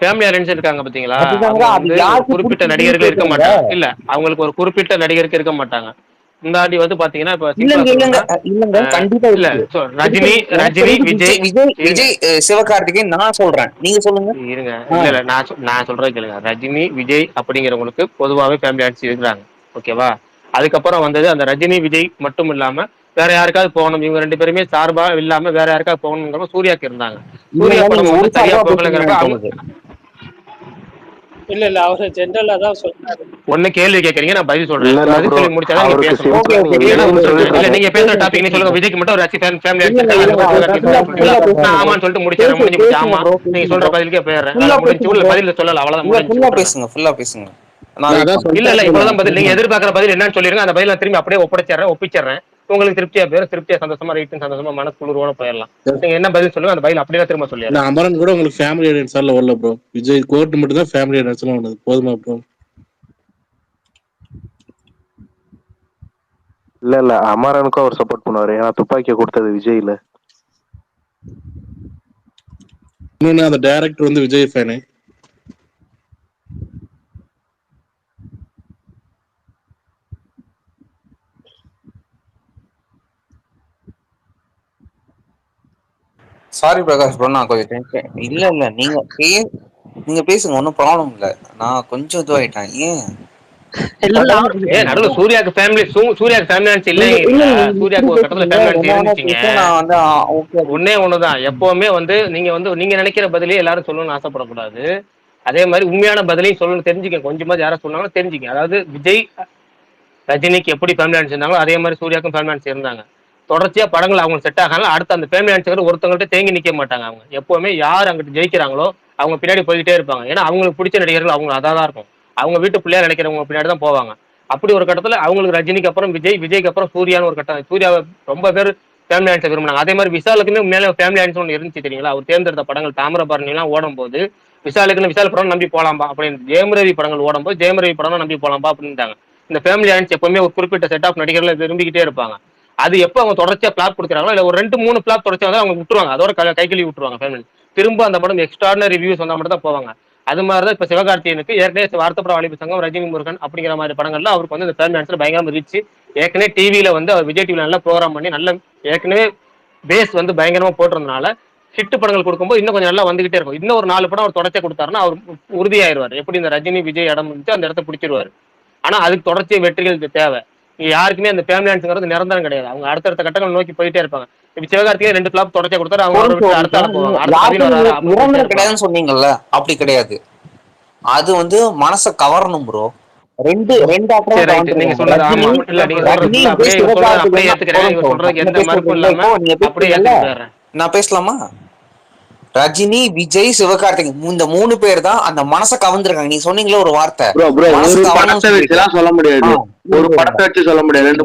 ஃபேமிலி ஆடியன்ஸ் இருக்காங்க பாத்தீங்களா, குறிப்பிட்ட நடிகர்கள் இருக்க மாட்டாங்க. இல்ல அவங்களுக்கு ஒரு குறிப்பிட்ட நடிகருக்கு இருக்க மாட்டாங்க. இந்த ஆடி வந்து பாத்தீங்கன்னா ரஜினி விஜய் சிவகார்த்திகேயன் நான் சொல்றேன், நீங்க சொல்லுங்க. இருங்க, இல்ல நான் சொல்றேன் கேளுங்க. ரஜினி விஜய் அப்படிங்கிறவங்களுக்கு பொதுவாகவே ஃபேமிலி ஆடியன்ஸ் இருக்கிறாங்க ஓகேவா. அதுக்கப்புறம் வந்தது அந்த ரஜினி விஜய் மட்டும் இல்லாம வேற யாருக்காவது போகணும், இவங்க 2 பேருமே சார்பா இல்லாம வேற யாருக்காவது போகணுங்கிற சூர்யாக்கு இருந்தாங்க. சூர்யா இல்ல படம் நீங்க வந்து ஒரு சரியா சார்பா போகலைங்கிறப்ப பேசுறீங்கன்னு அவங்க தோணுது. இல்ல அவரு ஜென்ரலா தான் சொன்னாரு. ஒண்ணு கேள்வி கேட்கறீங்க, நான் பதில் சொல்றேன். இல்ல ஒரு இல்ல பதில் ப்ரோ, சொல்லி முடிச்சாதான் நீங்க அவருக்கு பேசணும். சிம்பிளா நீங்க இல்லன்னா விஜய்னு இல்ல சொல்லிடுங்க. நீங்க பேசுற டாபிக் நீ சொல்லுங்க. விஜய்க்கு மட்டும் ஒரு ஃபேமிலி இல்ல அடிச்சிருக்கா, இல்ல அதுக்கப்புறம் அதை சிவகார்த்திகேயன் பத்தி படம் தான் சொல்லிட்டீங்களா? ஃபுல்லா நான் பேசுங்க ஆமான்னு சொல்லிட்டு முடிச்சிடறேன், முடிஞ்சு போச்சு. பேசுங்க ஆமா ப்ரோ, நீங்க பேசுங்க சொல்ற ப்ரோ, பதிலுக்கே போயிடுறேன், ஃபுல்லா வேலை முடிஞ்சு. பேசுங்க உள்ள ப்ரோ. பதில சொல்லல, அவ்வளவுதான் இல்ல முடிஞ்சு ஃபுல்லா சொல்றேன். பேசுங்க, நான் நான் வெயிட் அதான் பண்றேன். இல்ல சொல்லிட்டேன். இவ்வளவுதான் பதில். நீங்க எதிர்பார்க்கிற பதில் என்னன்னு சொல்லிருங்க, அந்த பதில் நான் திரும்பி அப்படியே ஒப்பிச்சிடுறேன். உங்களுக்கு திருப்தியா போயிடும், திருப்தியா சந்தோஷமா ரைட்டு சந்தோஷமா மனக்குளிரோட போயிடலாம். நீங்க என்ன பதில் சொல்லுங்க, அந்த பதில் அப்படியே திரும்ப சொல்லிடுறேன். அமரன் கூட உங்களுக்கு ஃபேமிலி ஆடியன்ஸால வரல ப்ரோ. விஜய் கோர்ட் மட்டும் தான் ஃபேமிலி ஆடியன்ஸ்லாம் வந்தது. போதுமா ப்ரோ? இல்ல அமரனுக்கும் அவர் சப்போர்ட் பண்ணுவாரு, ஏன்னா துப்பாக்கியை கொடுத்தது விஜய் இல்ல. இன்னொன்னு அந்த டைரக்டர் வந்து Vijay fan. Sorry Prakash bro, நான் கொஞ்சம் டென்ஷன். இல்ல நீங்க பேசுங்க, ஒன்றும் ப்ராப்ளம் இல்ல. நான் கொஞ்சம் இதுவாயிட்டேன். ஏன் நடுவுல சூர்யாக்கு ஃபேமிலி ஆனிச்சு இல்ல இல்ல இல்லைங்களா? நீங்க இப்படி சூர்யாக்கு ஒரு கட்டத்துல பேசுறீங்க, ஃபேமிலி ஆனிச்சு என்ன வேணா இருந்துச்சுங்க. பேச. நான் வந்து ஓகே. ஒண்ணுதான், எப்பவுமே வந்து நீங்க நினைக்கிற பதிலே எல்லாரும் சொல்லணும்னு ஆசைப்படக்கூடாது. அதே மாதிரி உண்மையான பதிலையும் சொல்லணும்னு தெரிஞ்சுக்க. கொஞ்சமாவது யாரும் சொன்னாலும் தெரிஞ்சுக்க. அதாவது விஜய் ரஜினிக்கு எப்படி ஃபேமிலி ஆனிச்சு இருந்தாங்களோ அதே மாதிரி சூர்யாக்கும் ஃபேமிலி ஆனிச்சு இருந்தாங்க. தொடர்ச்சியா படங்கள் அவங்க செட் ஆகலாம். அடுத்து அந்த ஃபேமிலி ஆனிச்சு ஒருத்தவங்கள்ட்ட தேங்கி நிக்க மாட்டாங்க. அவங்க எப்பவுமே யார் அங்கிட்டு ஜெயிக்கிறாங்களோ அவங்க பின்னாடி போய்கிட்டே இருப்பாங்க. ஏன்னா அவங்களுக்கு பிடிச்ச நடிகர்கள் அவங்க அதான் இருக்கும். அவங்க வீட்டு பிள்ளையா நினைக்கிறவங்க பின்னாடி தான் போவாங்க. அப்படி ஒரு கட்டத்துல அவங்களுக்கு ரஜினிக்கு அப்புறம் விஜய்க்கு அப்புறம் சூர்யான்னு ஒரு கட்டம். சூர்யாவை ரொம்ப பேர் ஃபேமிலி ஆனிச்ச விரும்பினாங்க. அதே மாதிரி விஷாலுக்குமே மேலே ஃபேமிலி ஆனிச்சு ஒன்று இருந்துச்சு தெரியுங்களா? அவர் தேர்ந்தெடுத்த படங்கள் தாமிரபரணி எல்லாம் ஓடும் போது விஷால் படம் நம்பி போலாம்பா அப்படின்னு, ஜெயம் ரவி படங்கள் ஓடும் போது ஜெயம் ரவி படம் நம்பி போலாம்பா அப்படின்ட்டாங்க. இந்த ஃபேமிலி ஆனிச்சு எப்பவுமே ஒரு குறிப்பிட்ட செட் ஆஃப் நடிகர்களை விரும்பிக்கிட்டே இருப்பாங்க. அது எப்போ அவங்க தொடர்ச்சியா பிளாப் கொடுக்குறாங்களோ இல்ல ஒரு 2-3 பிளாப் தொடர்ச்சியா வந்து அவங்க விட்டுருவாங்க, அதோட கை கழுவி விட்டுருவாங்க ஃபேமிலி. திரும்ப அந்த படம் எக்ஸ்ட்ராடனரி ரிவ்யூஸ் வந்தா மட்டும் தான் போவாங்க. அது மாதிரி தான் இப்ப சிவகார்த்திகேயனுக்கு ஏற்கனவே வார்த்தைப்பட வாலிப சங்கம், ரஜினி முருகன் அப்படிங்கிற மாதிரி படங்கள்ல அவருக்கு வந்து இந்த ஃபேமிலி ஆனிச்சு பயங்கரமா ரீச். ஏற்கனவே டிவியில வந்து அவர் விஜய் டிவில நல்லா ப்ரோக்ராம் பண்ணி நல்ல ஏற்கனவே பேஸ் வந்து பயங்கரமா போட்டிருந்தனால ஹிட் படங்கள் கொடுக்கும்போது இன்னும் கொஞ்சம் நல்லா வந்துகிட்டே இருக்கும். இன்னும் ஒரு 4 படம் அவர் தொடர்ச்சியா கொடுத்தாருன்னா அவர் உறுதியாயிருவார். எப்படி இந்த ரஜினி விஜய் இடம் இருந்துச்சு அந்த இடத்த பிடிச்சிருவாரு. ஆனா அதுக்கு தொடர்ச்சியா வெற்றிகள் தேவை. யாருக்குமே அந்த ஃபேமிலி ஆனிச்சுங்கிறது நிரந்தரம் கிடையாது. அவங்க அடுத்தடுத்த கட்டங்கள் நோக்கி போயிட்டே இருப்பாங்க. இப்ப சிவகார்த்திகேயன் 2 பிளாப் தொடர்ச்சியா கொடுத்தாரு, அவங்க அடுத்த ஆள் போவாங்க, நிரந்தரம் கிடையாதுன்னு சொன்னீங்கல்ல, அப்படி கிடையாது. அது வந்து மனசை கவரணும் ப்ரோ. ரெண்டு நீங்க சொல்றது ஆமா. இல்ல நீங்க சொல்றது அப்படியே ஏத்துக்கிறேன். நீங்க சொல்றதுக்கு எந்த மறுப்பும் இல்லாம அப்படியே ஏத்துக்கிறேன். நான் பேசலாமா? ரஜினி, விஜய், சிவகார்த்திகேயன் இந்த 3 பேர் தான் அந்த மனசை கவர்ந்துருக்காங்க. நீங்க சொன்னீங்களே ஒரு வார்த்தை, ஒரு படத்தை வச்சுலாம் சொல்ல முடியாது. ஒரு படத்தை வச்சு சொல்ல முடியாது. 2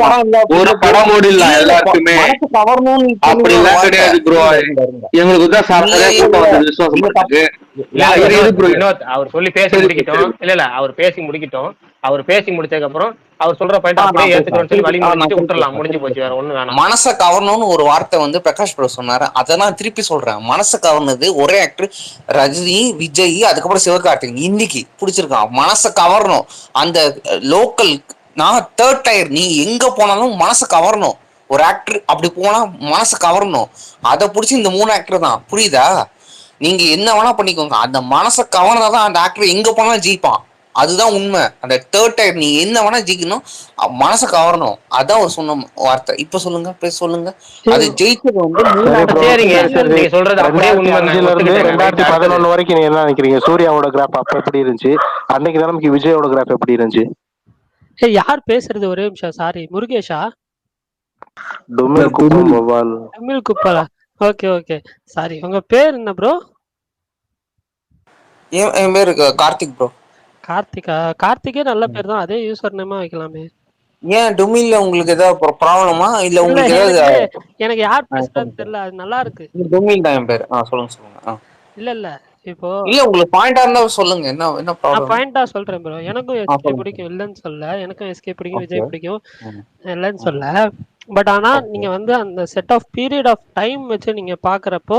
படம் ஒரு படம் ஓடிடலாம் எல்லாருக்குமே. அப்படி எல்லாம் கிடையாது ப்ரோ. எங்களுக்கு தான் அவர் சொல்லி பேசி முடிக்கிட்டோம். இல்ல அவர் பேசி முடிக்கிட்டோம். அவர் பேசி முடிச்சதுக்கு அப்புறம் அவர் சொல்ற பாயிண்ட் அப்படியே ஏத்துக்கிறோம்னு சொல்லி வழி முடிஞ்சிட்டு விட்டுறலாம், முடிஞ்சு போச்சு, வேற ஒண்ணு வேணாம். மனசை கவரணும்னு ஒரு வார்த்தை வந்து பிரகாஷ் ப்ரோ சொன்னாரு, அதை நான் திருப்பி சொல்றேன். மனசை கவர்னது ஒரே ஆக்டர் ரஜினி, விஜய், அதுக்கப்புறம் சிவகார்த்திகேயன். இன்னைக்கு பிடிச்சிருக்கான், மனசை கவரணும். அந்த லோக்கல் நான் தேர்ட் டயர், நீ எங்க போனாலும் மனசை கவரணும். ஒரு ஆக்டர் அப்படி போனா மனசை கவரணும். அதை பிடிச்சி இந்த 3 ஆக்டர் தான். புரியுதா? நீங்க என்ன வேணா பண்ணிக்கோங்க, அந்த மனசை கவர்னாதான் அந்த ஆக்டர் எங்க போனாலும் ஜெயிப்பான். அதுதான் உண்மை. அந்த தேர்ட் டைம் நீ என்ன வேணா ஜெயிக்கணும், மனசை கவரணும். அதான் ஒரு சொன்ன வார்த்தை. இப்ப சொல்லுங்க, சொல்லுங்க. அது ஜெயிச்சது வந்து 2011 வரைக்கும் நீங்க என்ன நினைக்கிறீங்க? சூர்யாவோட கிராஃப் அப்ப எப்படி இருந்துச்சு? அன்னைக்கு நமக்கு விஜயோட கிராஃப் எப்படி இருந்துச்சு? யார் பேசுறது? ஒரே நிமிஷம். சாரி, முருகேஷா? டுமில் குப்பலா? Okay sorry. உங்க பேர் என்ன ப்ரோ? என் பேரு கார்த்திக் ப்ரோ. கார்த்திகே நல்ல பேர் தான், அதே யூசர் நேமா வைக்கலாமே. ஏன் டுமில்ல உங்களுக்கு ஏதாவது ப்ராப்ளமா? இல்ல உங்களுக்கு ஏதாவது? எனக்கு யார் பேசுறான்னு தெரியல, அது நல்லா இருக்கு. டுமில் தான் என் பேர். சொல்லுங்க. இல்ல இப்போ இல்ல உங்களுக்கு பாயிண்டா இருந்தா சொல்லுங்க. என்ன ப்ராப்ளம்? பாயிண்டா சொல்றேன் ப்ரோ. எனக்கும் எஸ்கே பிடிக்கும், இல்லன்னு சொல்ல. எனக்கும் எஸ்கே பிடிக்கும், விஜய் பிடிக்கும், இல்லன்னு சொல்ல. பட் ஆனா நீங்க வந்து அந்த set of period of time வச்சு நீங்க பாக்குறப்போ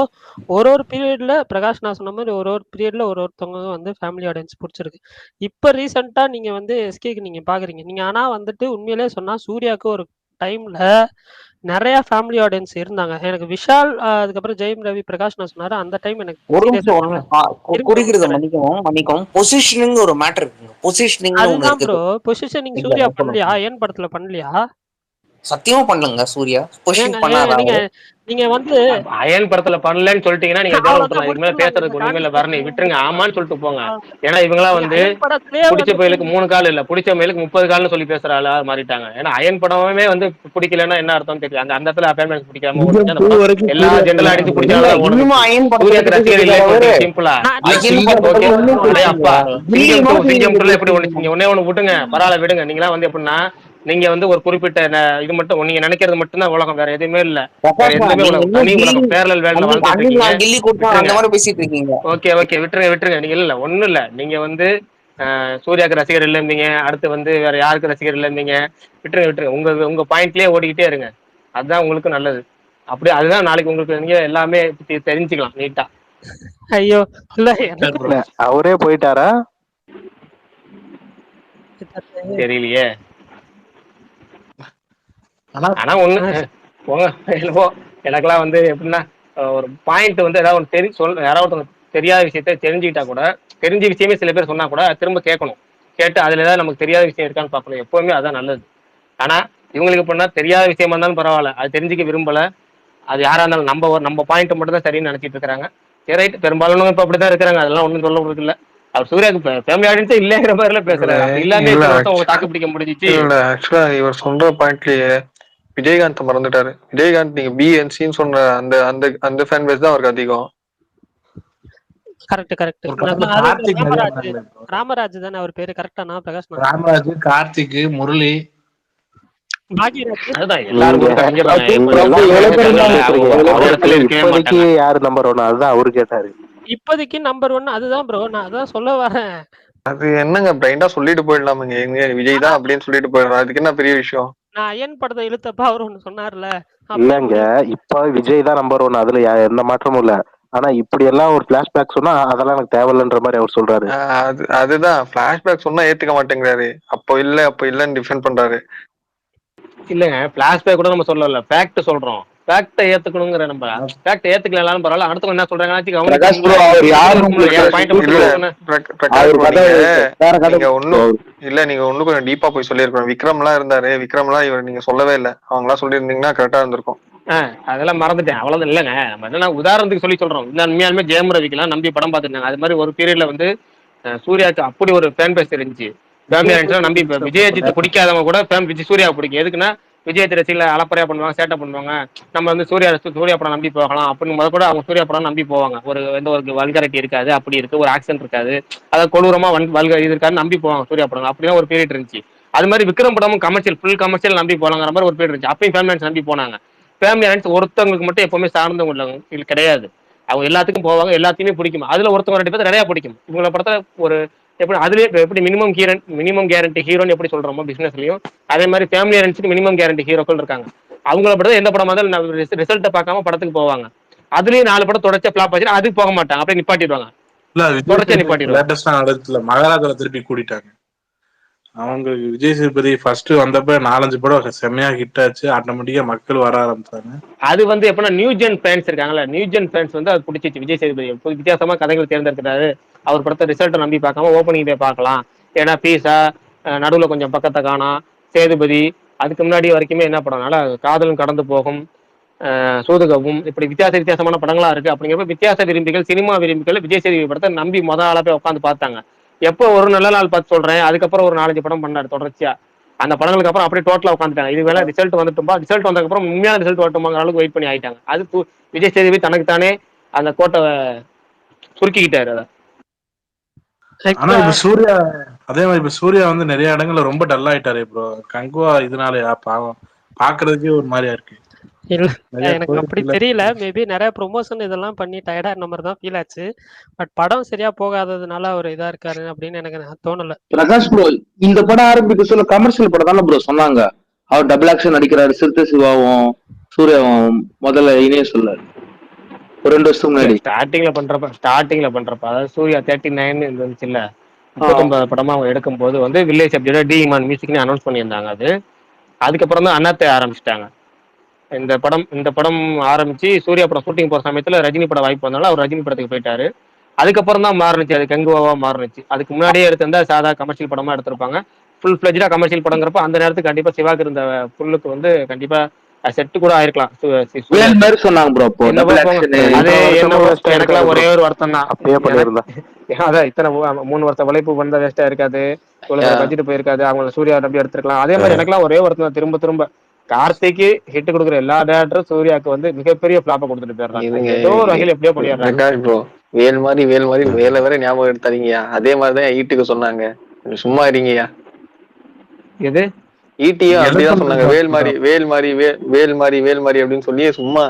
ஒரு பீரியட்ல பிரகாஷ் நான் சொன்ன மாதிரி ஒரு பீரியட்ல ஒருத்தவங்க வந்து ஃபேமிலி ஆடியன்ஸ் பிடிச்சிருக்கு. இப்ப ரீசெண்டா நீங்க வந்து எஸ்கேக்கு நீங்க பாக்குறீங்க. நீங்க ஆனா வந்துட்டு உண்மையிலே சொன்னா சூர்யாவுக்கு ஒரு டைம்ல நிறைய ஃபேமிலி ஆடியன்ஸ் இருந்தாங்க. எனக்கு விஷால், அதுக்கப்புறம் ஜெயம் ரவி, பிரகாஷ் நான் சொன்னாரு அந்த டைம் எனக்கு குறிக்கிறது மன்னிக்கவும் பொசிஷனிங் ஒரு மேட்டர் இருக்குங்க. பொசிஷனிங் அதுதான் ப்ரோ. பொசிஷனிங் சூர்யா பண்ணலையா? ஏன் படத்துல பண்ணலையா? சத்தியமா பண்ணலங்க சூர்யா. பொசிஷன் ஏங்க பண்ணாரா நீங்க அவரு? நீங்க வந்து அயன் படத்துல பண்ணலன்னு சொல்லிட்டீங்கன்னா நீங்க இதோட அவ்வளவுதான் விட்டுலாம். இதுக்கு மேல முடிச்சிடலாங்க. இந்த பேசுறதுக்கு ஒண்ணுமே இல்ல. பரணி கான்வர்சேஷனே விட்டுருங்க, முடிச்சிடலாம். ஆமான்னு சொல்லிட்டு போங்க. ஏன்னா இவங்கெல்லாம் நீங்க வந்து அயன் படத்திலேயே பிடிச்ச வந்துட்டு பயலுக்கு 3 கால் இல்ல, பிடிச்ச மயிலுக்கு 30 கால்னு சொல்லி பேசுற ஆளா மாறிட்டாங்க. ஏன்னா அயன் படமே வந்து பிடிக்கலன்னா என்ன அர்த்தம் தெரியல. அந்த இடத்துல அப்பாயின்மெண்ட் பிடிக்காம ஓடுச்சு அந்த படம். வரைக்கும் எல்லா சூர்யா ஜென்ரலா அடிச்சு இல்ல பிடிச்சாலும் இன்னும் ஓடுச்சு. அயன் படத்தை சூர்யாக்கு பத்தி ரசிகர் பேசிட்டு இல்லைன்னு இருக்காரு. சொல்றீங்க சிம்பிளா. நான் அயன் சிம்பிள் படத்தை ஓகே, பத்தி ஒண்ணும் அடே பேசுறீங்க. அப்பா, சிங்கம் டூ திடீர்னு சிங்கம் நீங்க டூல எப்படி பேசுறீங்க. ஒண்ணு ஒண்ணே ஒண்ணு விட்டுங்க, பரவாயில்ல விடுங்க. நீங்களா வந்து எப்படின்னா நீங்க வந்து ஒரு குறிப்பிட்ட இது மட்டும் நீங்க நினைக்கிறது மட்டும்தான் உலகம், வேற எதுவுமே இல்ல. வேற பிரகாஷ்மா எதுவுமே நீங்க உலகம், இன்னும் தனி உலகம், பேரலல் வேர்ல்ட்ல வாழ்ந்துட்டு அன்னைக்கு இருக்கீங்க. நான் கில்லி கொடுத்தேன் அந்த விட்டுருங்க. மாதிரி பேசிட்டு இருக்கீங்க. ஓகே விட்டுருங்க. நீங்க இல்ல ஒண்ணும் இல்ல. நீங்க வந்து சூர்யாக்கு ரசிகர் இல்லைங்க, அடுத்து வந்து வேற யாருக்கு ரசிகர் இல்லைங்க. விட்டுருங்க. உங்க உங்க பாயிண்ட்லயே ஓடிக்கிட்டே இருங்க. அதுதான் உங்களுக்கு நல்லது. அப்படியே அதுதான் நாளைக்கு உங்களுக்கு நீங்க எல்லாமே தெரிஞ்சுக்கலாம் நீட்டா. ஐயோ இல்ல எனக்கு இல்ல அவரே போயிட்டாரா? தெரியலையே. ஆனா ஆனா ஒண்ணு போங்க என்னவோ. எனக்கெல்லாம் வந்து எப்படின்னா ஒரு பாயிண்ட் வந்து ஏதாவது ஒன்று யாராவது ஒருத்தவங்க தெரியாத விஷயத்த தெரிஞ்சுக்கிட்டா கூட, தெரிஞ்ச விஷயமே சில பேர் சொன்னா கூட திரும்ப கேட்கணும். கேட்டு அதுல ஏதாவது நமக்கு தெரியாத விஷயம் இருக்கான்னு பார்க்கணும். எப்பவுமே அதான் நல்லது. ஆனா இவங்களுக்கு எப்படின்னா தெரியாத விஷயமா இருந்தாலும் பரவாயில்ல, அது தெரிஞ்சுக்க விரும்பல. அது யாரா இருந்தாலும் நம்ம பாயிண்ட் மட்டும் தான் சரின்னு நினைச்சிட்டு இருக்காங்க. சரி ரைட், பெரும்பாலும் இப்ப அப்படிதான் இருக்கிறாங்க. அதெல்லாம் ஒண்ணும் சொல்ல முடியல இல்ல. அவர் சூர்யாவுக்கு ஃபேமிலி ஆடியன்ஸே இல்லைங்கிற மாதிரிலாம் இல்ல பேசுறாரு. அப்படி இல்லாம இல்ல இத்தனை வருஷம் உங்க தாக்கு பிடிக்க முடிஞ்சிச்சு. இல்ல ஆக்சுவலா இவர் சொல்ற பாயிண்ட்லயே விஜயகாந்த் மறந்துட்டாரு. விஜயகாந்த் நீங்க பிஎன்சின்னு சொன்ன அந்த அந்த அந்த ஃபேன் பேஸ் தான் அவருக்கு அதிகம். கரெக்ட். ஒரு காலத்துல கார்த்திக் நிறைய பண்ணாங்களே bro. ராமராஜ் தானே அவர் பேரு, கரெக்டானா பிரகாஷ்? ராமராஜ், கார்த்திக், முரளி, பாக்யராஜ். அதுதான் எல்லாரும் கூட இங்க பாருங்க. நீங்க இப்ப எல்லாம் எவ்வளவு பேர் தான் அவங்க பேசுறீங்க? ஒரு இடத்துல இருக்கவே இப்போதைக்கு மாட்டாங்க. யாரு நம்பர் 1 அதுதான் அவரு கேட்டாரு. இப்போதைக்கு நம்பர் 1 அதுதான் ப்ரோ, நான் அதான் சொல்ல வரேன். அது என்னங்க பிளைண்டா சொல்லிட்டு போயிடலாமுங்க, எங்க விஜய் தான் அப்படின்னு சொல்லிட்டு போயிடலாம். அதுக்கு என்ன பெரிய விஷயம்? நான் அயன் படத்தை இழுத்தப்ப அவர் ஒண்ணு சொன்னார்ல. இல்லங்க இப்ப விஜய் தான் நம்பர் 1, அதுல எந்த மாற்றமும் இல்ல. ஆனா இப்படி எல்லாம் ஒரு பிளாஷ்பேக் சொன்னா அதெல்லாம் எனக்கு தேவையில்லைன்ற மாதிரி அவர் சொல்றாரு. அதுதான் பிளாஷ்பேக் சொன்னா ஏத்துக்க மாட்டேங்கிறாரு. அப்போ இல்லன்னு டிஃபெண்ட் பண்றாரு. இல்லங்க பிளாஷ்பேக் கூட நம்ம சொல்லல, ஃபேக்ட் சொல்றோம். ஃபேக்ட்டை ஏத்துக்கணுங்கிற நம்ம ஃபேக்ட் ஏத்துக்கலனாலும் பரவாயில்ல. அடுத்தவங்க என்ன சொல்றாங்க பிரகாஷ் ப்ரோ அவர் யாரும் நீங்க ஒண்ணு கொஞ்சம் டீப்பா போய் சொல்லிருக்கணும். விக்ரம்லாம் இருந்தாரு, விக்ரம்லாம் இவர் நீங்க சொல்லவே இல்லை. அவங்களாம் சொல்லியிருந்தீங்கன்னா கரெக்டா இருந்திருக்கும். அதெல்லாம் மறந்துட்டேன், அவ்வளவுதான். இல்லங்க நம்ம என்னன்னா உதாரணத்துக்கு சொல்லி சொல்றோம். உண்மையாலுமே ஜெயம் ரவிக்கெல்லாம் நம்பி படம் பார்த்துருந்தாங்க. அது மாதிரி ஒரு பீரியட்ல வந்து சூர்யாவுக்கு அப்படி ஒரு ஃபேன் பேஸ் இருந்துச்சு. ஃபேமிலி ஆடியன்ஸ்லாம் நம்பி விஜயஜித் பிடிக்காதவங்க கூட சூர்யாவை பிடிக்கும். எதுக்குன்னா விஜயஜித் ரசிகல அலப்பறையா பண்ணுவாங்க, சேட்டை பண்ணுவாங்க. நம்ம வந்து சூர்யா படம் நம்பி போகலாம் அப்படின்னு முத கூட அவங்க சூர்யா படம் நம்பி போவாங்க. எந்த ஒரு வல்காரிட்டி இருக்காது, அப்படி இருக்கு, ஒரு ஆக்சன் இருக்காது, அதாவது கொடூரமா இது இருக்காது, நம்பி போவாங்க சூர்யா படம். அப்படிதான் ஒரு பீரியட் இருந்துச்சு. அது மாதிரி விக்ரம் படமும் ஃபுல் கமர்ஷியல் நம்பி போலாங்கிற மாதிரி ஒரு பீரியட் இருந்துச்சு. அப்பயும் ஃபேமிலி ஆடியன்ஸ் நம்பி போனாங்க. ஃபேமிலி ஆடியன்ஸ் ஒருத்தவங்களுக்கு மட்டும் எப்பவுமே சார்ந்தவங்க கிடையாது. அவங்க எல்லாத்துக்கும் போவாங்க, எல்லாத்தையுமே பிடிக்கும். அதுல ஒருத்தவங்க 2 பேர் நிறைய பிடிக்கும். இவங்கள படத்துல ஒரு எப்படி அதுலயே எப்படி மினிமம் கேரண்டி ஹீரோன்னு எப்படி சொல்றோமோ பிசினஸ்லயும், அதே மாதிரி ஃபேமிலி ஆடியன்ஸ்க்கு மினிமம் கேரண்டி ஹீரோக்கள் இருக்காங்க. அவங்கள படம் எந்த படமா இருந்தாலும் ரிசல்ட்டை பார்க்காம படத்துக்கு போவாங்க. அதுலயும் 4 படம் தொடர்ச்சியா ஃபிளாப் ஆச்சு, அதுக்கு போக மாட்டாங்க, அப்படியே நிப்பாட்டிடுவாங்க. லேட்டஸ்டா நடத்துல மகாராஜால திருப்பி கூட்டிட்டாங்க. அவங்க விஜய் சேதுபதி ஃபர்ஸ்ட் வந்தப்ப 4-5 படம் செம்மையா ஹிட் ஆச்சு. ஆட்டோமேட்டிக்கா மக்கள் வர ஆரம்பிச்சாங்க. அது வந்து எப்படின்னா நியூ ஜென் ஃபேன்ஸ் இருக்காங்கல்ல, நியூ ஜென் ஃபேன்ஸ் வந்து அது பிடிச்சிச்சு. விஜய் சேதுபதி வித்தியாசமா கதைகள் தேர்ந்தெடுக்கிறாரு. அவர் படத்தை ரிசல்ட்டை நம்பி பார்க்காம ஓப்பனிங் போய் பார்க்கலாம். ஏன்னா பீஸா நடுவுல கொஞ்சம் பக்கத்தை காணா சேதுபதி, அதுக்கு முன்னாடி வரைக்குமே என்ன படம்னால காதலும் கடந்து போகும், சூதுகவும், இப்படி வித்தியாசமான படங்களா இருக்கு. அப்படிங்கிறப்ப வித்தியாச விரும்பிகள், சினிமா விரும்பிகள் விஜய் சேதுபதி படத்தை நம்பி ஆளா போய் உட்காந்து பார்த்தாங்க. எப்போ ஒரு நல்ல நாள் பார்த்து சொல்றேன், அதுக்கப்புறம் ஒரு 4-5 படம் பண்ணாரு தொடர்ச்சியா. அந்த படங்களுக்கு அப்புறம் அப்படியே டோட்டலா உட்காந்துட்டாங்க. இது வேலை ரிசல்ட் வந்துட்டும்பா, ரிசல்ட் வந்ததுக்கப்புறம் உண்மையான ரிசல்ட் வரட்டுமாங்கிற அளவுக்கு வெயிட் பண்ணி ஆயிட்டாங்க. அது விஜய் சேதுபதி தனக்கு தானே அந்த கோட்டை சுருக்கிக்கிட்டாரு. அதை ஆனா இப்ப சூர்யா அதே மாதிரி இப்ப சூர்யா வந்து நிறைய இடங்கள்ல ரொம்ப டல் ஆயிட்டாரு ப்ரோ. கங்குவா இதனால பாவம் பாக்குறதுக்கே ஒரு மாதிரியா இருக்கு. இல்ல எனக்கு அப்படி தெரியல. மேபி நிறைய ப்ரொமோஷன் இதெல்லாம் பண்ணி டயர்டா இருந்த மாதிரி தான் ஃபீல் ஆச்சு. பட் படம் சரியா போகாததுனால அவர் இதா இருக்காரு அப்படின்னு எனக்கு தோணல. பிரகாஷ் ப்ரோ இந்த படம் ஆரம்பிக்க சொல்ல கமர்ஷியல் படம் தானே ப்ரோ சொன்னாங்க. அவர் டபுள் ஆக்ஷன் நடிக்கிறாரு, சிறுத்தை சிவாவும் சூர்யாவும் முதல்ல இணைய சொல்லாரு ஒரு 2 வருஷத்துக்கு முன்னாடி. ஸ்டார்டிங்ல பண்றப்ப அதாவது சூர்யா 39 இருந்துச்சு இல்ல, 39 படமா அவங்க எடுக்கும் போது வந்து வில்லேஜ் சப்ஜெக்ட் டி இமான் மியூசிக்னு அனௌன்ஸ் பண்ணியிருந்தாங்க. அதுக்கப்புறம் தான் அண்ணாத்தை ஆரம்பிச்சிட்டாங்க. இந்த படம் ஆரம்பிச்சு சூர்யா படம் ஷூட்டிங் போற சமயத்துல ரஜினி படம் வாய்ப்பு வந்தாலும் அவர் ரஜினி படத்துக்கு போயிட்டாரு. அதுக்கப்புறம் தான் மாறுனுச்சு, அது கங்குவாவா மாறுனுச்சு. அதுக்கு முன்னாடியே எடுத்திருந்தா சாதா கமர்ஷியல் படமா எடுத்திருப்பாங்க. ஃபுல் ஃபிளஜ்டா கமர்ஷியல் படங்கிறப்ப அந்த நேரத்துக்கு கண்டிப்பா சிவாக்கு இருந்த புல்லுக்கு வந்து கண்டிப்பா செட்டு கூட ஆயிருக்கலாம் வேல் மாதிரி சொன்னாங்க ப்ரோ. அப்போ என்னவோ டபுள் போங்க. ஆக்ஷன் அது என்னவோ வேஸ்டா எனக்கெல்லாம் இருக்காது ஒரே ப்ரோ. ஒரு வருத்தம் தான். அப்பயே பண்ணியிருந்தா அதான் இத்தனை 3 வருஷம் உழைப்பு பண்ண வேஸ்டா இருக்காது, இவ்வளவு பட்ஜெட் போயிருக்காது, அவங்க சூர்யா நம்பி எடுத்துருக்கலாம். அதே மாதிரி எனக்கெல்லாம் ஒரே வருத்தம் தான். திரும்ப கார்த்திக்கு ஹிட் கொடுக்குற எல்லா டேரக்டரும் சூர்யாவுக்கு வந்து மிகப்பெரிய பிளாப்பை கொடுத்துட்டு போயிடுறாங்க. ஏதோ ஒரு வகையில் எப்படியோ பண்ணிடுறாங்க. பிரகாஷ் ப்ரோ, வேல் மாதிரி வேலை வேற ஞாபகம் எடுத்தாதீங்கயா. அதே மாதிரிதான் ஈட்டுக்கு சொன்னாங்க, சும்மா இருங்கயா. எது ஈட்டியும் அப்படிதான் சொன்னாங்க, வேல் மாதிரி அப்படின்னு சொல்லி சும்மா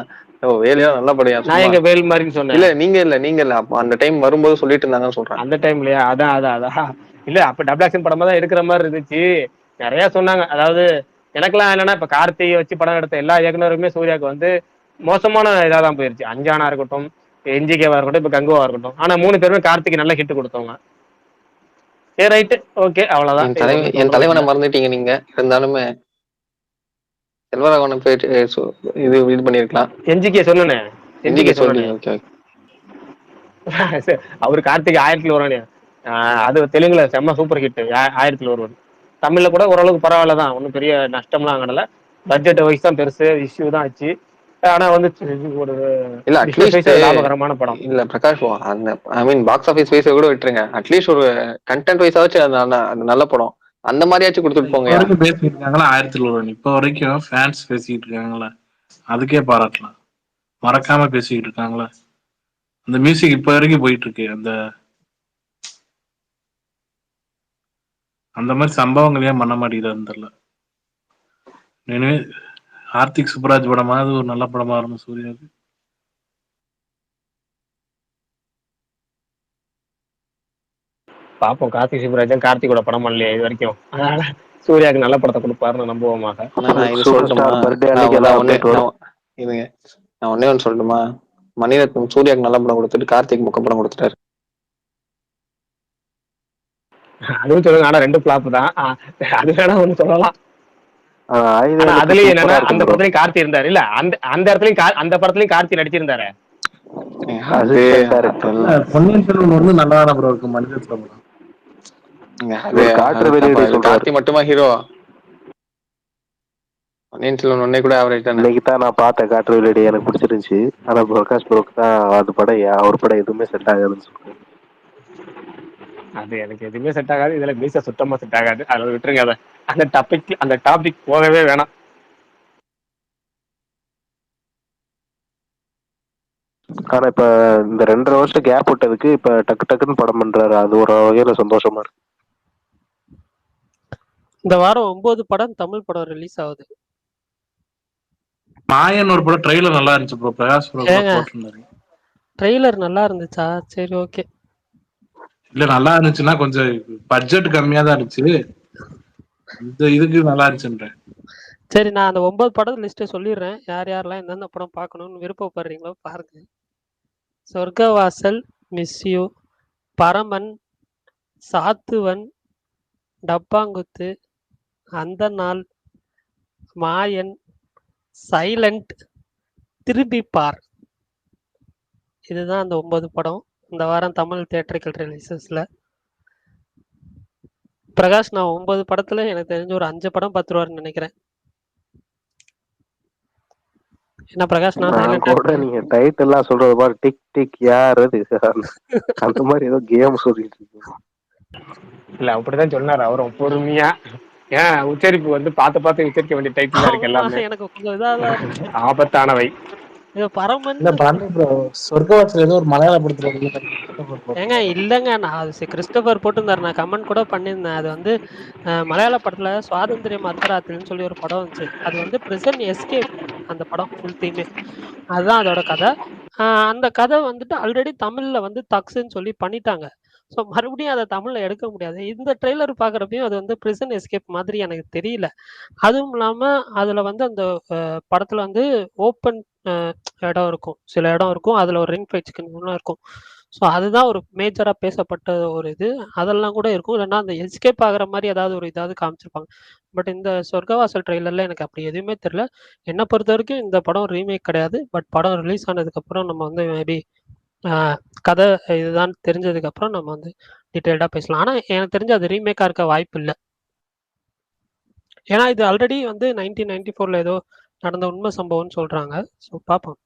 வேலையா நல்ல படையா. நான் எங்க வேல் மாதிரின்னு சொன்னேன். இல்ல நீங்க இல்ல அப்ப அந்த டைம் வரும்போது சொல்லிட்டு இருந்தாங்கன்னு சொல்றேன். அந்த டைம்லயா? அதான் இல்ல அப்ப டபுள் ஆக்ஷன் படமா தான் எடுக்கிற மாதிரி இருந்துச்சு. நிறைய சொன்னாங்க. அதாவது எனக்கெல்லாம் என்னன்னா, இப்ப கார்த்தியை வச்சு படம் எடுத்த எல்லா இயக்குனருமே சூர்யாவுக்கு வந்து மோசமான இதாக தான் போயிருச்சு. அஞ்சானா இருக்கட்டும், என்ஜிகேவா இருக்கட்டும், இப்ப கங்குவா இருக்கட்டும். ஆனா 3 பேருமே கார்த்திக்கு நல்ல ஹிட் கொடுத்தவங்க. சரி ரைட்டு, ஓகே, அவ்வளவுதான். என் தலைவனை மறந்துட்டீங்க நீங்க. இருந்தாலுமே செல்வராகவனை போயிட்டு இது பண்ணிருக்கலாம். என்ஜிகே சொன்னேன். என்ஜிகே சொல்லி ஓகே. அவரு கார்த்திக் 1000 வருவானே, அது தெலுங்குல செம்ம சூப்பர் ஹிட் 1000 வருவான். தமிழ்ல கூட ஓரளவுக்கு பரவாயில்லதான், ஒன்றும் பெரிய நஷ்டம்லாம் ஆகல. பட்ஜெட் வைஸ் தான் பெருசு இஷ்யூ தான் ஆச்சு. ஆனா வந்து ஒரு லாபகரமான படம் இல்ல பிரகாஷ். அந்த ஐ மீன் பாக்ஸ் ஆபீஸ் வைஸ் கூட விட்டுருங்க, அட்லீஸ்ட் ஒரு கண்டென்ட் வைஸ் ஆச்சு அது நல்ல படம் அந்த மாதிரியாச்சும் கொடுத்துட்டு போங்க. பேசிட்டு இருக்காங்களா 1000 வருவான், இப்ப வரைக்கும் ஃபேன்ஸ் பேசிட்டு இருக்காங்களா, அதுக்கே பாராட்டலாம். மறக்காம பேசிக்கிட்டு இருக்காங்களா, அந்த மியூசிக் இப்ப வரைக்கும் போயிட்டு இருக்கு. அந்த மாதிரி சம்பவங்கள் ஏன் பண்ண மாட்டேங்குதுன்னு தெரியல. எனவே கார்த்திக் சுப்ராஜ் படமாவது ஒரு நல்ல படமா இருக்கும் சூர்யாவுக்கு. பாப்போம். கார்த்திக் சுப்ராஜன் கார்த்திகோட படம் பண்ணலையே இது வரைக்கும், அதனால சூர்யாவுக்கு நல்ல படத்தை கொடுப்பாருன்னு நம்புவோமாக. நான் ஒன்னே ஒன்று சொல்லட்டுமா, மணிரத்னம் சூர்யாவுக்கு நல்ல படம் கொடுத்துட்டு கார்த்திக் முக்க படம் கொடுத்துட்டாரு. அதுவும் சொல்லுங்க. ஆனா 2 பிளாப் தான், அது வேணா ஒண்ணு சொல்லலாம். அதுலயும் என்னன்னா அந்த படத்துலயும் கார்த்தி இருந்தாரு. இல்ல அந்த இடத்துலயும் அந்த படத்துலயும் கார்த்தி நடிச்சிருந்தாரு. பொன்னியின் செல்வன் வந்து நல்லா ப்ரோ இருக்கு. மணிரத்னம் கார்த்தி மட்டுமா ஹீரோ? பொன்னியின் செல்வன் ஒன்னே கூட ஆவரேஜ் தான். இன்னைக்கு தான் நான் பார்த்தேன் காற்று வெளியீடு, எனக்கு பிடிச்சிருந்துச்சு. ஆனா பிரகாஷ் ப்ரோக்கு தான் அது படம் அவர் படம் எதுவுமே செட் ஆகாதுன்னு சொல்றேன். அது எனக்கு எதுவுமே செட் ஆகாது. இதுல மீசா சுத்தமா செட் ஆகாது. அதில் விட்டுருங்க. அதை அந்த டாபிக் போகவே வேணாம். ஆனா இப்ப இந்த 2.5 வருஷம் கேப் விட்டதுக்கு இப்ப டக்குன்னு படம் பண்றாரு, அது ஒரு வகையில சந்தோஷமா இருக்கு. இந்த வாரம் 9 படம் தமிழ் படம் ரிலீஸ் ஆகுது. மாயன் ஒரு படம் ட்ரெய்லர் நல்லா இருந்துச்சு ப்ரோ. பிரகாஷ் ப்ரோ போட்டுருந்தாரு. ட்ரெய்லர் நல்லா இருந்துச்சா? சரி ஓகே. இல்ல நல்லா இருந்துச்சுன்னா கொஞ்சம் பட்ஜெட் கம்மியா தான் இருந்துச்சு, இந்த இதுக்கு நல்லா இருந்துச்சுன்றேன். சரி, நான் அந்த 9 படம் லிஸ்ட்டை சொல்லிடுறேன். யார் யாரெல்லாம் எந்தெந்த படம் பார்க்கணும்னு விருப்பப்படுறீங்களோ பாருங்க. சொர்க்கவாசல், மிஸ் யூ, பரமன், சாத்துவன், டப்பாங்குத்து, அந்த நாள், மாயன், சைலண்ட், திரும்பி பார். இதுதான் அந்த 9 படம் இந்த வாரம் தமிழ் தியேட்டரிக்கல் ரிலீசஸ்ல. பிரகாஷ், நான் 9 படத்துல எனக்கு தெரிஞ்ச ஒரு 5 படம் பார்த்துருவாருன்னு நினைக்கிறேன். என்ன பிரகாஷ்? நான் கூட நீங்க டைட்டில் எல்லாம் சொல்றது மாதிரி டிக் டிக் யாரு அந்த மாதிரி ஏதோ கேம் சொல்லிட்டு இருக்கீங்க. இல்ல அப்படிதான் சொன்னாரு அவரும் பொறுமையா. ஏன் உச்சரிப்பு வந்து பார்த்து உச்சரிக்க வேண்டிய டைட்டில் இருக்கு எல்லாமே. எனக்கு கொஞ்சம் இதாக ஆபத்தானவை. சொர்க்கவாசல் ஏதோ ஒரு மலையாள படத்துல ஏங்க இல்லங்க, நான் அது கிறிஸ்டோபர் போட்டிருந்தாரு, நான் கமெண்ட் கூட பண்ணியிருந்தேன். அது வந்து மலையாள படத்துல சுவாதந்திரம் அர்த்தராத்திரின்னு சொல்லி ஒரு படம் வந்துச்சு. அது வந்து பிரிசன் எஸ்கேப் அந்த படம் ஃபுல் தீமே. அதுதான் அதோட கதை. அந்த கதை வந்துட்டு ஆல்ரெடி தமிழ்ல வந்து தக்ஸ்ன்னு சொல்லி பண்ணிட்டாங்க. ஸோ மறுபடியும் அதை தமிழ்ல எடுக்க முடியாது. இந்த ட்ரெய்லர் பார்க்குறப்பையும் அது வந்து பிரிசன் எஸ்கேப் மாதிரி எனக்கு தெரியல. அதுவும் இல்லாம அதுல வந்து அந்த படத்துல வந்து ஓப்பன் இடம் இருக்கும், சில இடம் இருக்கும், அதுல ஒரு ரிங் ஃபைட் சிக்கன் இருக்கும். ஸோ அதுதான் ஒரு மேஜரா பேசப்பட்ட ஒரு இது. அதெல்லாம் கூட இருக்கும். இல்லைன்னா அந்த எஸ்கேப் ஆகிற மாதிரி ஏதாவது ஒரு இதாவது காமிச்சிருப்பாங்க. பட் இந்த சொர்க்கவாசல் ட்ரெய்லர்ல எனக்கு அப்படி எதுவுமே தெரியல. என்னை பொறுத்த வரைக்கும் இந்த படம் ரீமேக் கிடையாது. பட் படம் ரிலீஸ் ஆனதுக்கப்புறம் நம்ம வந்து மேபி கதை இதுதான் தெரிஞ்சதுக்கப்புறம் நம்ம வந்து டீட்டெயில்டாக பேசலாம். ஆனால் எனக்கு தெரிஞ்சு அது ரீமேக்காக இருக்க வாய்ப்பு இல்லை. ஏன்னா இது ஆல்ரெடி வந்து 1994 ஏதோ நடந்த உண்மை சம்பவம்னு சொல்றாங்க. ஸோ பார்ப்போம்.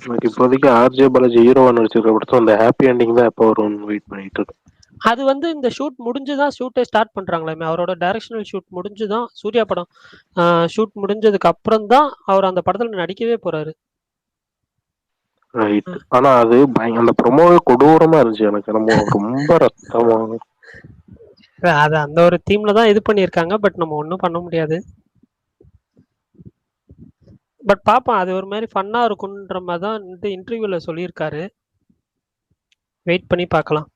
எனக்கு இப்போதைக்கு ஆர்ஜே பாலாஜி ஹீரோவா நடிச்சிருக்க படத்துல அந்த ஹாப்பி எண்டிங் தான் எப்போ வரும்னு வெயிட் பண்ணிட்டு இருக்கேன். அது வந்து இந்த ஷூட் முடிஞ்சுதான் ஷூட்டை ஸ்டார்ட் பண்றாங்களாமே. அவரோட டைரக்ஷனல் ஷூட் முடிஞ்சுதான், சூர்யா படம் ஷூட் முடிஞ்சதுக்கு அப்புறம் தான் அவர் அந்த படத்துல நடிக்கவே போறாரு. ரைட். ஆனா அது அந்த ப்ரொமோவே கொடூரமா இருந்துச்சு எனக்கு. நம்ம ரொம்ப ரத்தமா அது அந்த ஒரு தீம்ல தான் இது பண்ணியிருக்காங்க. பட் நம்ம ஒன்றும் பண்ண முடியாது. பட் பார்ப்போம், அது ஒரு மாதிரி ஃபன்னா இருக்குன்ற மாதிரி தான் இந்த இன்டர்வியூல சொல்லியிருக்காரு. வெயிட் பண்ணி பார்க்கலாம்.